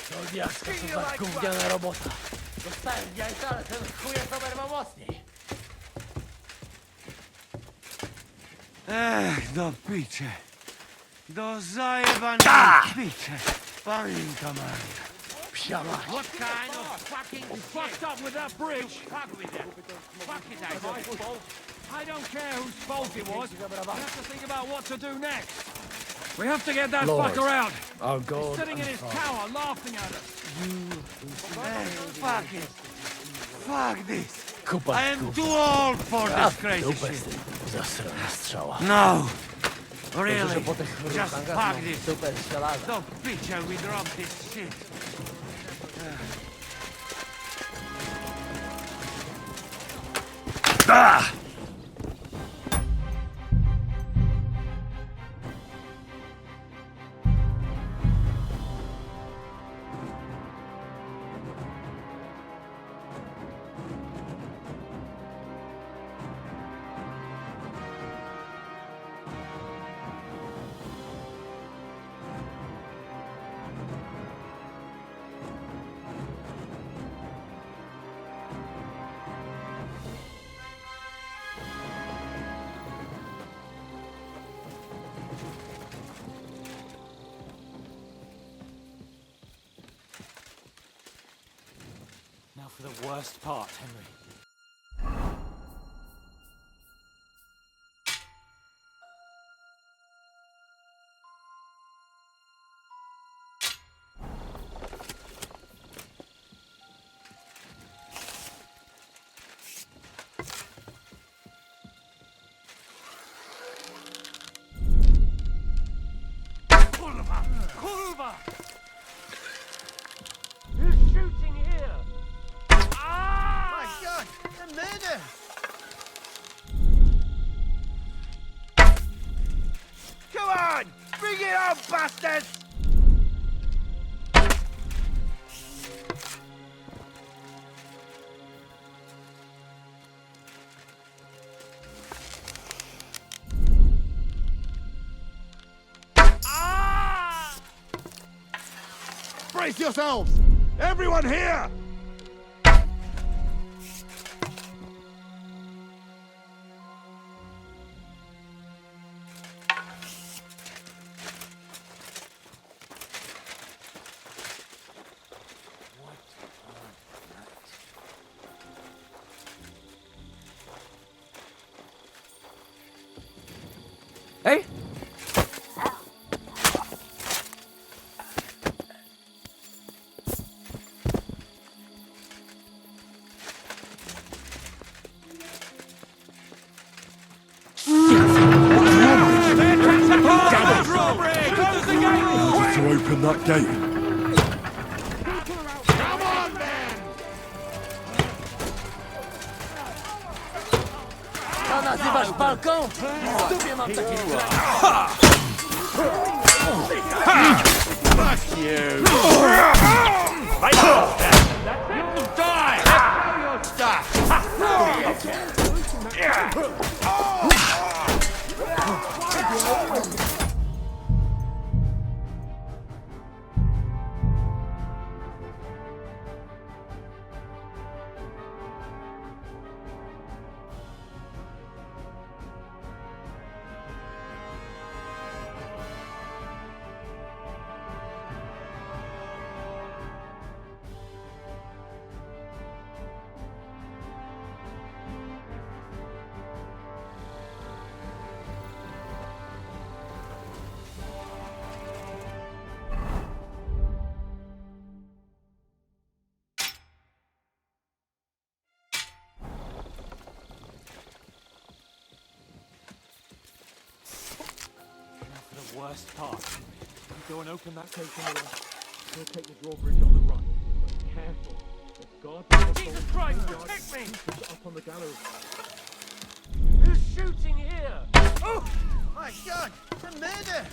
Do picie. Do zajebane picie. Fine command. What kind of fucking fucked up with that bridge? Fuck with it. Fuck it, I don't care whose fault it was. We have to think about what to do next. We have to get that Lord, fucker out. our God He's sitting in and his Father. tower laughing at us. Fuck it. Fuck this. I am too old for this crazy shit. No. Really. Just fuck this. Don't bitch and we drop this shit. Ah! Now for the worst part, Henry. Kurva! Who's shooting here? My God! The murder! Come on! Bring it on, bastards! Brace yourselves! Everyone here! Hey? To open that gate. To nazywasz balką? W dupie mam takie Fuck you! Right off there! You die! Show your stuff! The worst part. You go and open that case on the left. He'll take the drawbridge on the right. But careful. The guard Jesus Christ, protect me! up on the gallows. Who's shooting here? Oh! My God! It's a murder!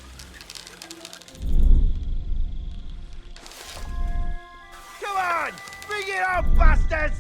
Come on! Bring it on, bastards!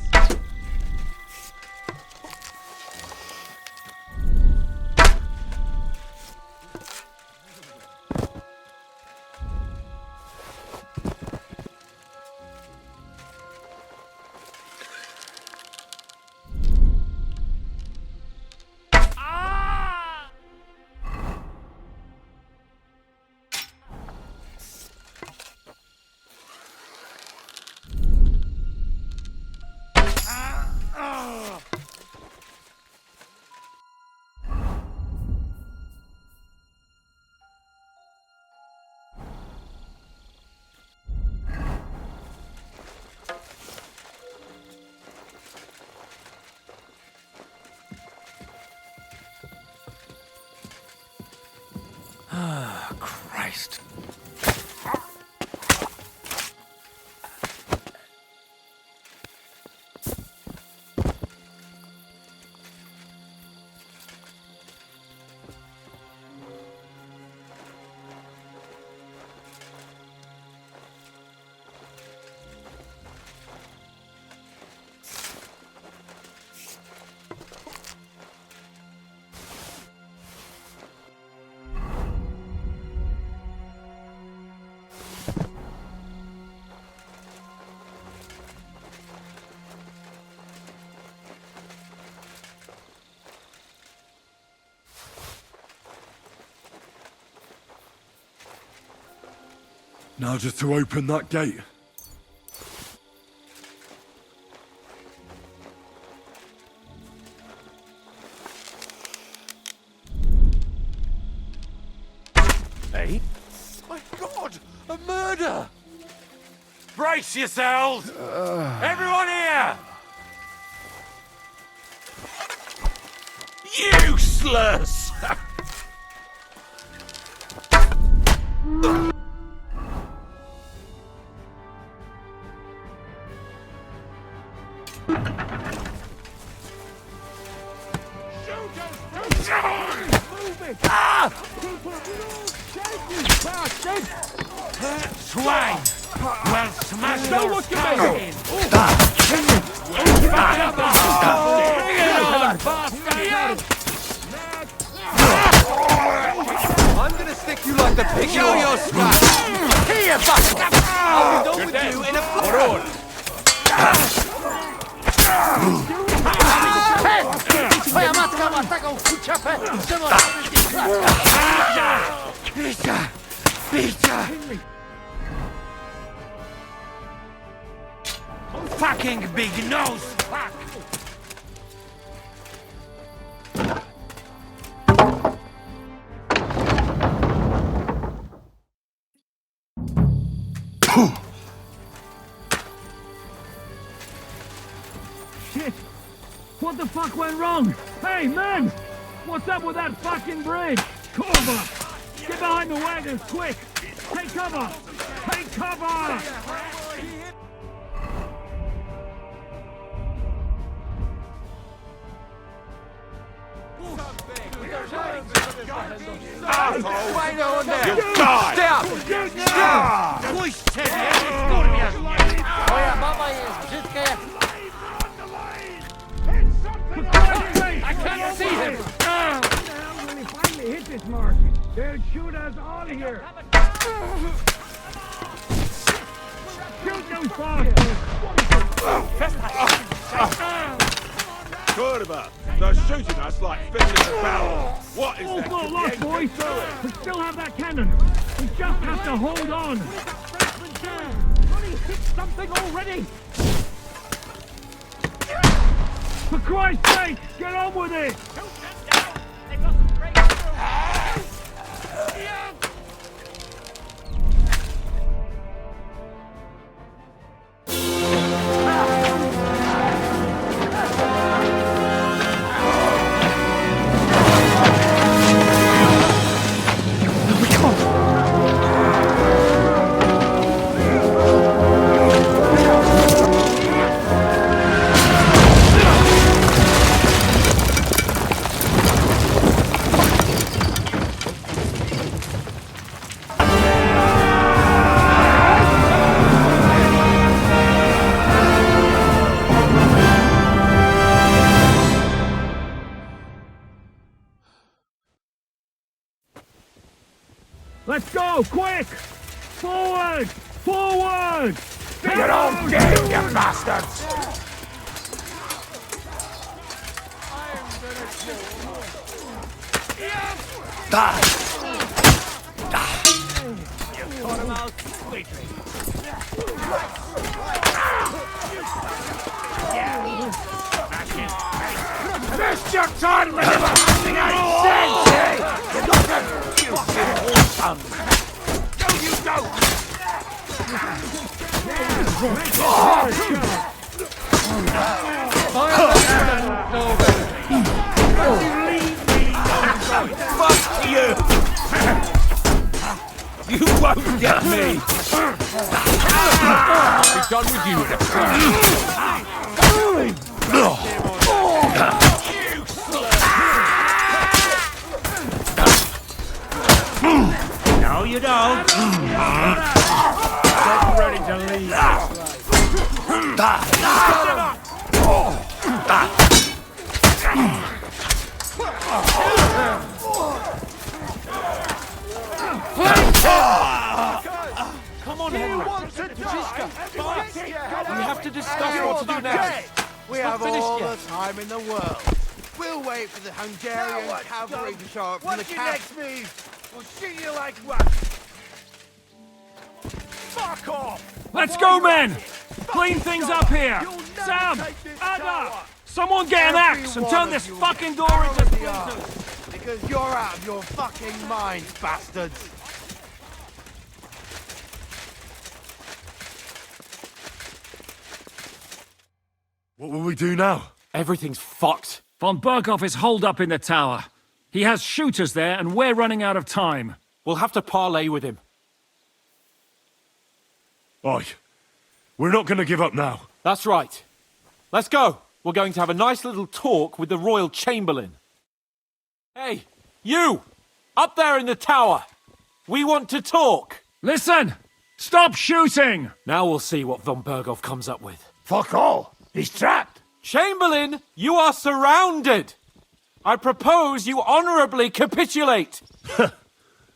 Ah, Christ. Now just to open that gate. Hey? My God! A murder! Brace yourselves! Everyone here! Useless! Swine! Well, smash Know your what you skull mean. in! I'm gonna stick you like the pig. Show your scratch! Here, bastard! I'll be done with you in a flash. Twoja matka ma taką kuciapę, że może Bicia! Bicia! Fucking big nose, fuck! Shit! What the fuck went wrong? Hey, men! What's up with that fucking bridge? Cover! Get behind the wagons, quick! Take cover! Take cover! You die! Stay up! Puść ciebie! Skurwiasz mnie! Moja mama jest brzydka jak... I can't see him! When he finally hit this mark, they'll shoot us all here! Shoot those bastards! Kurva, they're shooting us like fish in a barrel. What is All's that? not lost, boys! We still have that cannon! We just have to hold on! Bloody hit something already! For Christ's sake, get on with it! Let's go, quick! Forward! Forward! You're all dead, you bastards! Die! You caught him out sweetly. This your time, remember something I said, You don't you son! No, you don't! Fuck you! You won't get me! I'll be done with you in a No, you don't. Get ready to leave. Come on, Henry. We have to discuss what to do next. We It's not have finished all yet. the time in the world. We'll wait for the Hungarian cavalry to show up from the What's your camp. next move? We'll shoot you like what? Fuck off! Let's go, men! Clean things up here! Sam! Ada! Someone get an axe and turn this fucking door into splinters! Because you're out of your fucking minds, bastards! What will we do now? Everything's fucked. Von Berghoff is holed up in the tower. He has shooters there, and we're running out of time. We'll have to parley with him. Oi, we're not gonna give up now. That's right. Let's go. We're going to have a nice little talk with the Royal Chamberlain. Hey, you! Up there in the tower! We want to talk! Listen! Stop shooting! Now we'll see what Von Berghoff comes up with. Fuck all! He's trapped! Chamberlain, you are surrounded! I propose you honorably capitulate!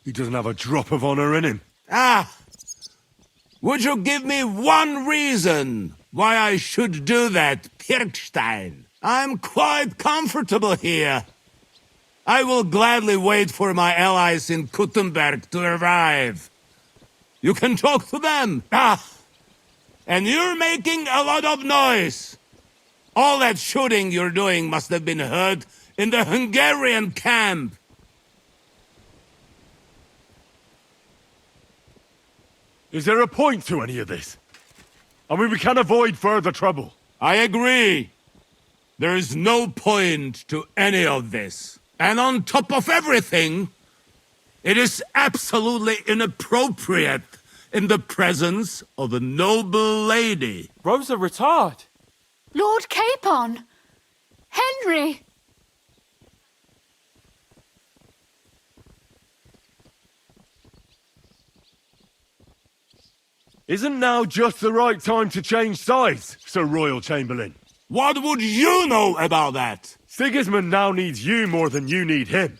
He doesn't have a drop of honor in him. Ah! Would you give me one reason why I should do that, Pirkstein? I'm quite comfortable here. I will gladly wait for my allies in Kuttenberg to arrive. You can talk to them. Ah! And you're making a lot of noise. All that shooting you're doing must have been heard in the Hungarian camp. Is there a point to any of this? I mean, we can avoid further trouble. I agree. There is no point to any of this. And on top of everything, it is absolutely inappropriate in the presence of a noble lady. Rosa Retard. Lord Capon! Henry! Isn't now just the right time to change sides, Sir Royal Chamberlain? What would you know about that? Sigismund now needs you more than you need him.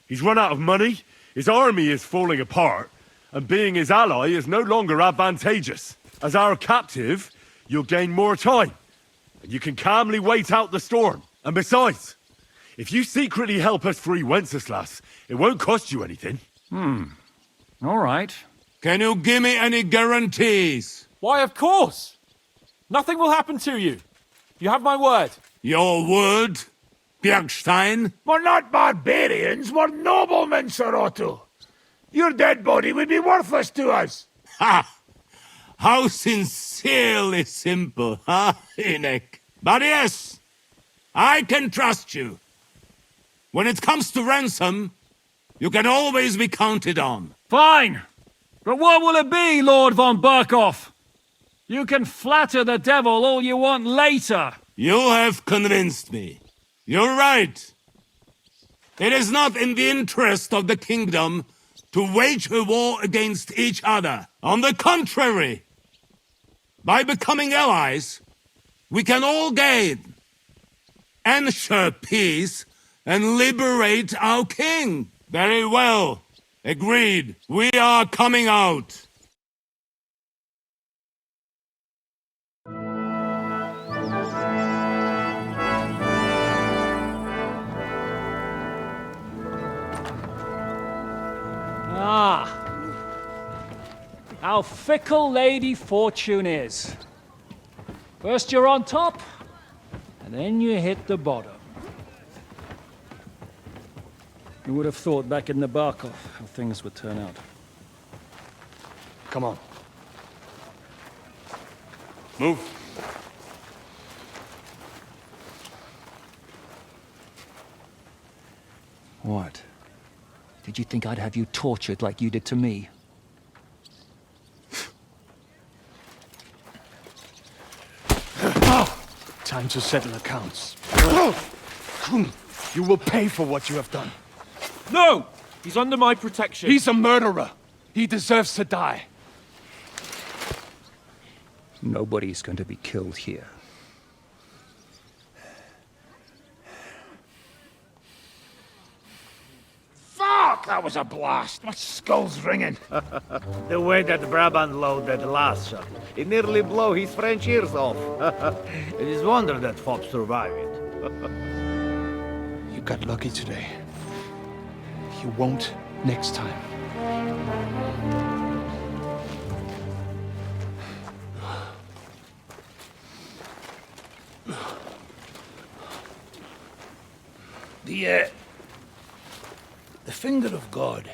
He's run out of money, his army is falling apart, and being his ally is no longer advantageous. As our captive, you'll gain more time, and you can calmly wait out the storm. And besides, if you secretly help us free Wenceslas, it won't cost you anything. All right. Can you give me any guarantees? Why, of course. Nothing will happen to you. You have my word. Your word, Bjergstein? We're not barbarians, we're noblemen, Sir Otto. Your dead body would be worthless to us. Ha! How sincerely simple, huh, Enoch? But yes, I can trust you. When it comes to ransom, you can always be counted on. Fine! But what will it be, Lord von Berkhoff? You can flatter the devil all you want later. You have convinced me. You're right. It is not in the interest of the kingdom to wage a war against each other. On the contrary, by becoming allies, we can all gain, ensure peace, and liberate our king. Very well. Agreed. We are coming out. Ah. How fickle Lady Fortune is. First you're on top, and then you hit the bottom. Who would have thought back in the Barkov how things would turn out? Come on. Move. What? Did you think I'd have you tortured like you did to me? Time to settle accounts. You will pay for what you have done. No! He's under my protection. He's a murderer. He deserves to die. Nobody's going to be killed here. Fuck! That was a blast. My skull's ringing. The way that Brabant loaded Lassa, it nearly blow his French ears off. It is wonder that Fop survived it. You got lucky today. You won't next time. The finger of God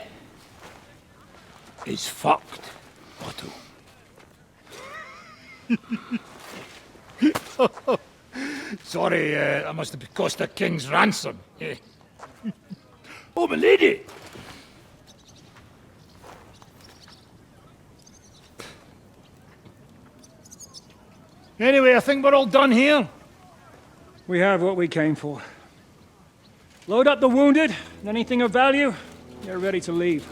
is fucked, Otto. Sorry, I must have cost the king's ransom. Oh, my lady! Anyway, I think we're all done here. We have what we came for. Load up the wounded, and anything of value, you're ready to leave.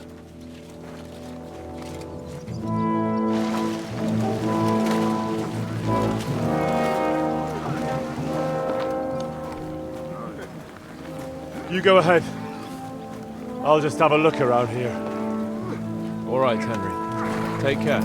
You go ahead. I'll just have a look around here. All right, Henry. Take care.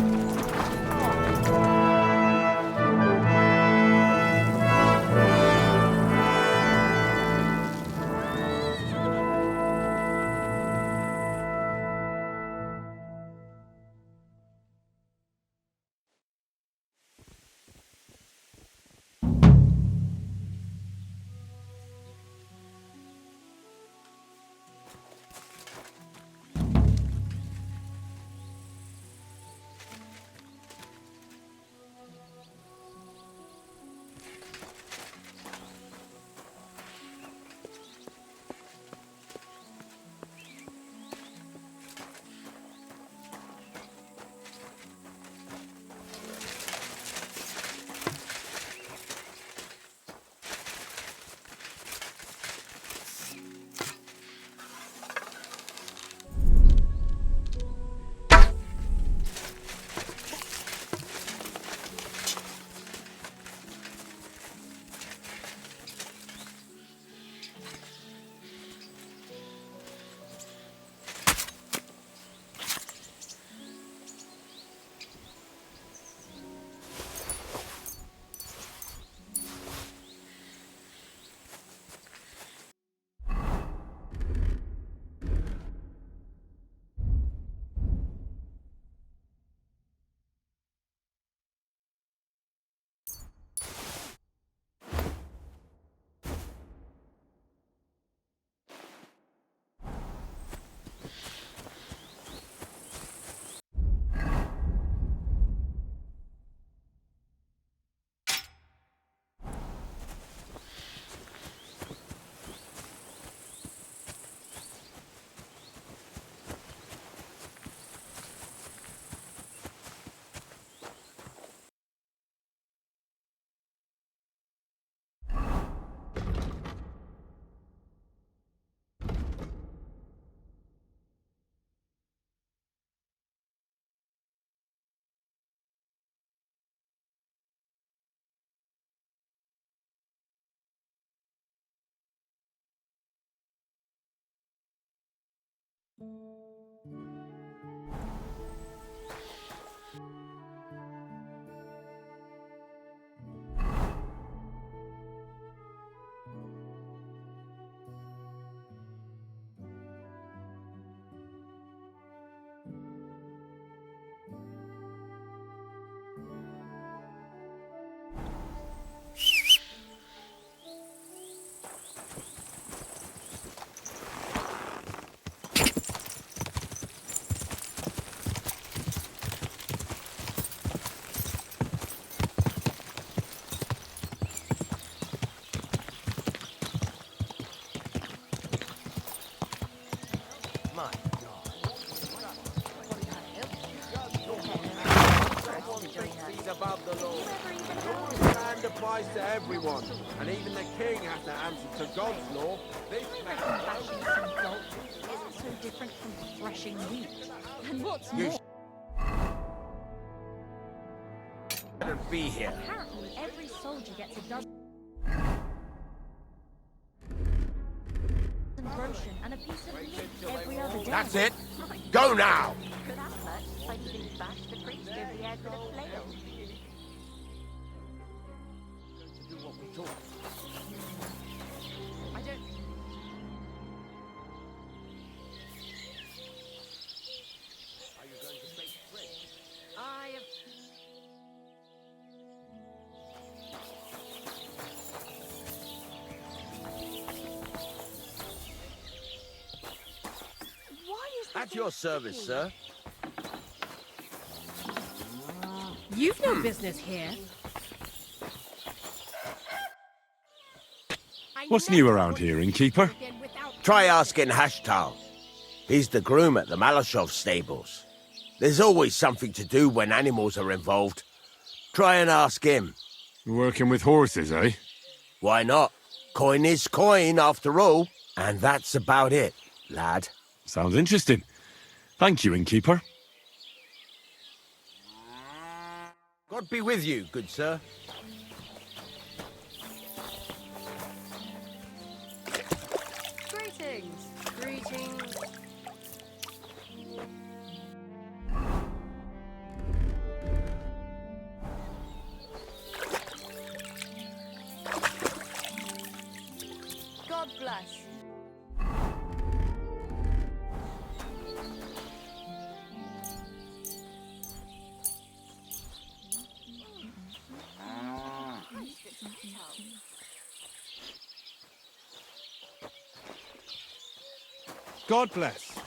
Above the law. Rules land applies to everyone, and even the king has to answer to God's law. This Bashing some gold isn't so different from threshing wheat. And what's more, better be here. apparently every soldier gets a dozen groschen and a piece of meat every other day. That's it. Go now. For that much, like you bash the priest over the head with a flail. I don't... Are you going to speak French? I have... Why is this At your service, sir. You've no business here. What's new around here, innkeeper? Try asking Hashtal. He's the groom at the Malashov stables. There's always something to do when animals are involved. Try and ask him. You're working with horses, eh? Why not? Coin is coin, after all. And that's about it, lad. Sounds interesting. Thank you, innkeeper. God be with you, good sir. Greetings. Greetings. God bless. God bless.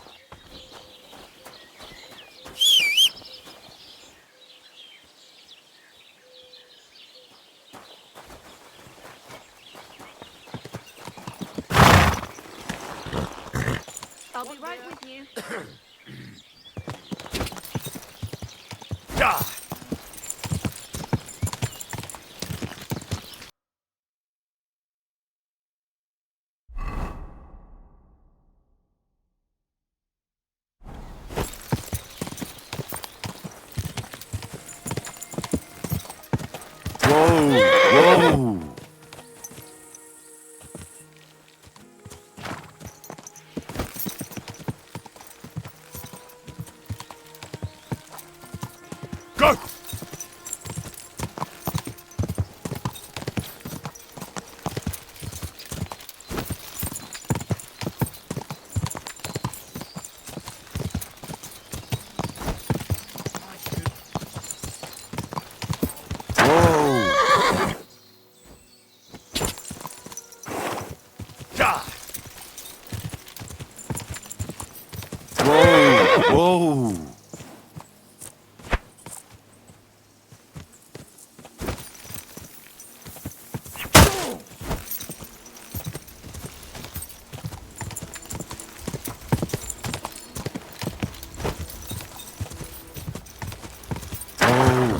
I'll be right with you. Whoa! Go! Whoa!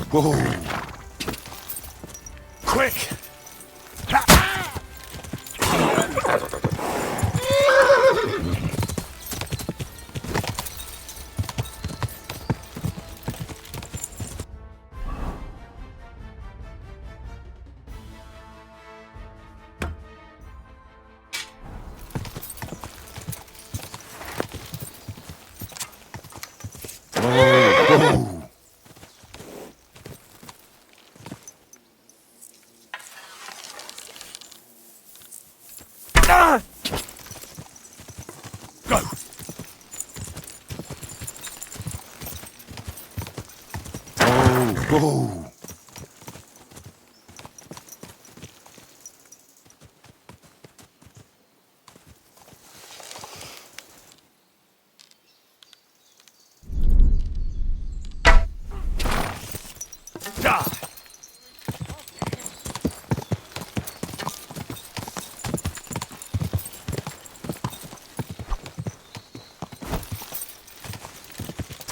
Whoa! Quick! Oh, Ah! Go!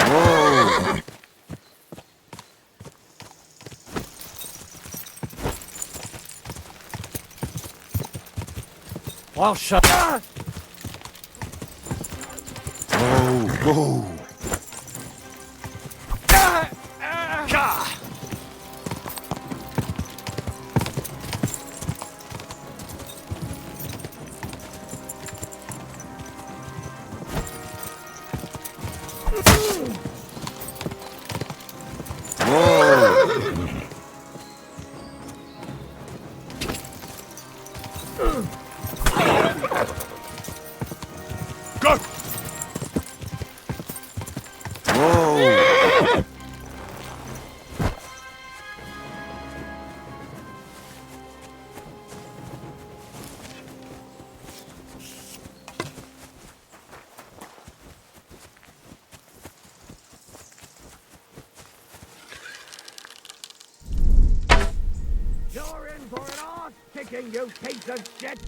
oh. Well, shut. Ah! Oh. Go! You're in for an arse kicking, you piece of shit!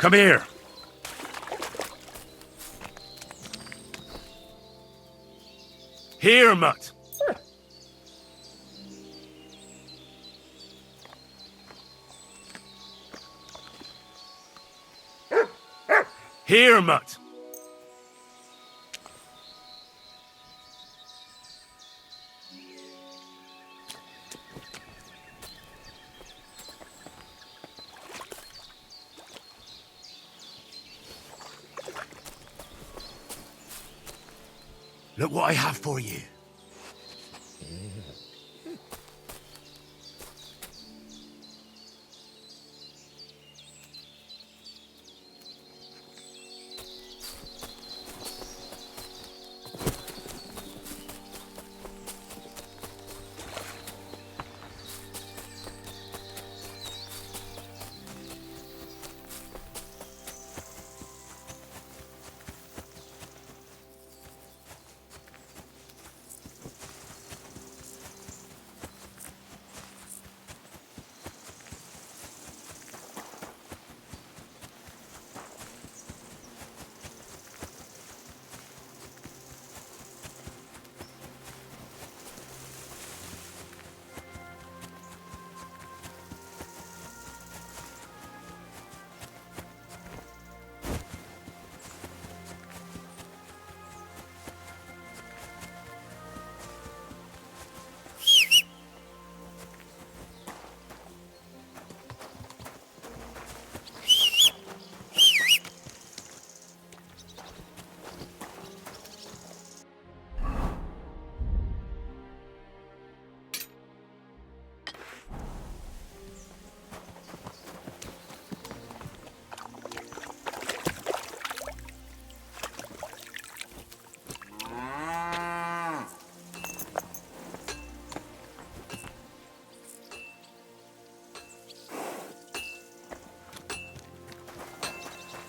Come here. Here, mutt. Here, mutt. Look what I have for you.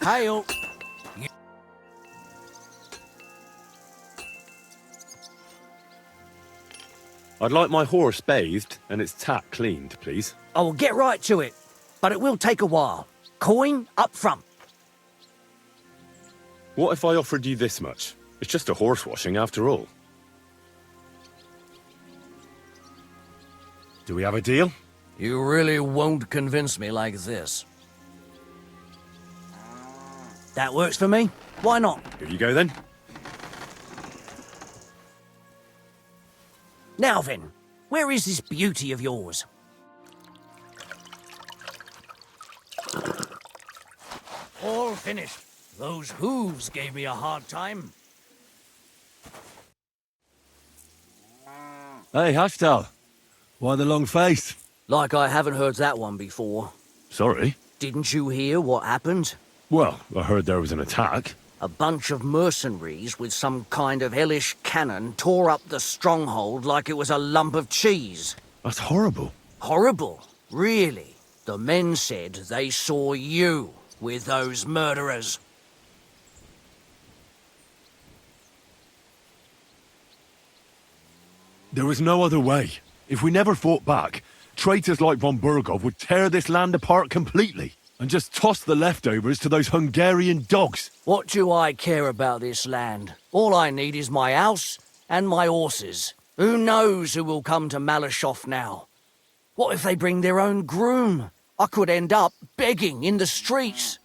Hail. I'd like my horse bathed and its tack cleaned, please. I will get right to it, but it will take a while. Coin up front. What if I offered you this much? It's just a horse washing after all. Do we have a deal? You really won't convince me like this. That works for me. Why not? Here you go then. Now then, where is this beauty of yours? All finished. Those hooves gave me a hard time. Hey, Haftal. Why the long face? Like I haven't heard that one before. Sorry. Didn't you hear what happened? Well, I heard there was an attack. A bunch of mercenaries with some kind of hellish cannon tore up the stronghold like it was a lump of cheese. That's horrible. Horrible? Really? The men said they saw you with those murderers. There was no other way. If we never fought back, traitors like von Burgov would tear this land apart completely and just toss the leftovers to those Hungarian dogs. What do I care about this land? All I need is my house and my horses. Who knows who will come to Malashov now? What if they bring their own groom? I could end up begging in the streets.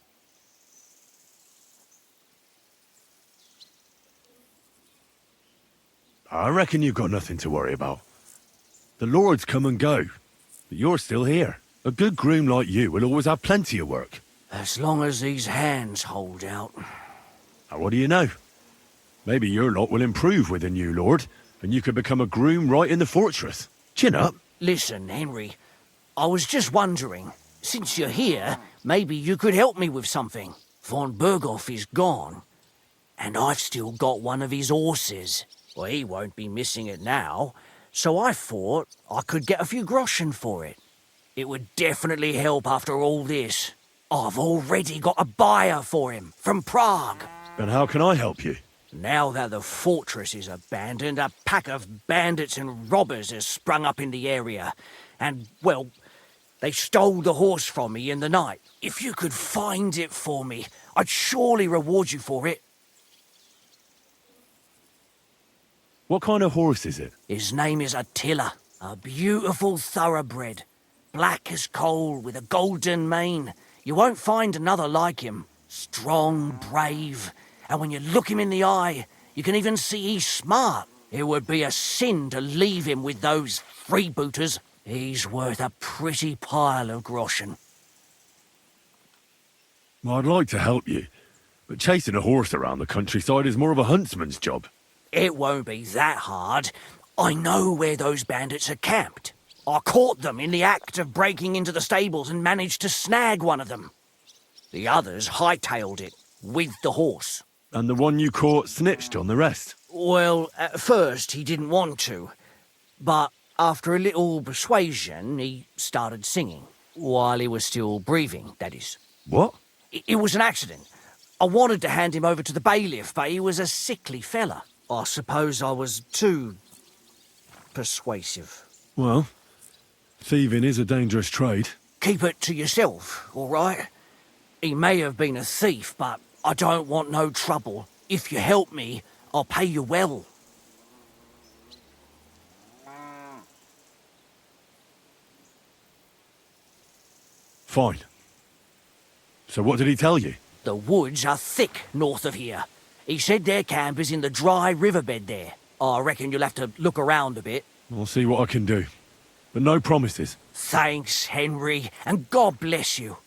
I reckon you've got nothing to worry about. The lords come and go, but you're still here. A good groom like you will always have plenty of work. As long as these hands hold out. And what do you know? Maybe your lot will improve with a new lord, and you could become a groom right in the fortress. Chin up. Listen, Henry, I was just wondering, since you're here, maybe you could help me with something. Von Burgov is gone, and I've still got one of his horses. Well, he won't be missing it now, so I thought I could get a few groschen for it. It would definitely help after all this. I've already got a buyer for him, from Prague. Then how can I help you? Now that the fortress is abandoned, a pack of bandits and robbers has sprung up in the area. And, well, They stole the horse from me in the night. If you could find it for me, I'd surely reward you for it. What kind of horse is it? His name is Attila, a beautiful thoroughbred. Black as coal with a golden mane. You won't find another like him. Strong, brave, and when you look him in the eye, you can even see he's smart. It would be a sin to leave him with those freebooters. He's worth a pretty pile of groschen. Well, I'd like to help you, but chasing a horse around the countryside is more of a huntsman's job. It won't be that hard. I know where those bandits are camped. I caught them in the act of breaking into the stables and managed to snag one of them. The others hightailed it, with the horse. And the one you caught snitched on the rest? Well, at first he didn't want to, but after a little persuasion, he started singing. While he was still breathing, that is. What? It was an accident. I wanted to hand him over to the bailiff, but he was a sickly fella. I suppose I was too persuasive. Well, thieving is a dangerous trade. Keep it to yourself, all right? He may have been a thief, but I don't want no trouble. If you help me, I'll pay you well. Fine. So what did he tell you? The woods are thick north of here. He said their camp is in the dry riverbed there. I reckon you'll have to look around a bit. I'll see what I can do. But no promises. Thanks, Henry, and God bless you.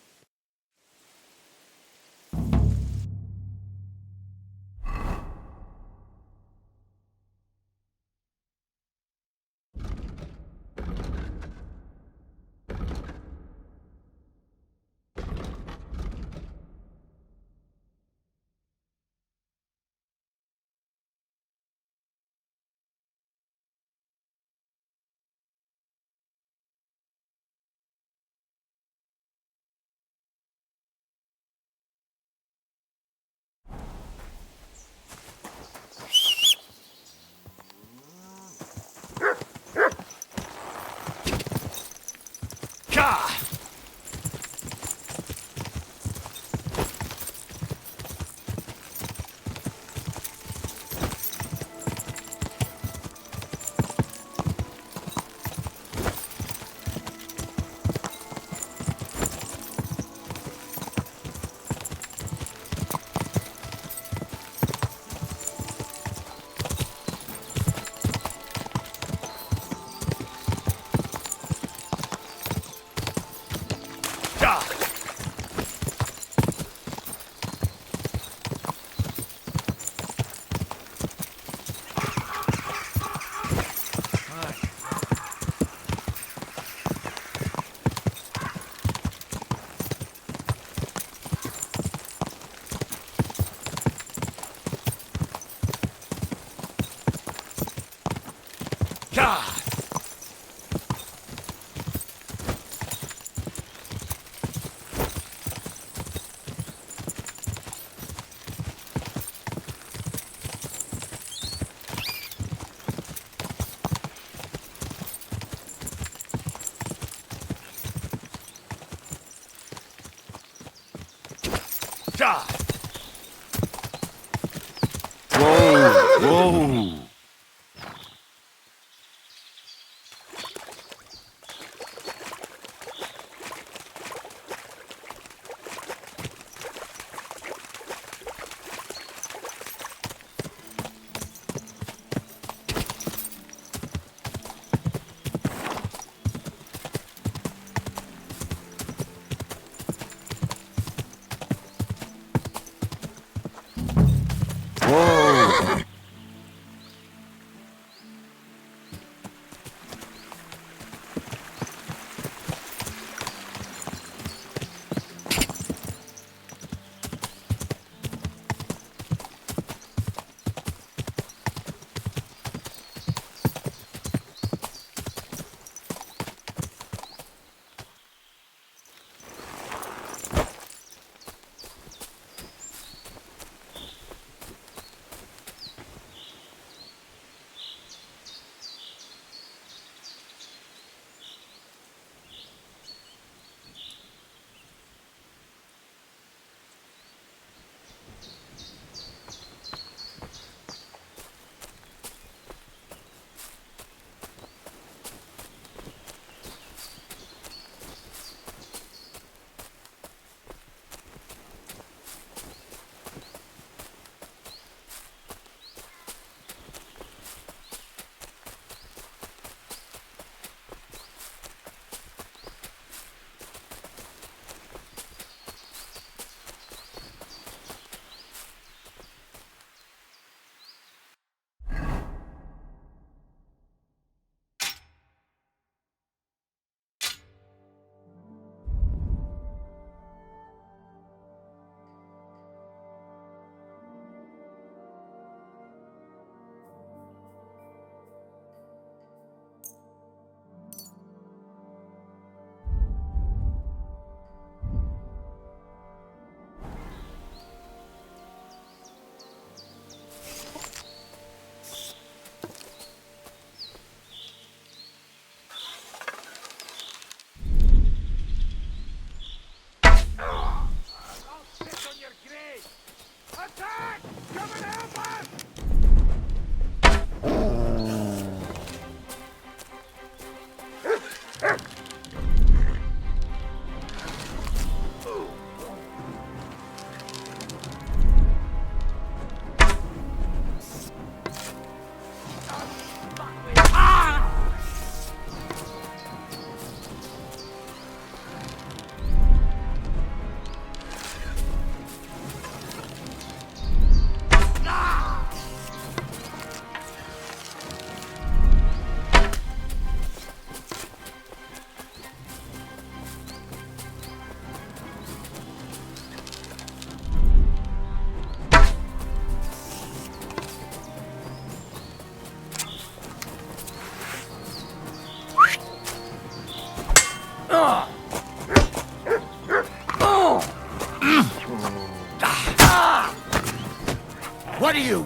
Whoa! Whoa!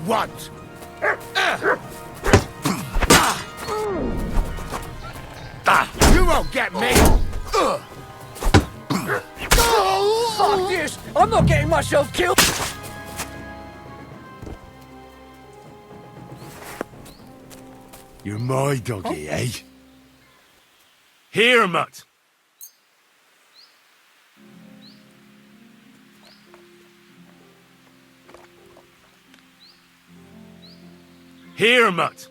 want. You won't get me! Fuck this! I'm not getting myself killed! You're my doggy, eh? Here, mutt! Here, mutt!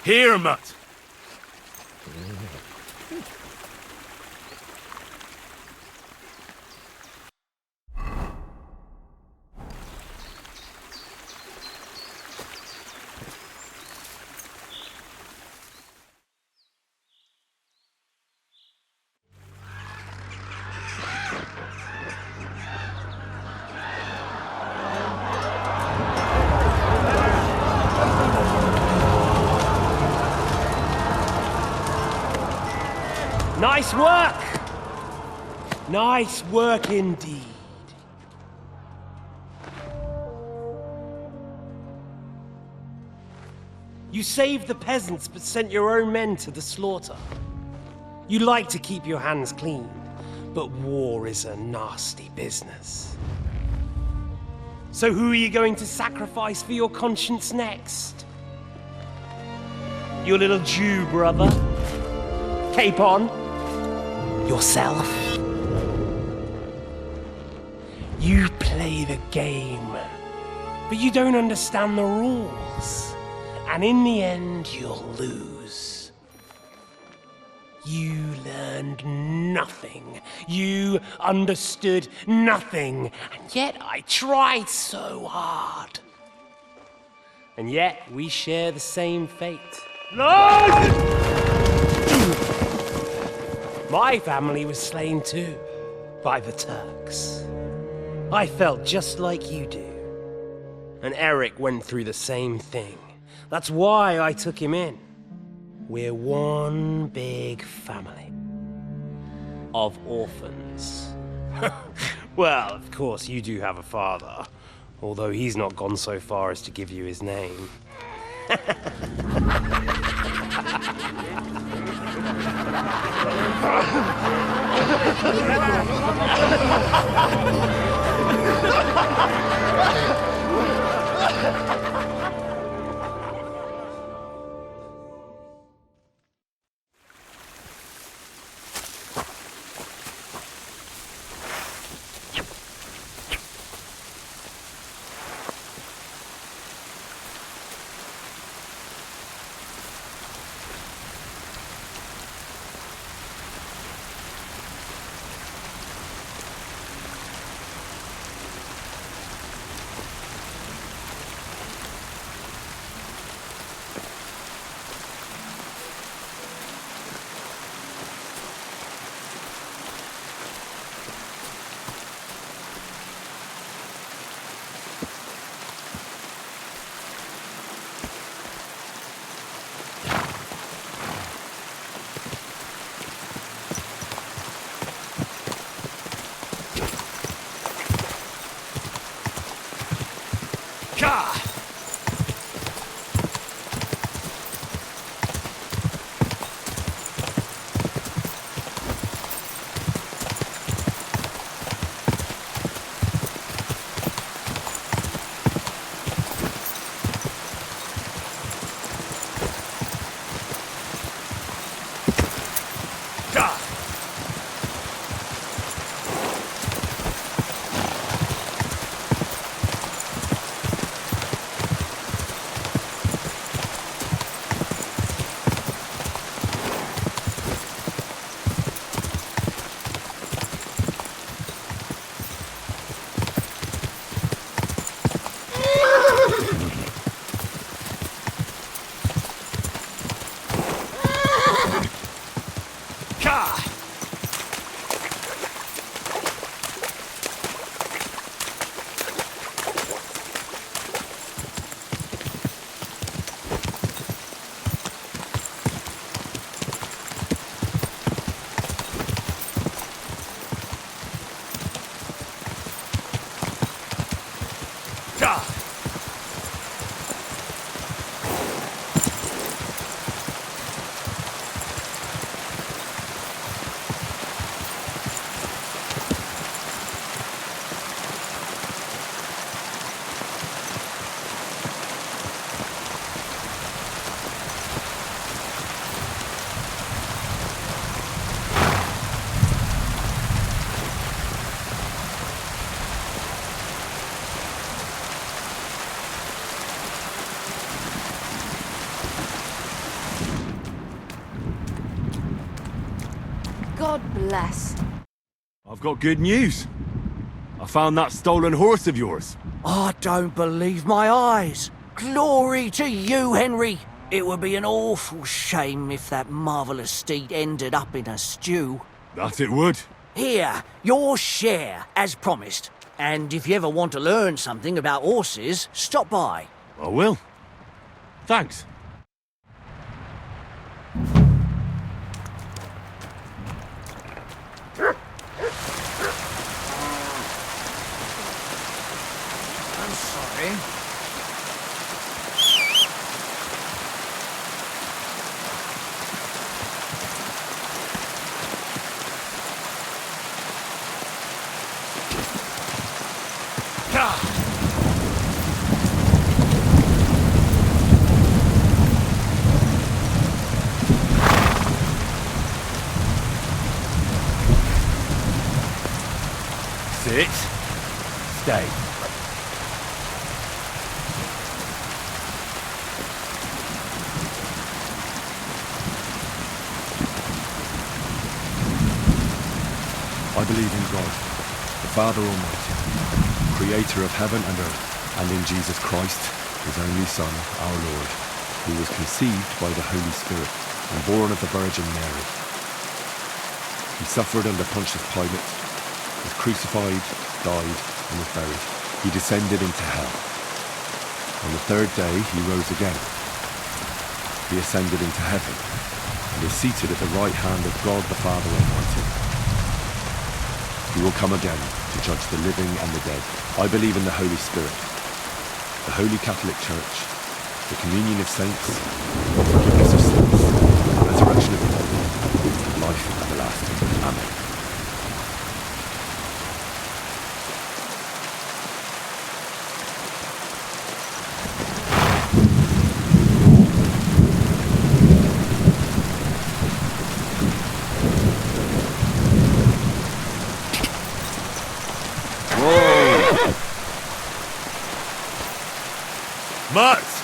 Here, mutt! Nice work! Nice work indeed. You saved the peasants but sent your own men to the slaughter. You like to keep your hands clean, but war is a nasty business. So who are you going to sacrifice for your conscience next? Your little Jew brother? Capon? Yourself? You play the game, but you don't understand the rules. And in the end, you'll lose. You learned nothing. You understood nothing. And yet I tried so hard. And yet we share the same fate. Lord! My family was slain too, by the Turks. I felt just like you do. And Eric went through the same thing. That's why I took him in. We're one big family of orphans. Well, of course, you do have a father, although he's not gone so far as to give you his name. God bless. I've got good news. I found that stolen horse of yours. I don't believe my eyes. Glory to you, Henry. It would be an awful shame if that marvellous steed ended up in a stew. That it would. Here, your share, as promised. And if you ever want to learn something about horses, stop by. I will. Thanks. I'm sorry. Sit. Stay. I believe in God, the Father Almighty, creator of heaven and earth, and in Jesus Christ, his only Son, our Lord, who was conceived by the Holy Spirit and born of the Virgin Mary. He suffered under Pontius Pilate, was crucified, died, and was buried. He descended into hell. On the third day he rose again. He ascended into heaven, and is seated at the right hand of God the Father Almighty. He will come again to judge the living and the dead. I believe in the Holy Spirit, the Holy Catholic Church, the communion of saints, the forgiveness of sins, the resurrection of the dead, Mats!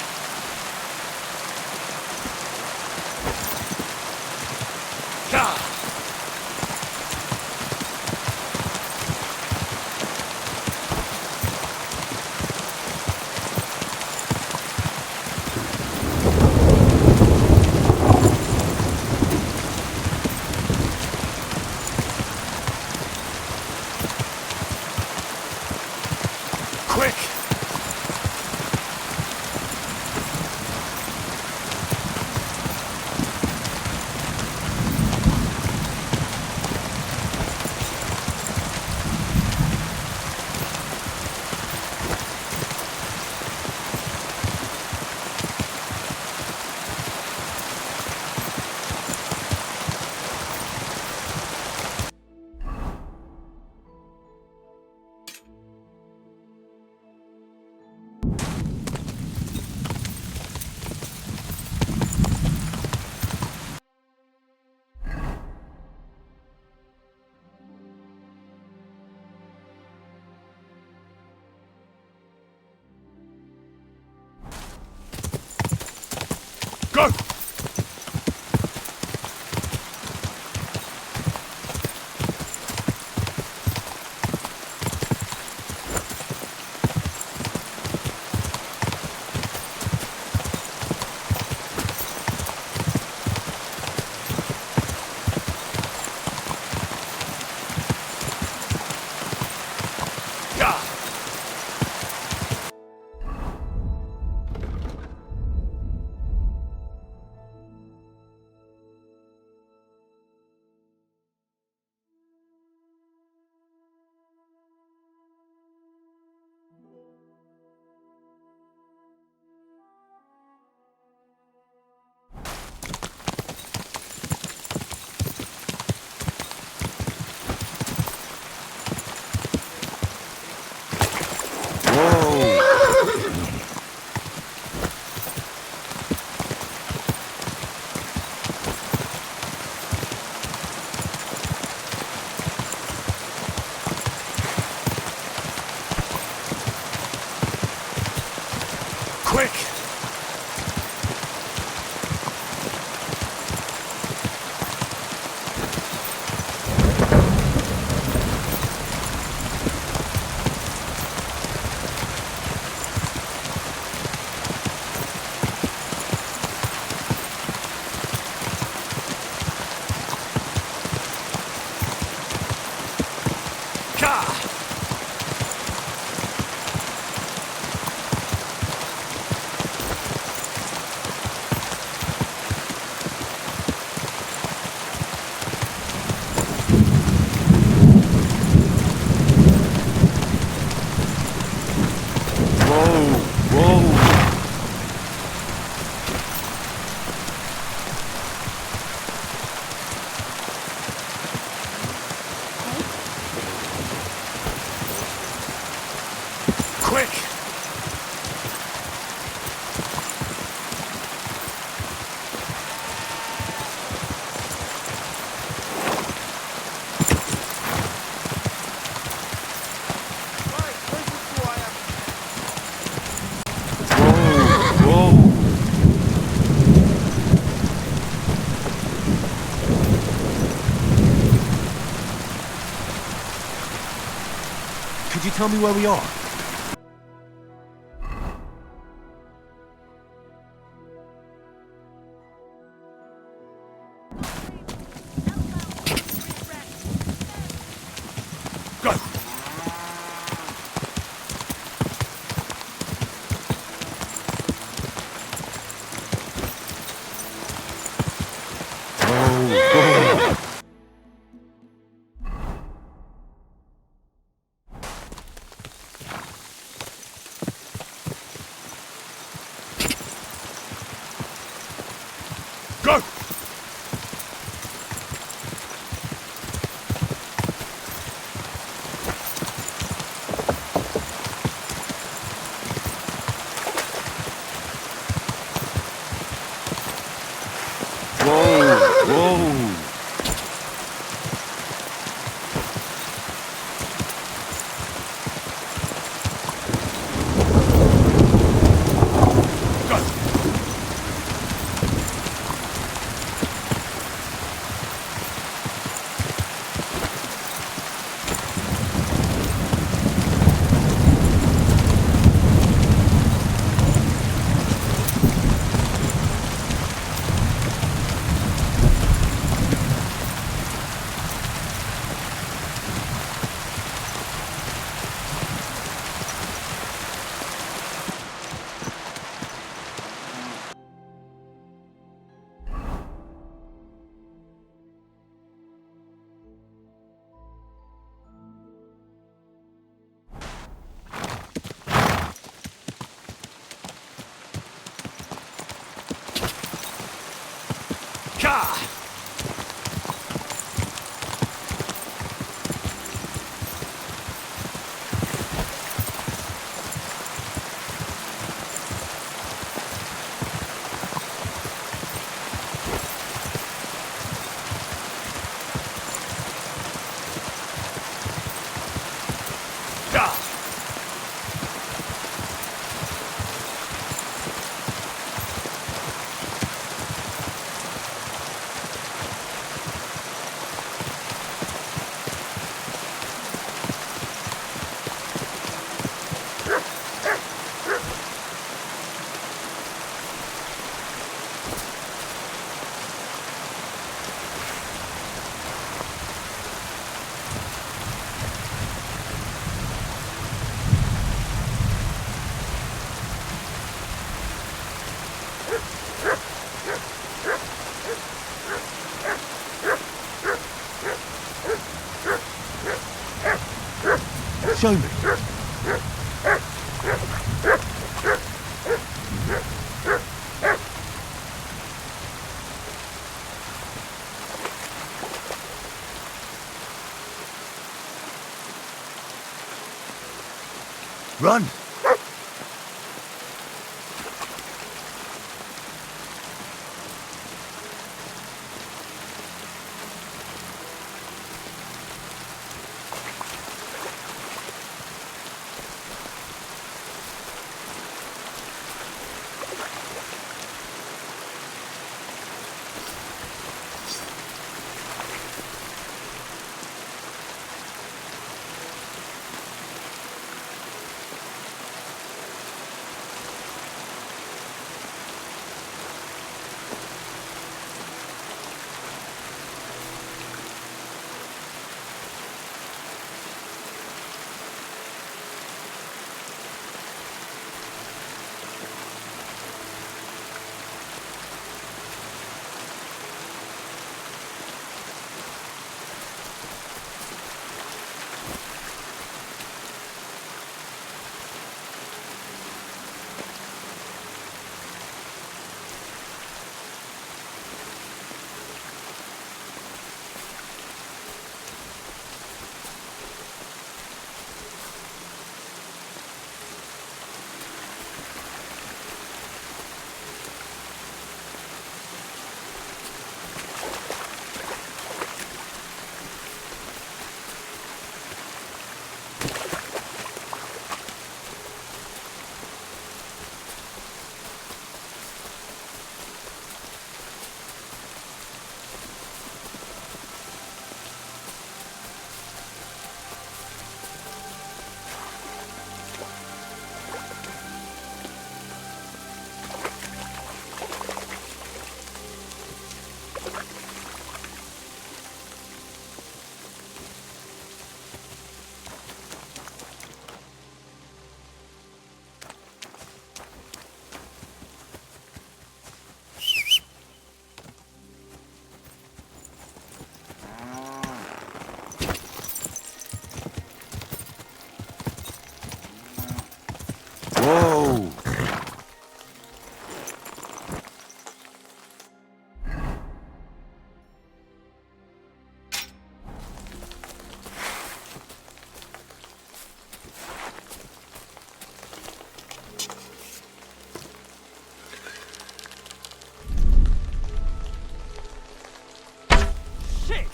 Quick! Go! Quick! Quick! Could you tell me where we are? Go! Go! Show me. Run! Whoa! Shit!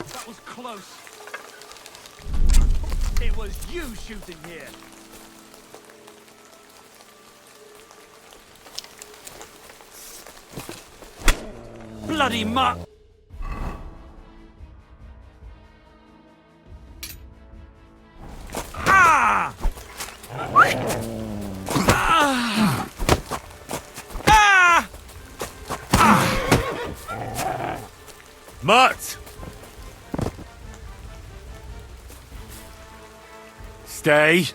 That was close. It was you shooting here. Bloody muck! Ah! Ah! Ah! Mutt! Stay.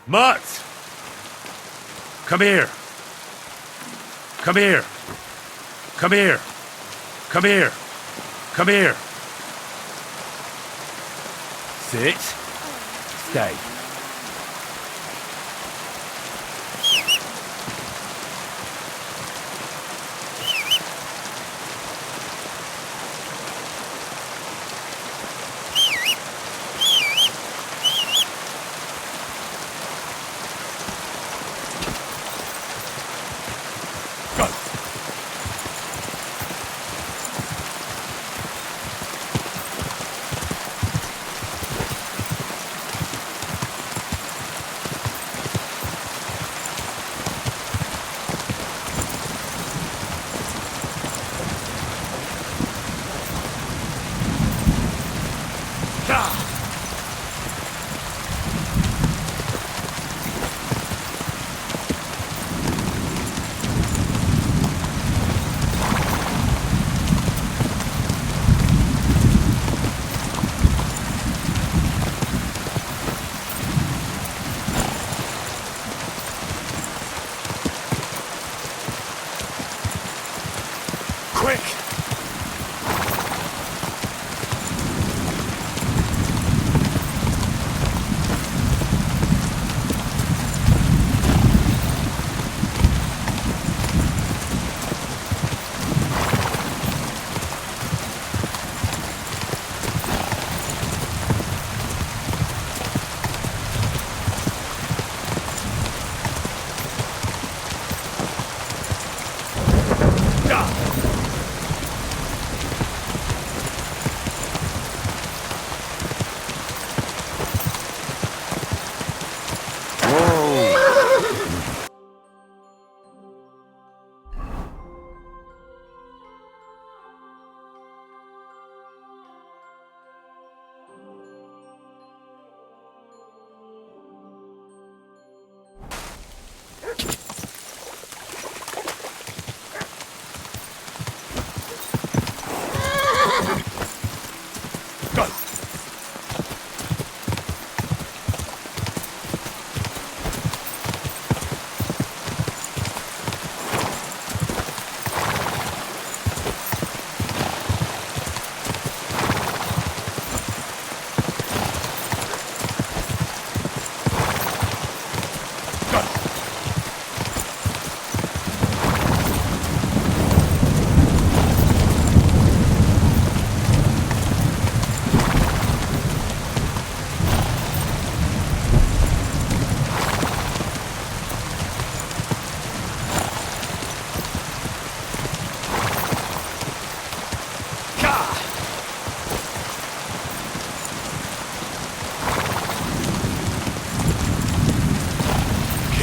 Mutt! Come here. Come here. Come here. Come here. Come here. Sit. Stay. Quick!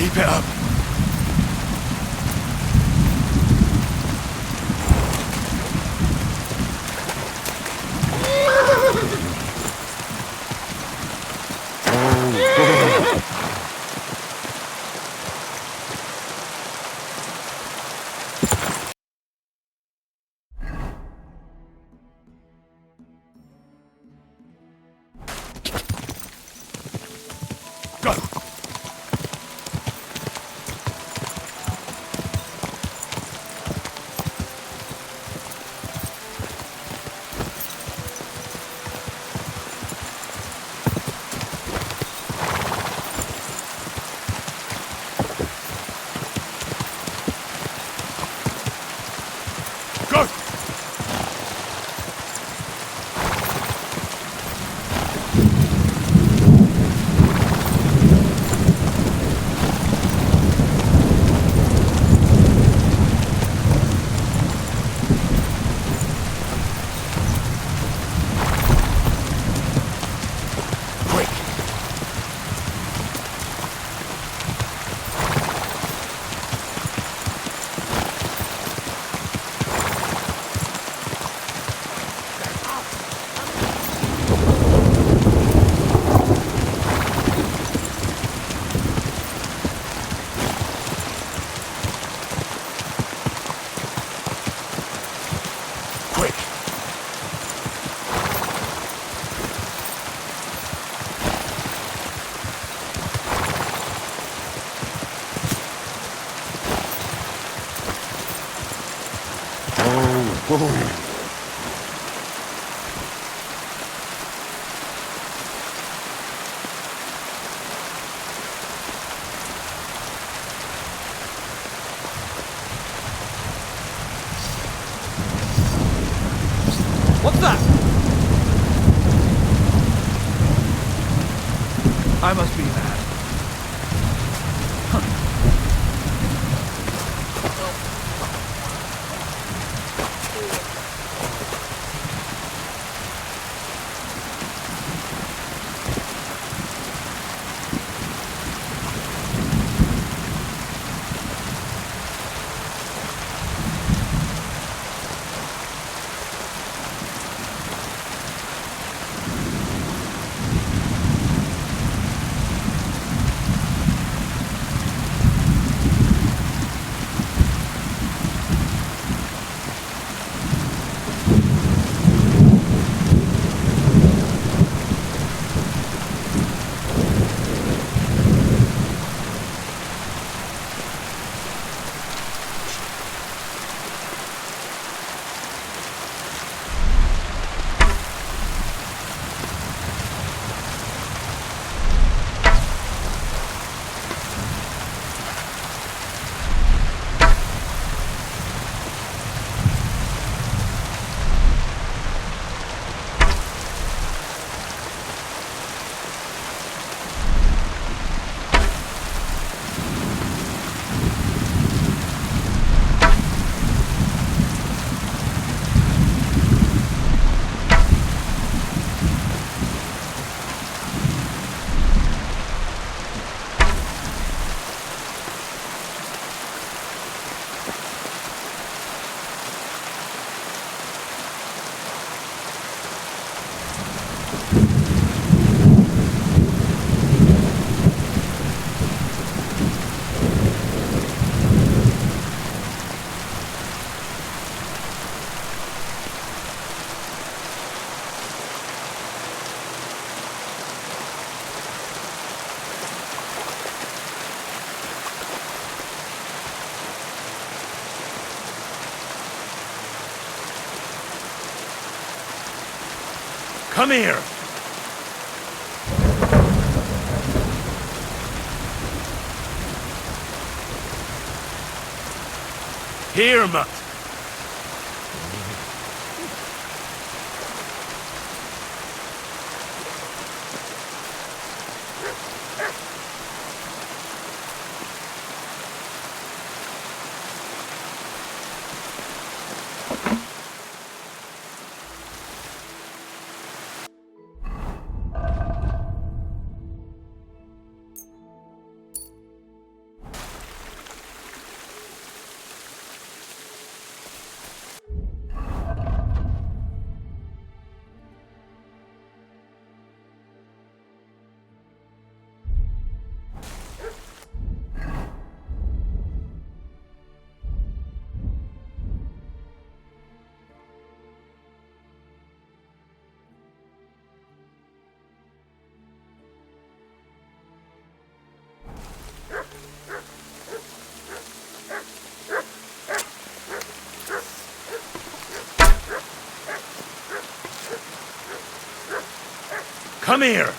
Keep it up. What's that? I must be mad. Come here! Here, Mutt. Come here!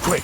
Quick!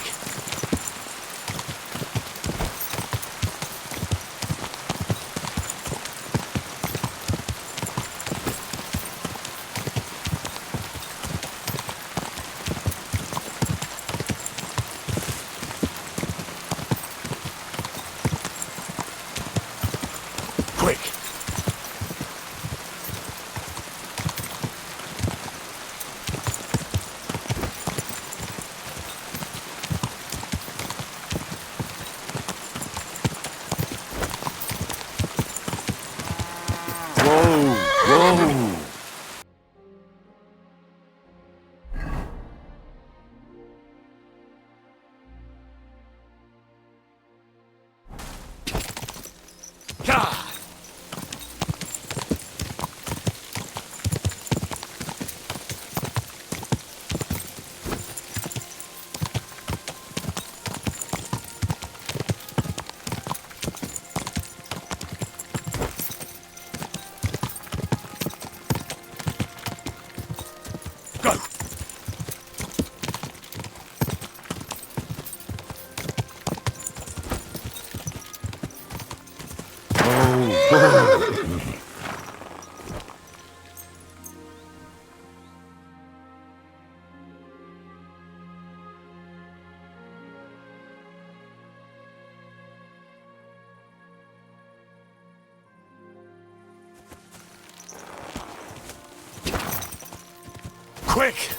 Quick!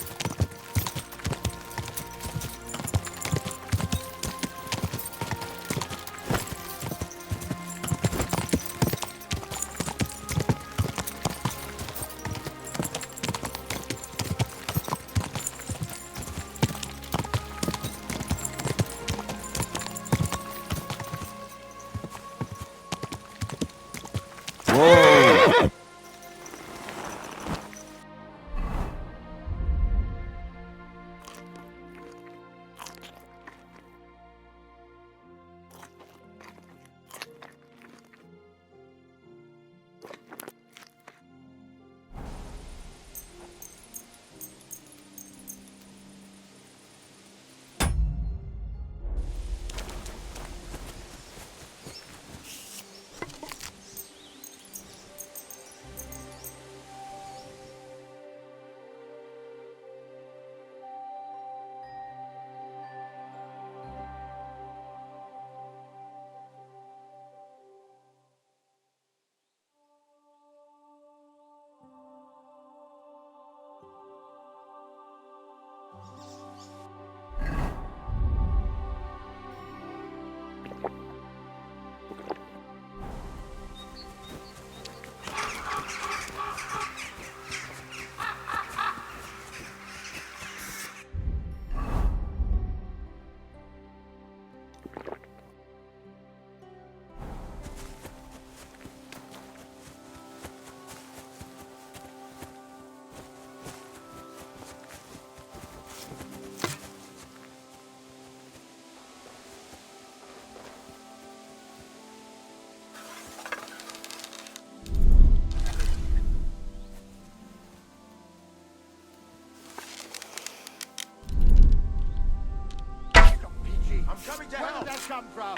Coming to help. Where did that come from?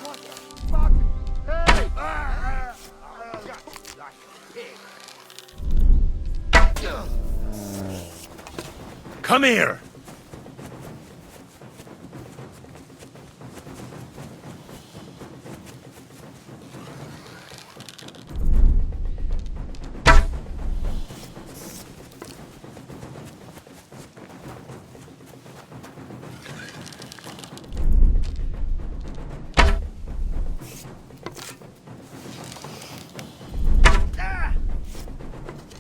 What the fuck? Hey! Come here!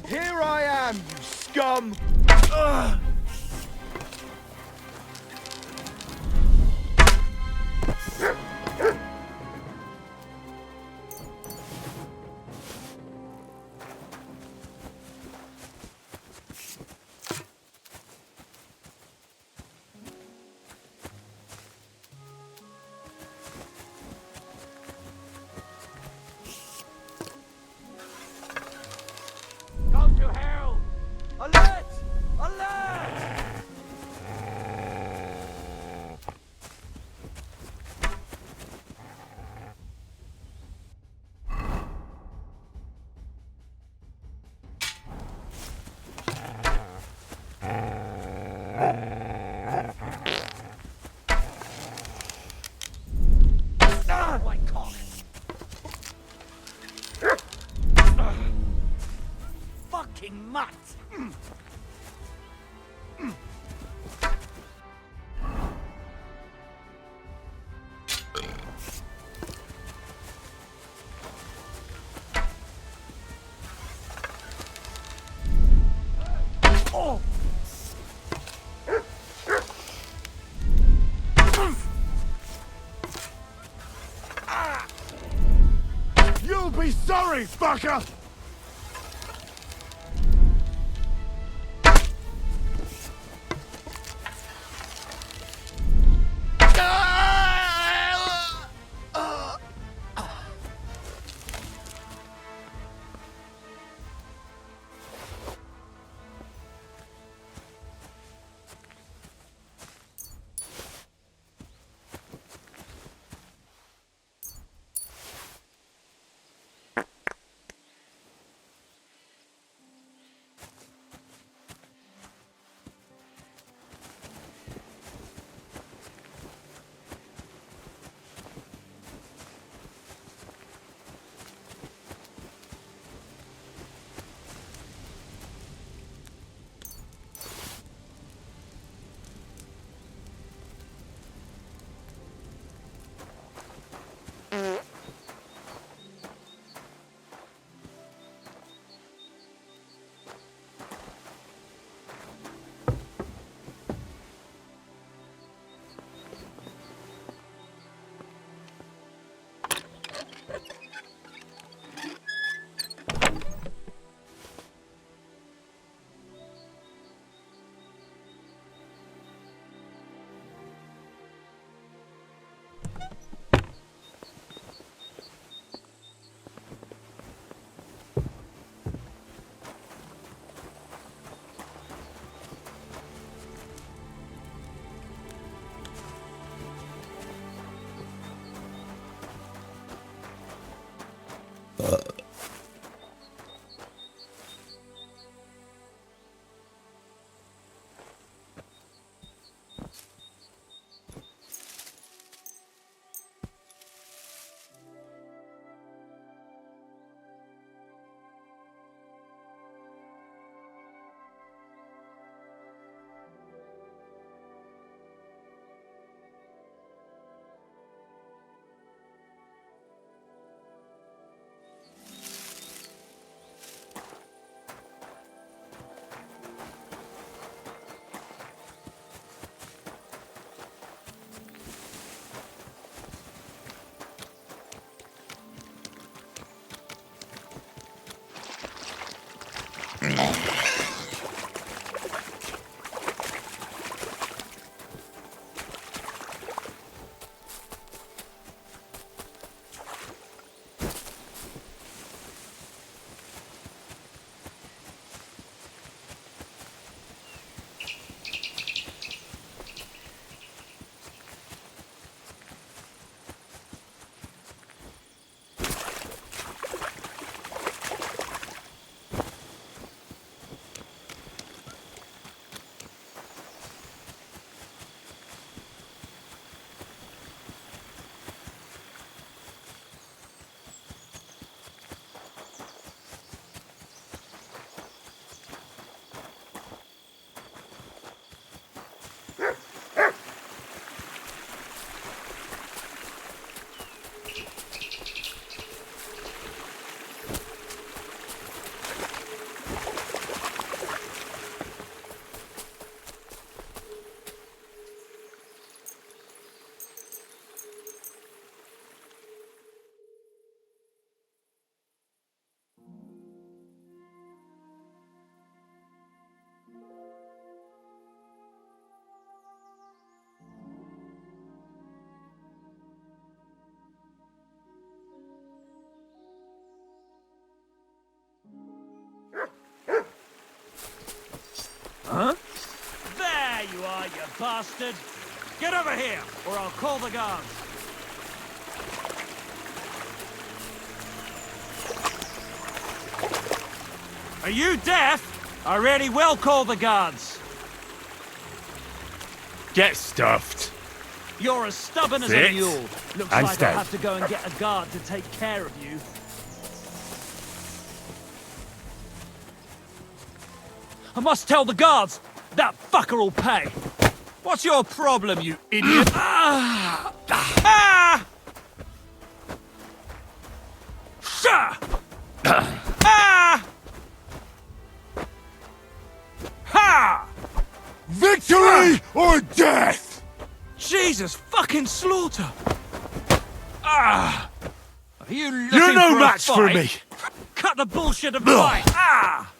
Here I am, you scum! Go to hell! Alert! Alert! Ah, my cock! Fucking mutt! Oh! Hurry, fucker! Huh? There you are, you bastard! Get over here, or I'll call the guards. Are you deaf? I really will call the guards. Get stuffed. You're as stubborn as Sit a mule. Looks and like stay. I'll have to go and get a guard to take care of you. I must tell the guards. That fucker will pay. What's your problem, you idiot? Ah! Sha! Ah! Ha! Victory or death! Jesus fucking slaughter! Ah! Are you looking You're no for a match for fight? me! cut the bullshit and fight! Ah!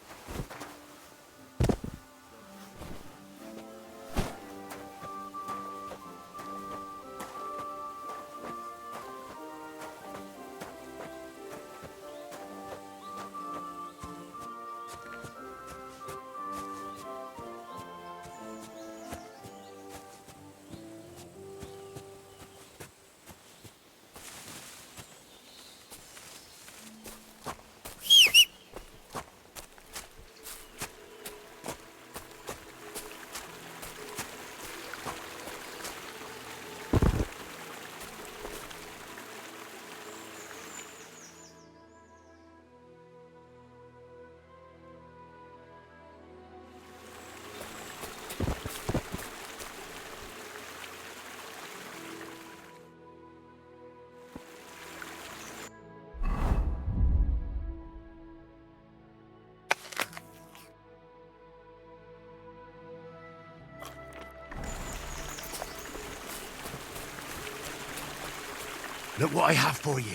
Look what I have for you.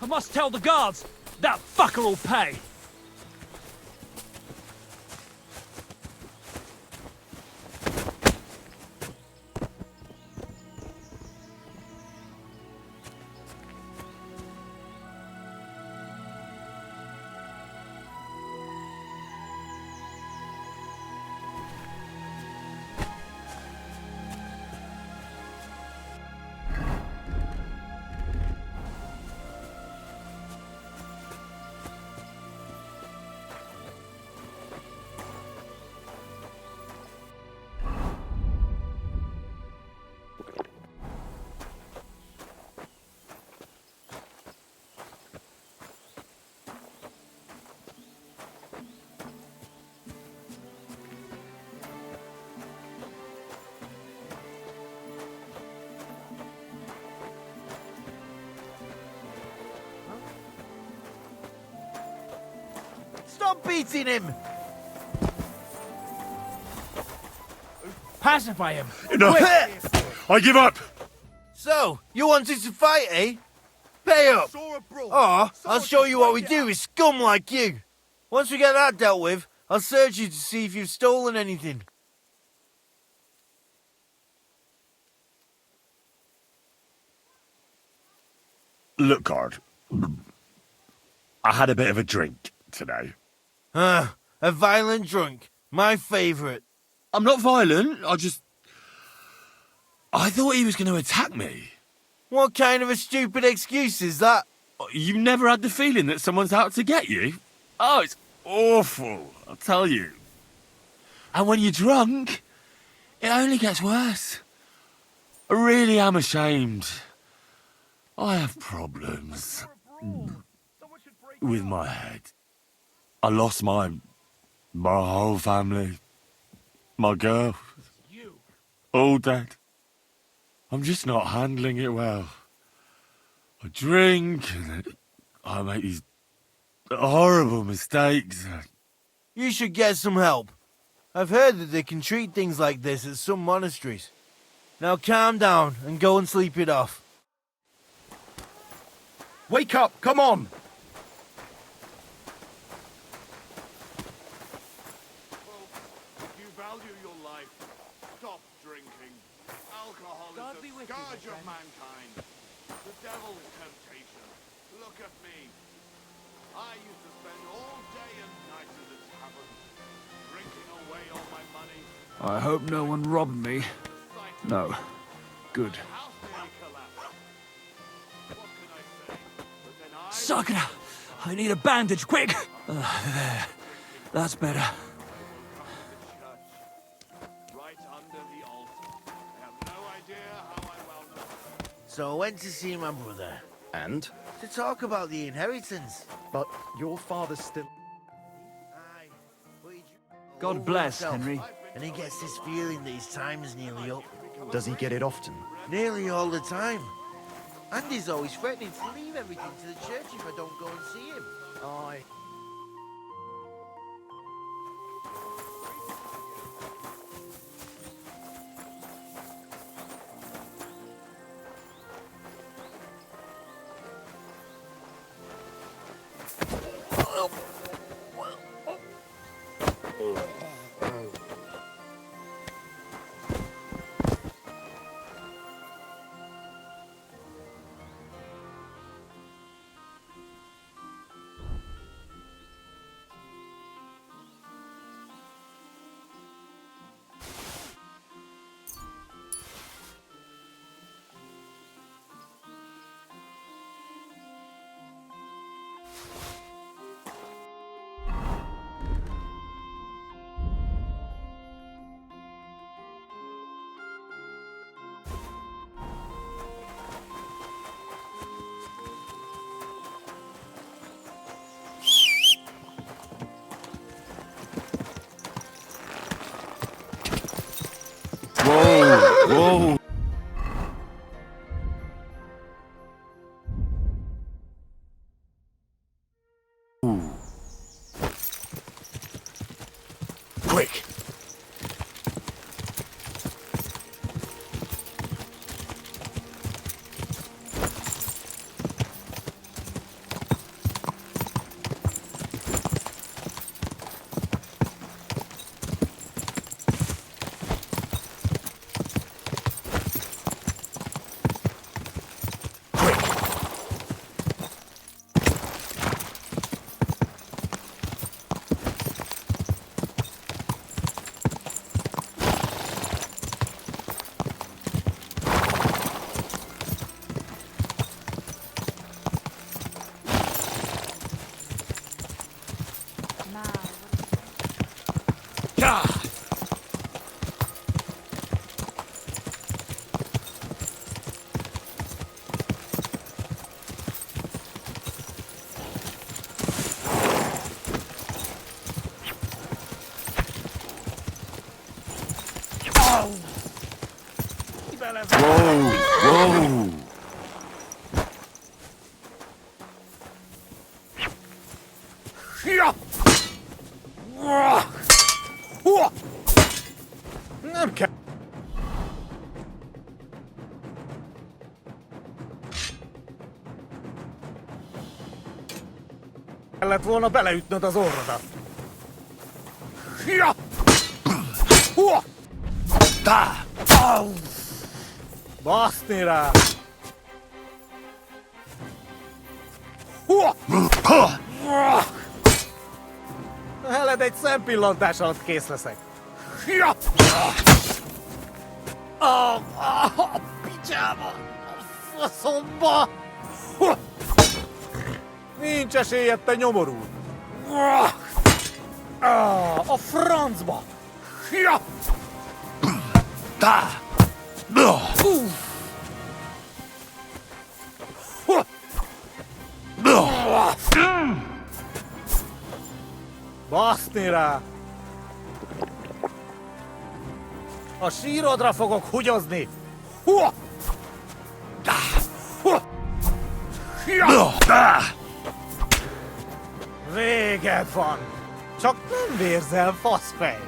I must tell the guards! That fucker will pay! Stop beating him! Pacify him! Enough! I give up! So, you wanted to fight, eh? Pay up! Or, I'll show you what we do with scum like you. Once we get that dealt with, I'll search you to see if you've stolen anything. Look, guard. I had a bit of a drink today. A violent drunk. My favourite. I'm not violent, I thought he was going to attack me. What kind of a stupid excuse is that? You never had the feeling that someone's out to get you? Oh, it's awful, I'll tell you. And when you're drunk, it only gets worse. I really am ashamed. I have problems with my head. I lost my whole family, my girl, all dead. I'm just not handling it well. I drink and I make these horrible mistakes. You should get some help. I've heard that they can treat things like this at some monasteries. Now calm down and go and sleep it off. Wake up, come on! If you value your life, stop drinking. Alcohol is the scourge of mankind. The devil's temptation. Look at me. I used to spend all day and night at the tavern, drinking away all my money. I hope no one robbed me. No. Good. Sakura! I need a bandage, quick! There. That's better. So I went to see my brother. And? To talk about the inheritance. But your father's still... God bless, Henry. And he gets this feeling that his time is nearly up. Does he get it often? Nearly all the time. Andy's always threatening to leave everything to the church if I don't go and see him. Aye. Whoa! Quick! Whoa! Nem kell. Kellett volna beleütnöd az orrodat. Baszni rá! Heled egy szempillantás alatt kész leszek. A picsába! A faszomba! Nincs esélyed, te nyomorú! A francba! Baszni rá! A sírodra fogok hugyozni! Véged van! Csak nem vérzel, faszfej!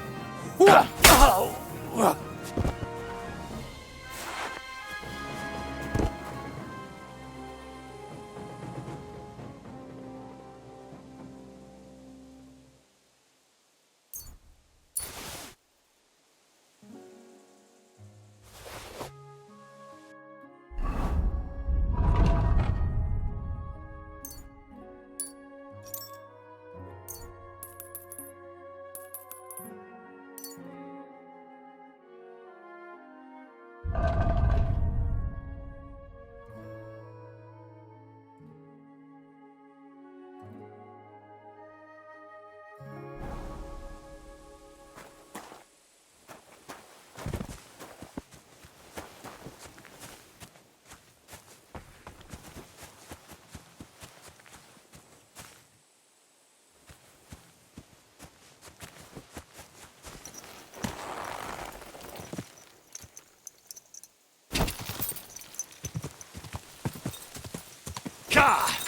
Slowly.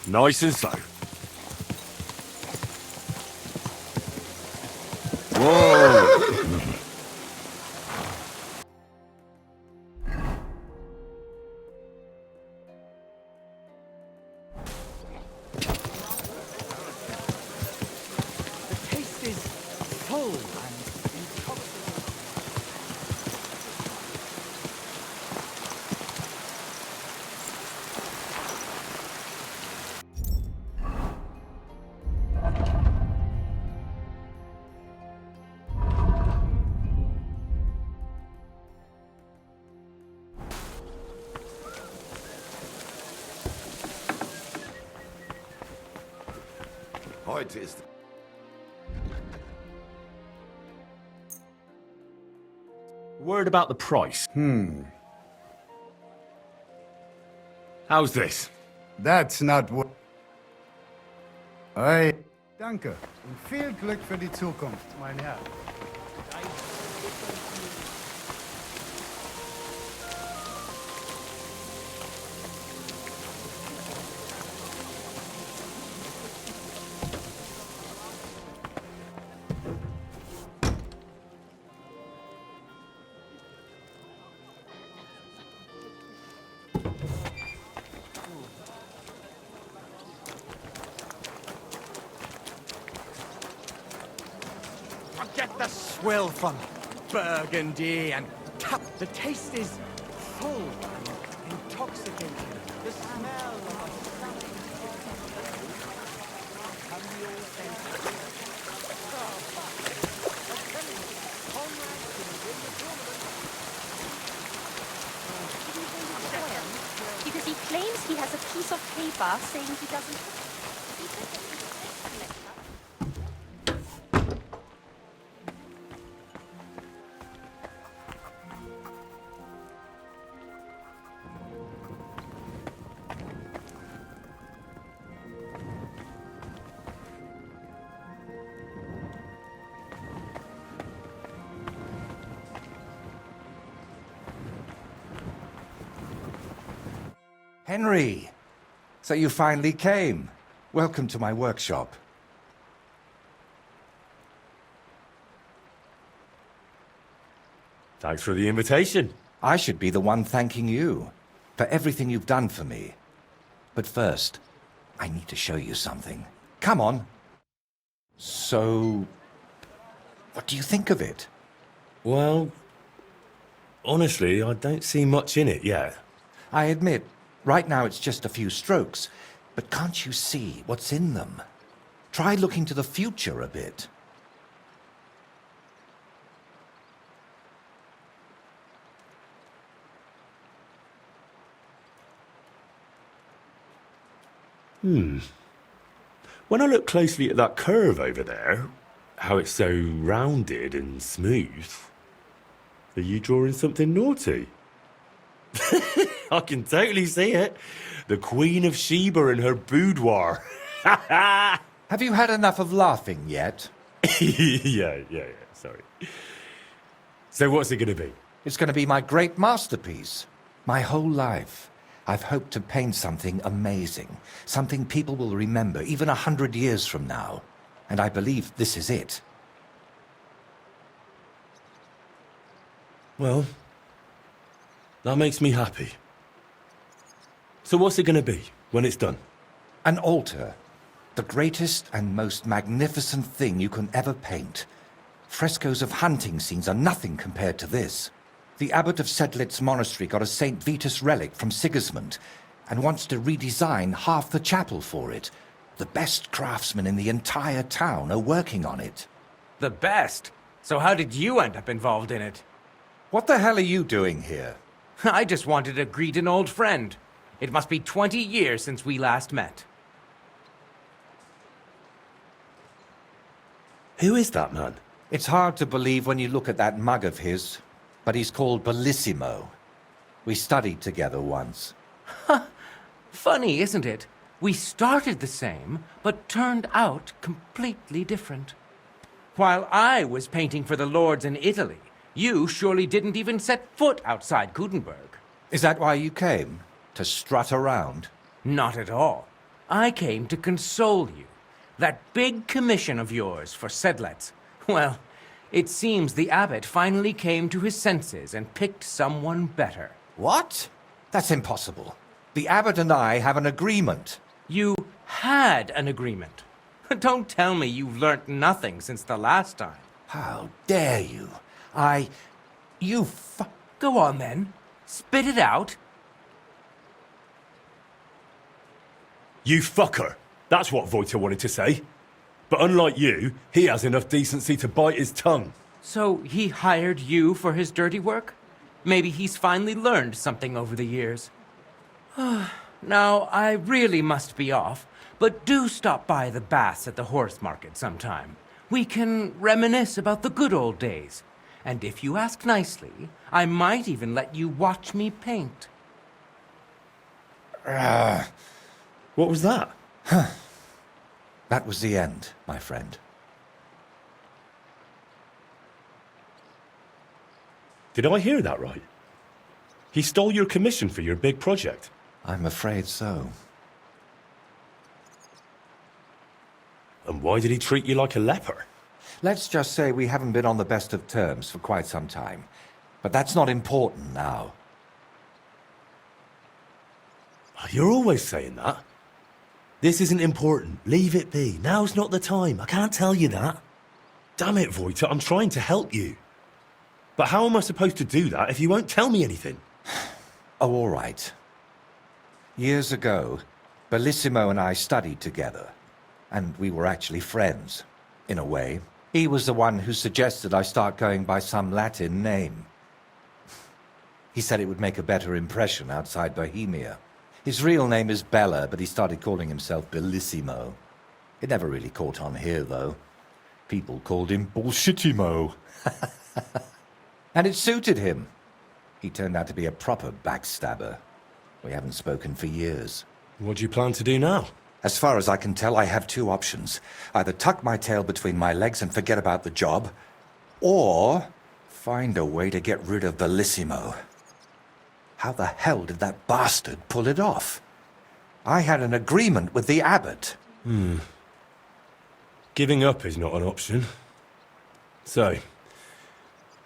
Nice and slow. Whoa! The taste is full and intoxicating. Heute ist Word about the price. How's this? That's not what... Hey, danke und viel Glück für die Zukunft, mein Herr. Get the swill from Burgundy and cup. The taste is full and intoxicating. The smell of a summer. Because he claims he has a piece of paper saying he doesn't. Henry! So you finally came. Welcome to my workshop. Thanks for the invitation. I should be the one thanking you for everything you've done for me. But first, I need to show you something. Come on. So, what do you think of it? Well, honestly, I don't see much in it yet. I admit, right now it's just a few strokes, but can't you see what's in them? Try looking to the future a bit. When I look closely at that curve over there, how it's so rounded and smooth, are you drawing something naughty? I can totally see it. The Queen of Sheba in her boudoir. Have you had enough of laughing yet? yeah, sorry. So what's it going to be? It's going to be my great masterpiece. My whole life, I've hoped to paint something amazing, something people will remember even 100 years from now. And I believe this is it. Well, that makes me happy. So what's it gonna be when it's done? An altar. The greatest and most magnificent thing you can ever paint. Frescoes of hunting scenes are nothing compared to this. The abbot of Sedlitz Monastery got a St. Vitus relic from Sigismund and wants to redesign half the chapel for it. The best craftsmen in the entire town are working on it. The best? So how did you end up involved in it? What the hell are you doing here? I just wanted to greet an old friend. It must be 20 years since we last met. Who is that man? It's hard to believe when you look at that mug of his, but he's called Bellissimo. We studied together once. Funny, isn't it? We started the same, but turned out completely different. While I was painting for the lords in Italy, you surely didn't even set foot outside Gutenberg. Is that why you came? To strut around? Not at all. I came to console you. That big commission of yours for Sedlitz. Well, it seems the abbot finally came to his senses and picked someone better. What? That's impossible. The abbot and I have an agreement. You had an agreement. Don't tell me you've learnt nothing since the last time. How dare you? Go on then. Spit it out. You fucker! That's what Wojta wanted to say. But unlike you, he has enough decency to bite his tongue. So he hired you for his dirty work? Maybe he's finally learned something over the years. Now, I really must be off, but do stop by the baths at the horse market sometime. We can reminisce about the good old days. And if you ask nicely, I might even let you watch me paint. What was that? That was the end, my friend. Did I hear that right? He stole your commission for your big project? I'm afraid so. And why did he treat you like a leper? Let's just say we haven't been on the best of terms for quite some time. But that's not important now. You're always saying that. This isn't important. Leave it be. Now's not the time. I can't tell you that. Damn it, Wojta, I'm trying to help you. But how am I supposed to do that if you won't tell me anything? Oh, all right. Years ago, Bellissimo and I studied together. And we were actually friends, in a way. He was the one who suggested I start going by some Latin name. He said it would make a better impression outside Bohemia. His real name is Bella, but he started calling himself Bellissimo. It never really caught on here, though. People called him Bullshitimo. And it suited him. He turned out to be a proper backstabber. We haven't spoken for years. What do you plan to do now? As far as I can tell, I have two options. Either tuck my tail between my legs and forget about the job, or find a way to get rid of Bellissimo. How the hell did that bastard pull it off? I had an agreement with the abbot. Giving up is not an option. So,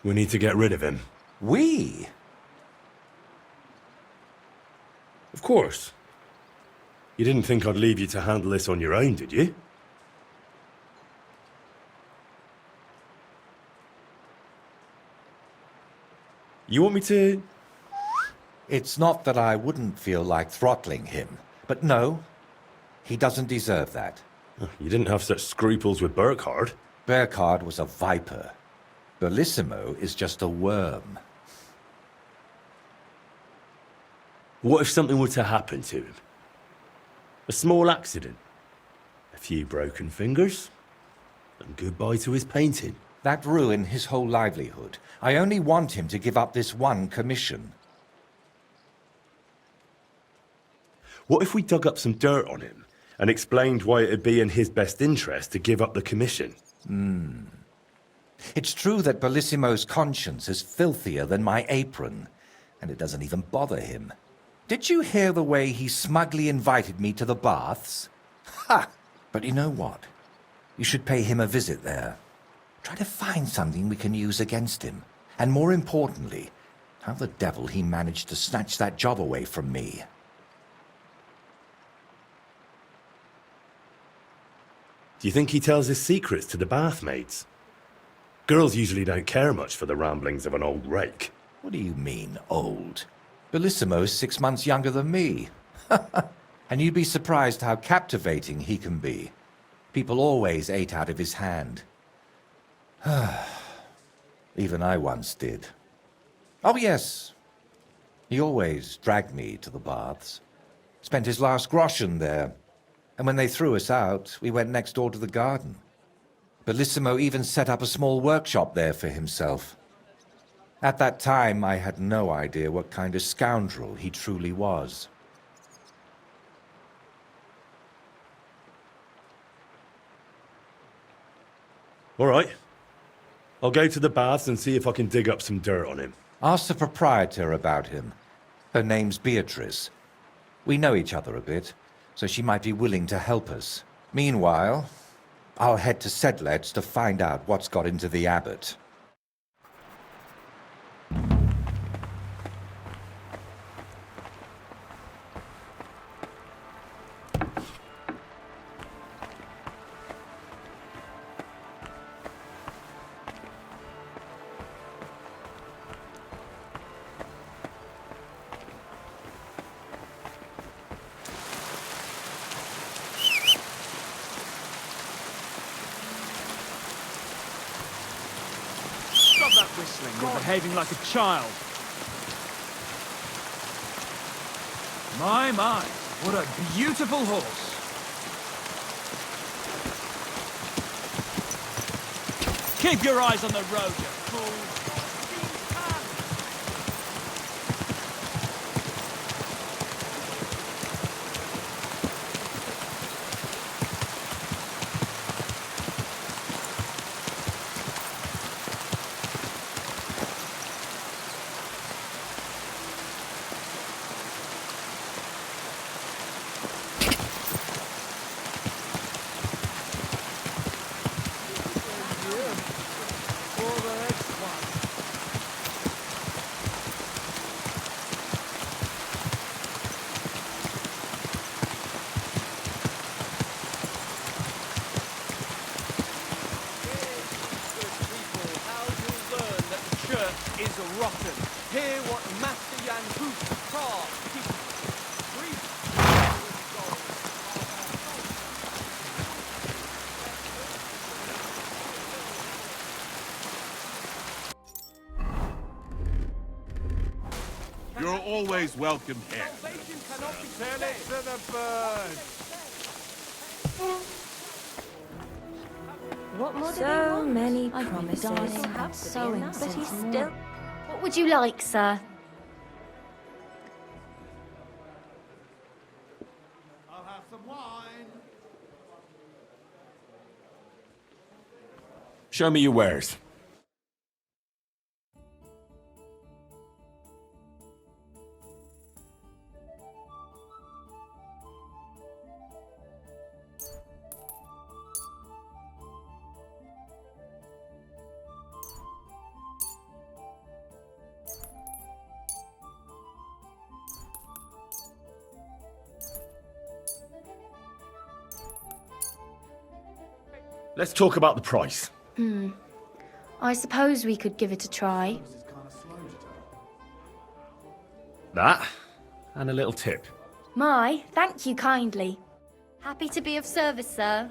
we need to get rid of him. We? Of course. You didn't think I'd leave you to handle this on your own, did you? You want me to... It's not that I wouldn't feel like throttling him, but no, he doesn't deserve that. You didn't have such scruples with Burkhard. Burkhard was a viper. Bellissimo is just a worm. What if something were to happen to him? A small accident. A few broken fingers. And goodbye to his painting. That'd ruin his whole livelihood. I only want him to give up this one commission. What if we dug up some dirt on him and explained why it'd be in his best interest to give up the commission? It's true that Bellissimo's conscience is filthier than my apron, and it doesn't even bother him. Did you hear the way he smugly invited me to the baths? Ha! But you know what? You should pay him a visit there. Try to find something we can use against him. And more importantly, how the devil he managed to snatch that job away from me. Do you think he tells his secrets to the bathmaids? Girls usually don't care much for the ramblings of an old rake. What do you mean, old? Bellissimo's 6 months younger than me. And you'd be surprised how captivating he can be. People always ate out of his hand. Even I once did. Oh, yes. He always dragged me to the baths. Spent his last groschen there. And when they threw us out, we went next door to the garden. Bellissimo even set up a small workshop there for himself. At that time, I had no idea what kind of scoundrel he truly was. All right. I'll go to the baths and see if I can dig up some dirt on him. Ask the proprietor about him. Her name's Beatrice. We know each other a bit, so she might be willing to help us. Meanwhile, I'll head to Sedlet's to find out what's got into the abbot. Stop that whistling. You're behaving like a child. My, what a beautiful horse. Keep your eyes on the road, you fool. Is rotten. Hear what Master Jan Hoof You're always welcome here. Tell it to the birds. What more So many promises, promises, so but he's still... What would you like, sir? I'll have some wine. Show me your wares. Let's talk about the price. I suppose we could give it a try. That, and a little tip. Thank you kindly. Happy to be of service, sir.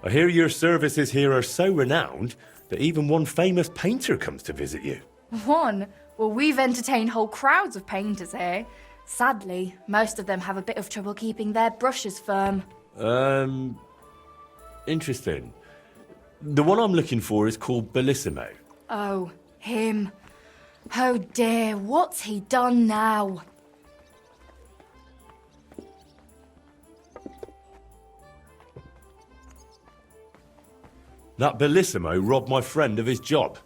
I hear your services here are so renowned that even one famous painter comes to visit you. One? Well, we've entertained whole crowds of painters here. Sadly, most of them have a bit of trouble keeping their brushes firm. Interesting. The one I'm looking for is called Bellissimo. Oh, him. Oh dear, what's he done now? That Bellissimo robbed my friend of his job,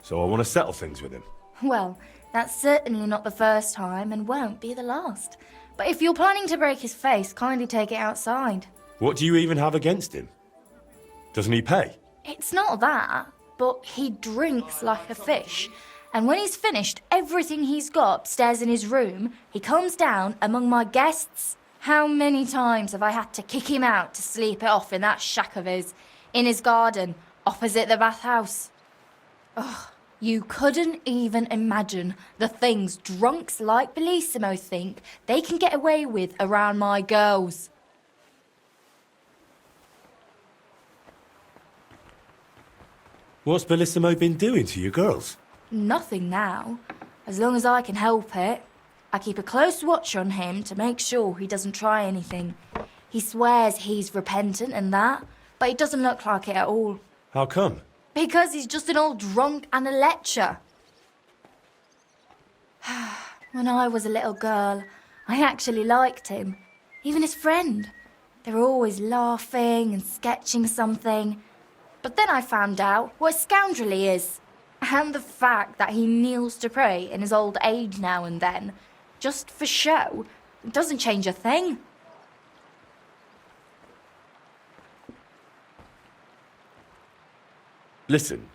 so I want to settle things with him. Well, That's certainly not the first time and won't be the last. But if you're planning to break his face, kindly take it outside. What do you even have against him? Doesn't he pay? It's not that, but he drinks like a fish. And when he's finished everything he's got upstairs in his room, he comes down among my guests. How many times have I had to kick him out to sleep it off in that shack of his, in his garden, opposite the bathhouse? Ugh, you couldn't even imagine the things drunks like Bellissimo think they can get away with around my girls. What's Bellissimo been doing to you girls? Nothing now. As long as I can help it. I keep a close watch on him to make sure he doesn't try anything. He swears he's repentant and that, but it doesn't look like it at all. How come? Because he's just an old drunk and a lecher. When I was a little girl, I actually liked him. Even his friend. They were always laughing and sketching something. But then I found out what a scoundrel he is. And the fact that he kneels to pray in his old age now and then, just for show, doesn't change a thing. Listen,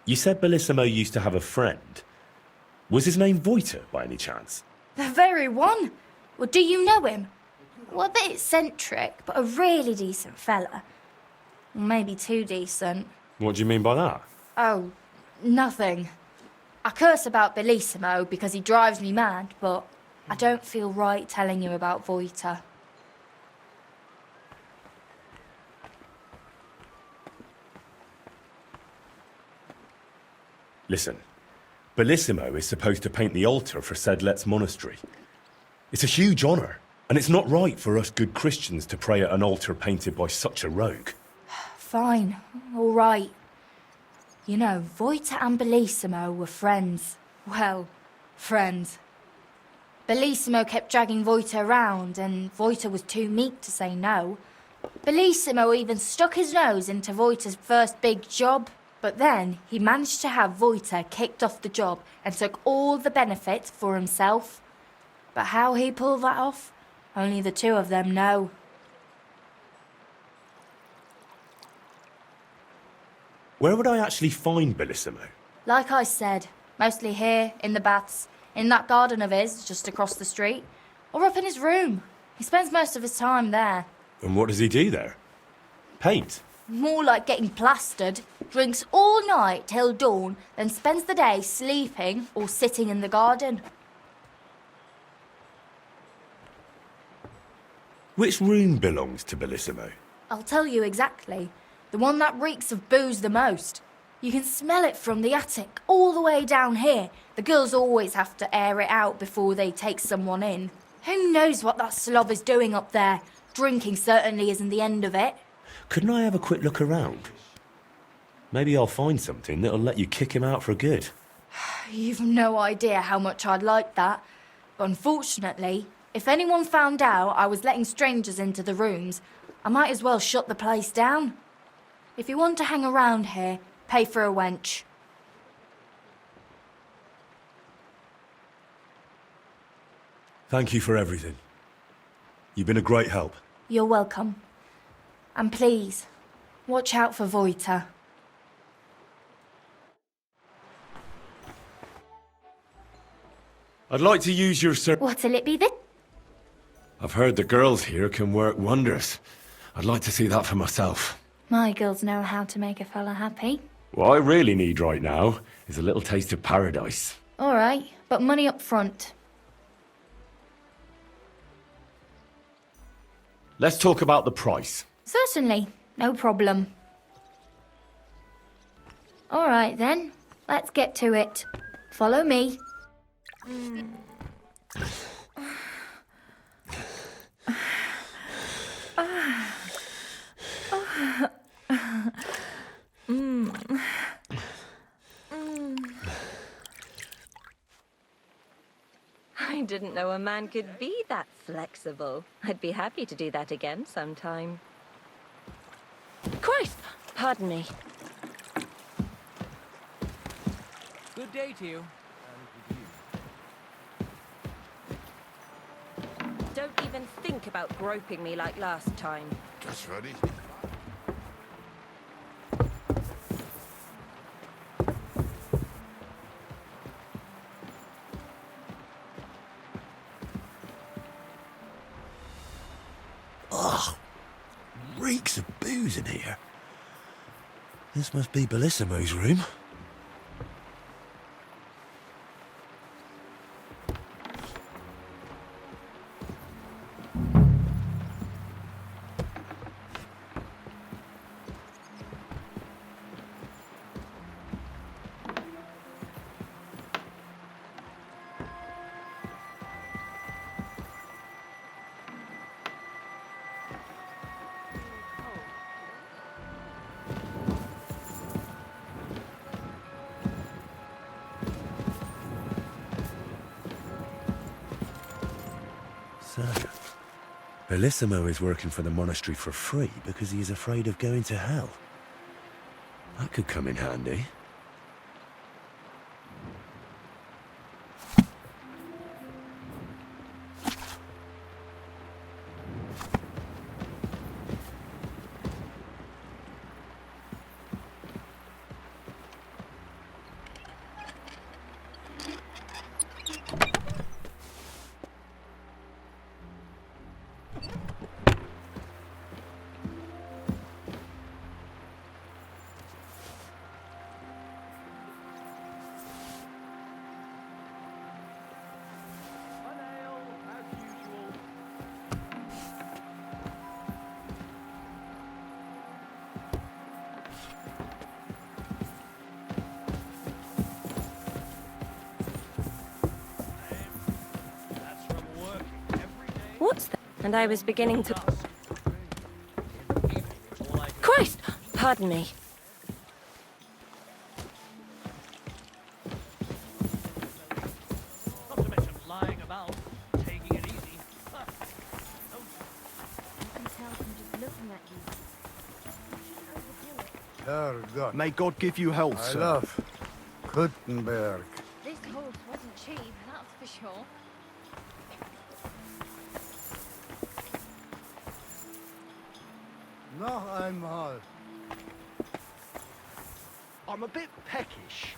you said Bellissimo used to have a friend. Was his name Voiter, by any chance? The very one. Well, do you know him? Well, a bit eccentric, but a really decent fella. Maybe too decent. What do you mean by that? Oh, nothing. I curse about Bellissimo because he drives me mad, but I don't feel right telling you about Voiter. Listen, Bellissimo is supposed to paint the altar for Sedlet's monastery. It's a huge honour, and it's not right for us good Christians to pray at an altar painted by such a rogue. Fine, all right. You know, Voiter and Bellissimo were friends. Well, friends. Bellissimo kept dragging Voiter around, and Voiter was too meek to say no. Bellissimo even stuck his nose into Voiter's first big job. But then he managed to have Voiter kicked off the job and took all the benefits for himself. But how he pulled that off, only the two of them know. Where would I actually find Bellissimo? Like I said, mostly here, in the baths, in that garden of his, just across the street, or up in his room. He spends most of his time there. And what does he do there? Paint? More like getting plastered. Drinks all night till dawn, then spends the day sleeping or sitting in the garden. Which room belongs to Bellissimo? I'll tell you exactly. The one that reeks of booze the most. You can smell it from the attic all the way down here. The girls always have to air it out before they take someone in. Who knows what that slob is doing up there? Drinking certainly isn't the end of it. Couldn't I have a quick look around? Maybe I'll find something that'll let you kick him out for good. You've no idea how much I'd like that. But unfortunately, if anyone found out I was letting strangers into the rooms, I might as well shut the place down. If you want to hang around here, pay for a wench. Thank you for everything. You've been a great help. You're welcome. And please, watch out for Voiter. I'd like to use your What'll it be then? I've heard the girls here can work wonders. I'd like to see that for myself. My girls know how to make a fella happy. What I really need right now is a little taste of paradise. All right, but money up front. Let's talk about the price. Certainly, no problem. All right then, let's get to it. Follow me. I didn't know a man could be that flexible. I'd be happy to do that again sometime. Christ! Pardon me. Good day to you. don't even think about groping me like last time. Just ready. Ugh, reeks of booze in here. This must be Bellissimo's room. So, Bellissimo is working for the monastery for free because he is afraid of going to hell. That could come in handy. What's that? And I was beginning to... Christ! Pardon me. Not to mention lying about, taking it easy. I can tell from just looking at you. Herrgott. May God give you health, I sir. love Kuttenberg. This horse wasn't cheap, that's for sure. Noch einmal. I'm a bit peckish.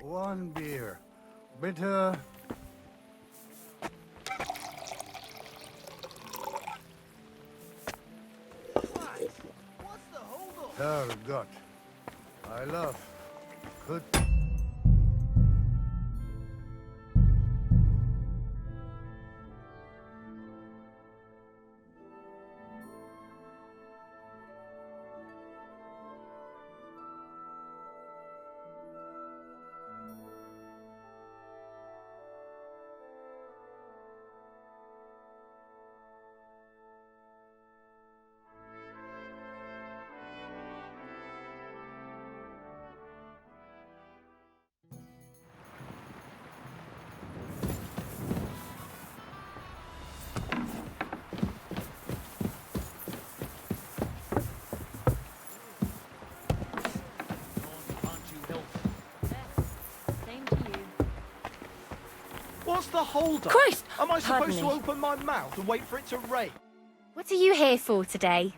One beer. Bitte. Herrgott. I love Kut. Same to you. What's the hold up? Christ! Am I Pardon supposed to me. open my mouth and wait for it to rain? What are you here for today?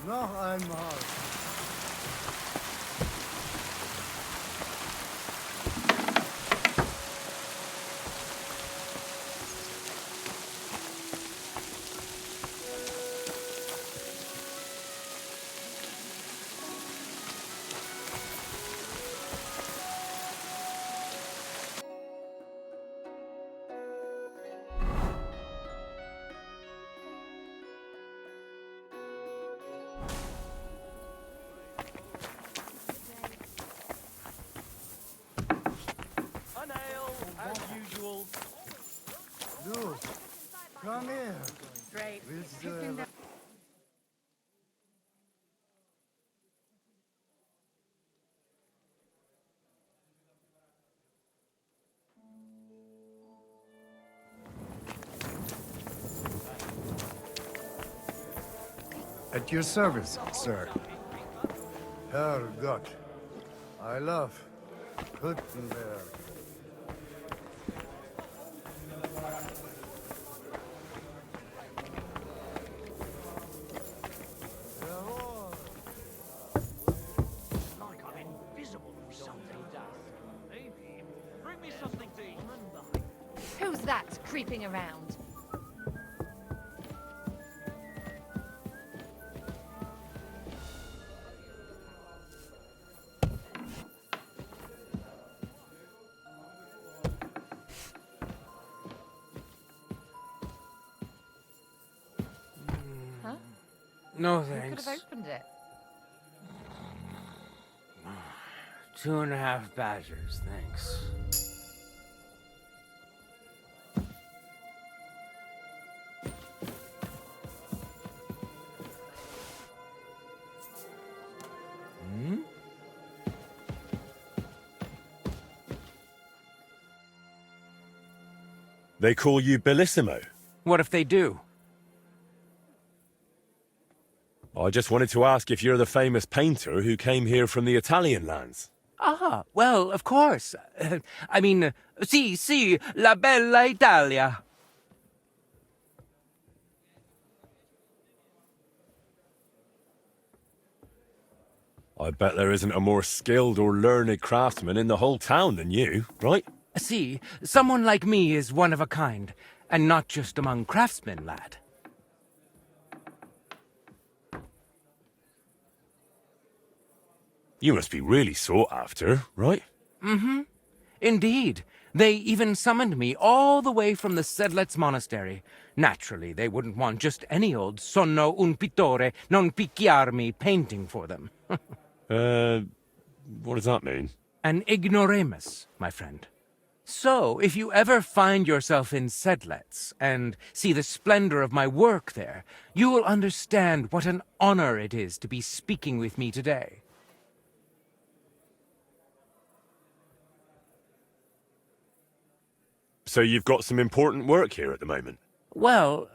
Noch einmal. An ale, as usual. Du, komm her. Great. Willst du... At your service, sir. Herrgott. I love Gutenberg. Who's that creeping around? Huh? No, Who could thanks. have opened it? 2.5 badgers, thanks. They call you Bellissimo. What if they do? I just wanted to ask if you're the famous painter who came here from the Italian lands. Ah, well, of course. I mean, sì, la bella Italia. I bet there isn't a more skilled or learned craftsman in the whole town than you, right? See, someone like me is one of a kind, and not just among craftsmen, lad. You must be really sought after, right? Mm-hmm. Indeed. They even summoned me all the way from the Sedlets Monastery. Naturally, they wouldn't want just any old sonno un pittore non picchiarmi painting for them. What does that mean? An ignoramus, my friend. So, if you ever find yourself in Sedlets and see the splendor of my work there, you will understand what an honor it is to be speaking with me today. So you've got some important work here at the moment? Well,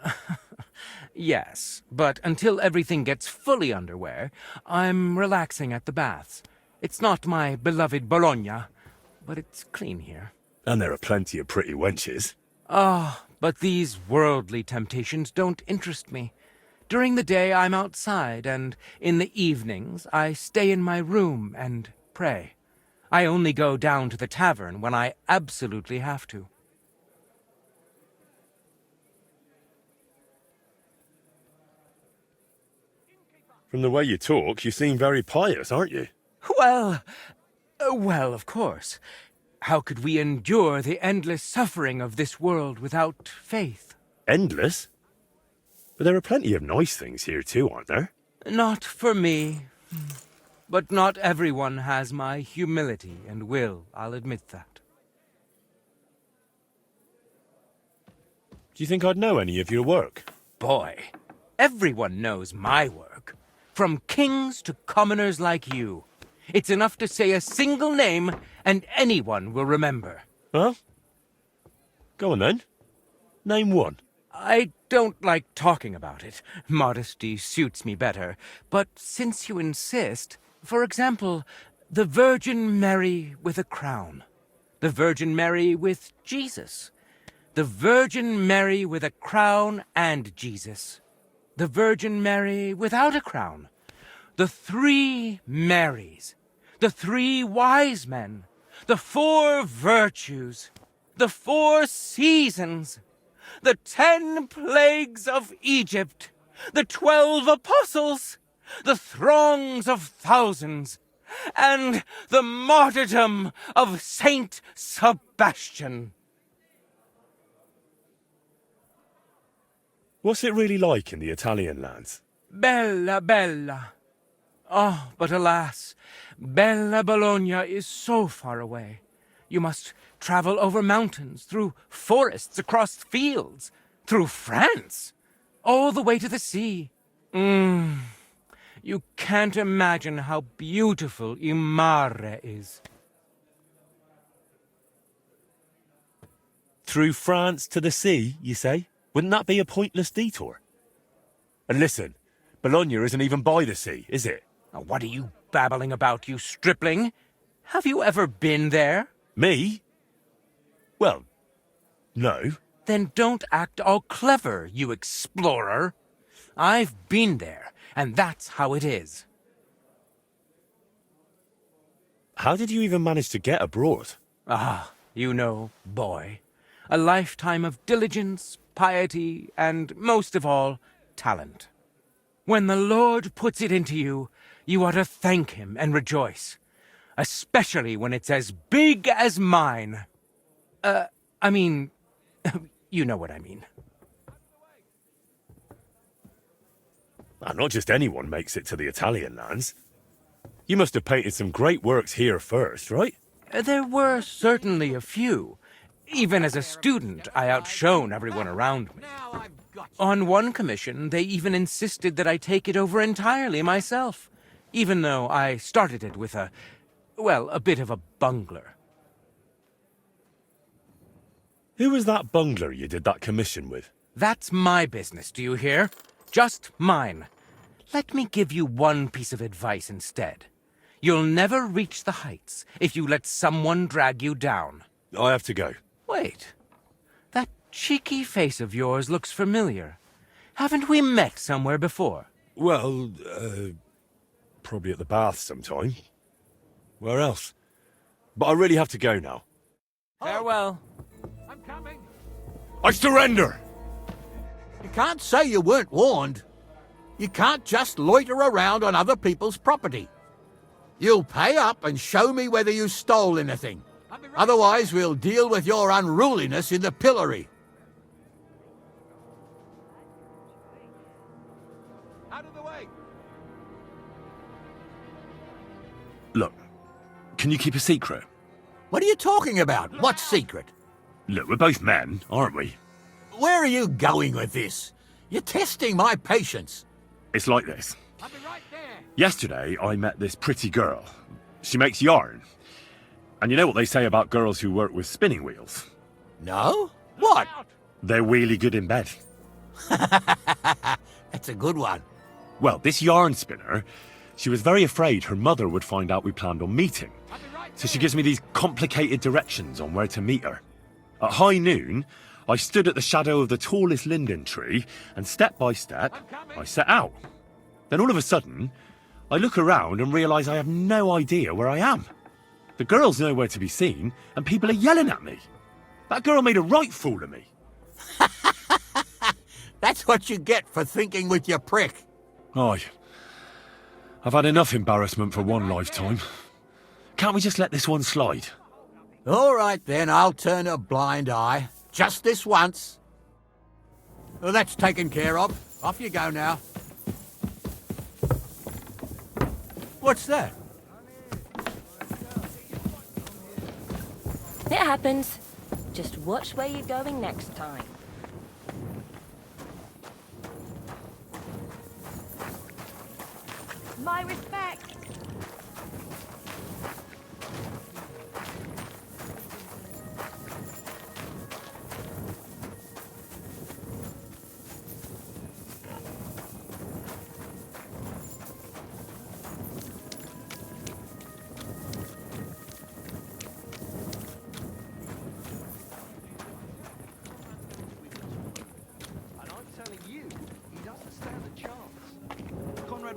yes, but until everything gets fully underway, I'm relaxing at the baths. It's not my beloved Bologna, but it's clean here. And there are plenty of pretty wenches. Ah, but these worldly temptations don't interest me. During the day, I'm outside, and in the evenings, I stay in my room and pray. I only go down to the tavern when I absolutely have to. From the way you talk, you seem very pious, aren't you? Well, of course. How could we endure the endless suffering of this world without faith? Endless? But there are plenty of nice things here too, aren't there? Not for me. But not everyone has my humility and will, I'll admit that. Do you think I'd know any of your work? Boy, everyone knows my work. From kings to commoners like you. It's enough to say a single name, and anyone will remember. Huh? Go on then. Name one. I don't like talking about it. Modesty suits me better. But since you insist, for example, the Virgin Mary with a crown. The Virgin Mary with Jesus. The Virgin Mary with a crown and Jesus. The Virgin Mary without a crown. The 3 Marys. The 3 wise men. The 4 virtues. The 4 seasons. The 10 plagues of Egypt. The 12 apostles. The throngs of thousands. And the martyrdom of Saint Sebastian. What's it really like in the Italian lands? Bella, bella. Oh, but alas, Bella Bologna is so far away. You must travel over mountains, through forests, across fields, through France, all the way to the sea. You can't imagine how beautiful Il Mare is. Through France to the sea, you say? Wouldn't that be a pointless detour? And listen, Bologna isn't even by the sea, is it? Now, what are you babbling about, you stripling? Have you ever been there? Me? Well, no. Then don't act all clever, you explorer. I've been there, and that's how it is. How did you even manage to get abroad? Ah, you know, boy. A lifetime of diligence, piety, and, most of all, talent. When the Lord puts it into you, you ought to thank him and rejoice. Especially when it's as big as mine. I mean, you know what I mean. Well, not just anyone makes it to the Italian lands. You must have painted some great works here first, right? There were certainly a few. Even as a student, I outshone everyone around me. On one commission, they even insisted that I take it over entirely myself, even though I started it with a bit of a bungler. Who was that bungler you did that commission with? That's my business, do you hear? Just mine. Let me give you one piece of advice instead. You'll never reach the heights if you let someone drag you down. I have to go. Wait. That cheeky face of yours looks familiar. Haven't we met somewhere before? Well, probably at the bath sometime. Where else? But I really have to go now. Farewell. I'm coming. I surrender! You can't say you weren't warned. You can't just loiter around on other people's property. You'll pay up and show me whether you stole anything. Otherwise, we'll deal with your unruliness in the pillory. Out of the way. Look, can you keep a secret? What are you talking about? What secret? Look, we're both men, aren't we? Where are you going with this? You're testing my patience. It's like this. Yesterday, I met this pretty girl. She makes yarn. And you know what they say about girls who work with spinning wheels? No? What? They're really good in bed. That's a good one. Well, this yarn spinner, she was very afraid her mother would find out we planned on meeting. So she gives me these complicated directions on where to meet her. At high noon, I stood at the shadow of the tallest linden tree, and step by step, I set out. Then all of a sudden, I look around and realise I have no idea where I am. The girl's nowhere to be seen, and people are yelling at me. That girl made a right fool of me. That's what you get for thinking with your prick. Aye. I've had enough embarrassment for one lifetime. Can't we just let this one slide? All right, then, I'll turn a blind eye. Just this once. Well, that's taken care of. Off you go now. What's that? It happens. Just watch where you're going next time. My respect.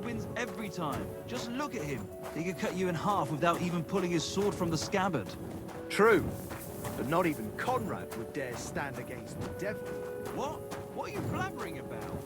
Wins every time. Just look at him. He could cut you in half without even pulling his sword from the scabbard. True, but not even Conrad would dare stand against the devil. What? What are you blabbering about?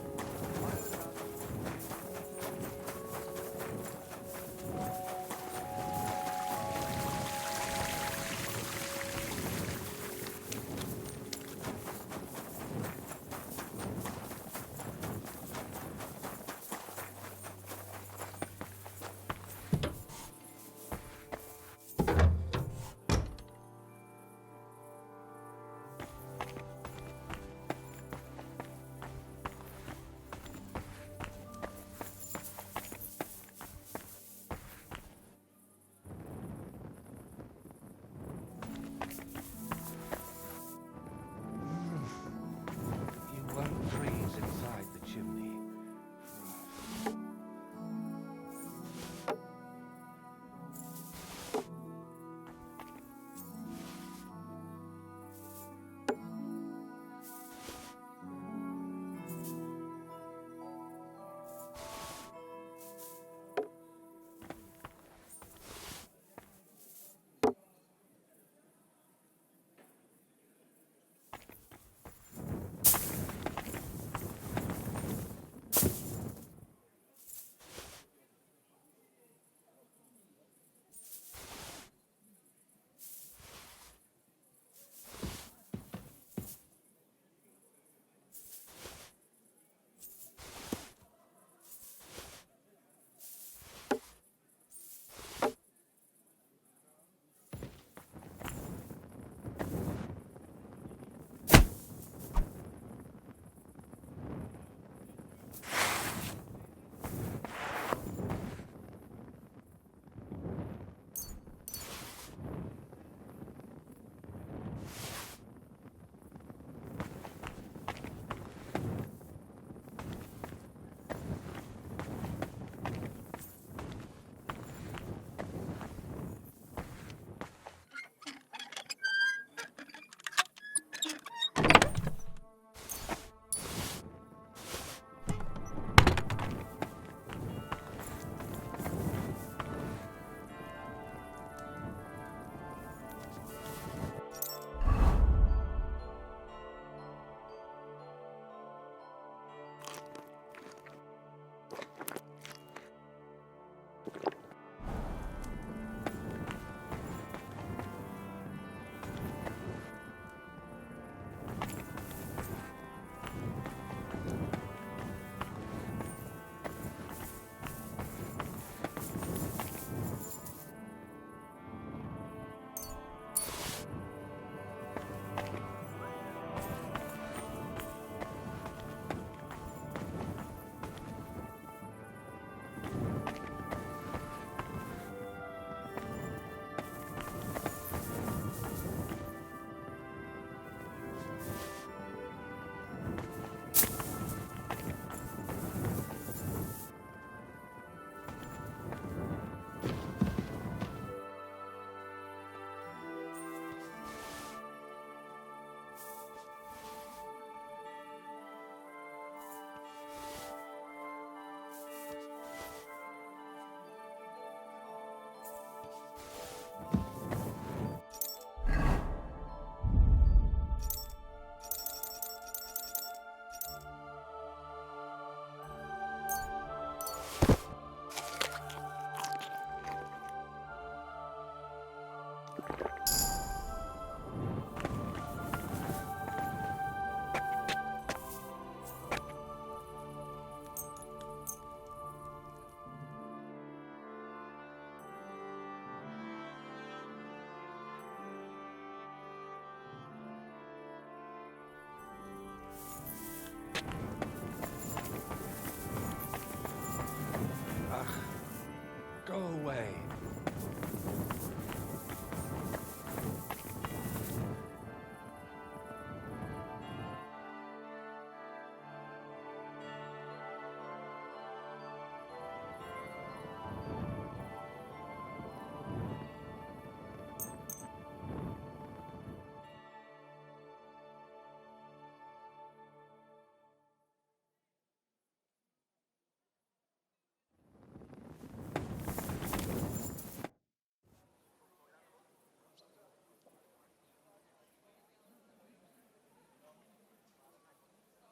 Go away.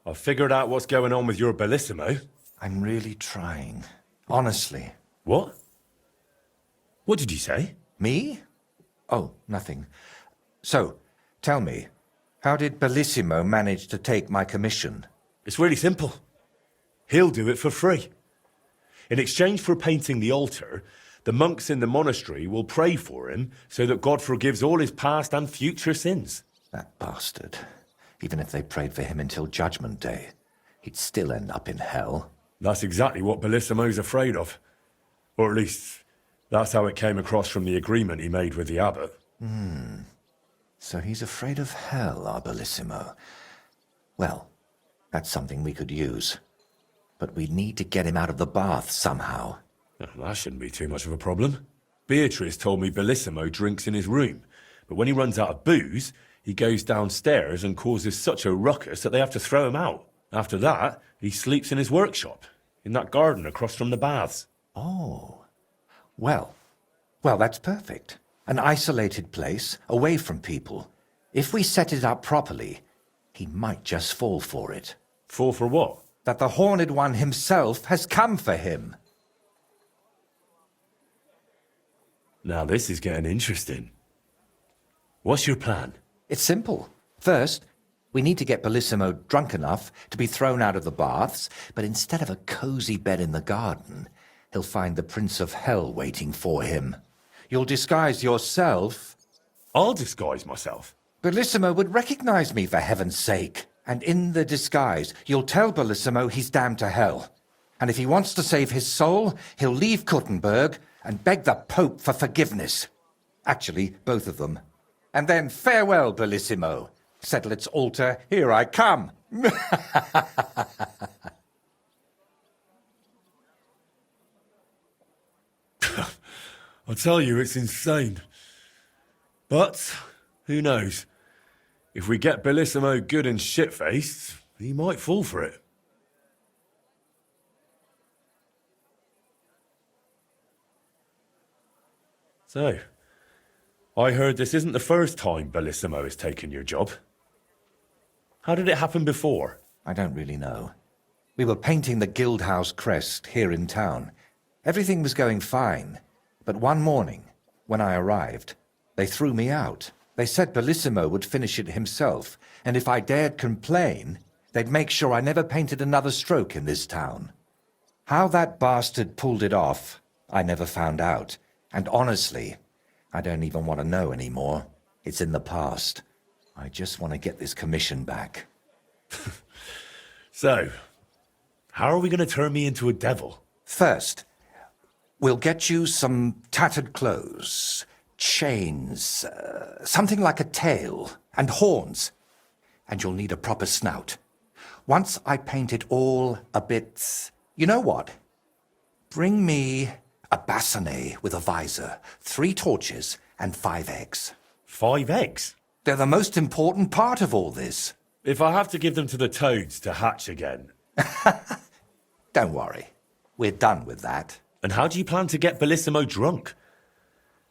I've figured out what's going on with your Bellissimo. I'm really trying. Honestly. What? What did you say? Me? Oh, nothing. So, tell me, how did Bellissimo manage to take my commission? It's really simple. He'll do it for free. In exchange for painting the altar, the monks in the monastery will pray for him so that God forgives all his past and future sins. That bastard. Even if they prayed for him until Judgment Day, he'd still end up in hell. That's exactly what Bellissimo's afraid of. Or at least, that's how it came across from the agreement he made with the abbot. So he's afraid of hell, our Bellissimo. Well, that's something we could use. But we need to get him out of the bath somehow. Well, that shouldn't be too much of a problem. Beatrice told me Bellissimo drinks in his room, but when he runs out of booze, he goes downstairs and causes such a ruckus that they have to throw him out. After that, he sleeps in his workshop, in that garden across from the baths. Oh. Well, that's perfect. An isolated place, away from people. If we set it up properly, he might just fall for it. Fall for what? That the Horned One himself has come for him. Now this is getting interesting. What's your plan? It's simple. First, we need to get Bellissimo drunk enough to be thrown out of the baths, but instead of a cozy bed in the garden, he'll find the Prince of Hell waiting for him. You'll disguise yourself. I'll disguise myself. Bellissimo would recognize me, for heaven's sake. And in the disguise, you'll tell Bellissimo he's damned to hell. And if he wants to save his soul, he'll leave Kuttenberg and beg the Pope for forgiveness. Actually, both of them. And then farewell, Bellissimo. Settle altar, here I come. I tell you, it's insane. But, who knows? If we get Bellissimo good and shit-faced, he might fall for it. So, I heard this isn't the first time Bellissimo has taken your job. How did it happen before? I don't really know. We were painting the Guildhouse crest here in town. Everything was going fine. But one morning, when I arrived, they threw me out. They said Bellissimo would finish it himself, and if I dared complain, they'd make sure I never painted another stroke in this town. How that bastard pulled it off, I never found out. And honestly, I don't even want to know anymore. It's in the past. I just want to get this commission back. So, how are we going to turn me into a devil? First, we'll get you some tattered clothes, chains, something like a tail, and horns. And you'll need a proper snout. Once I paint it all a bit... You know what? Bring me a bassinet with a visor, 3 torches, and 5 eggs. 5 eggs? They're the most important part of all this. If I have to give them to the toads to hatch again... Don't worry. We're done with that. And how do you plan to get Bellissimo drunk?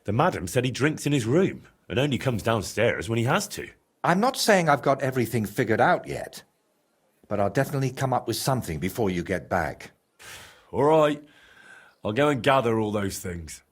The madam said he drinks in his room and only comes downstairs when he has to. I'm not saying I've got everything figured out yet, but I'll definitely come up with something before you get back. All right. I'll go and gather all those things.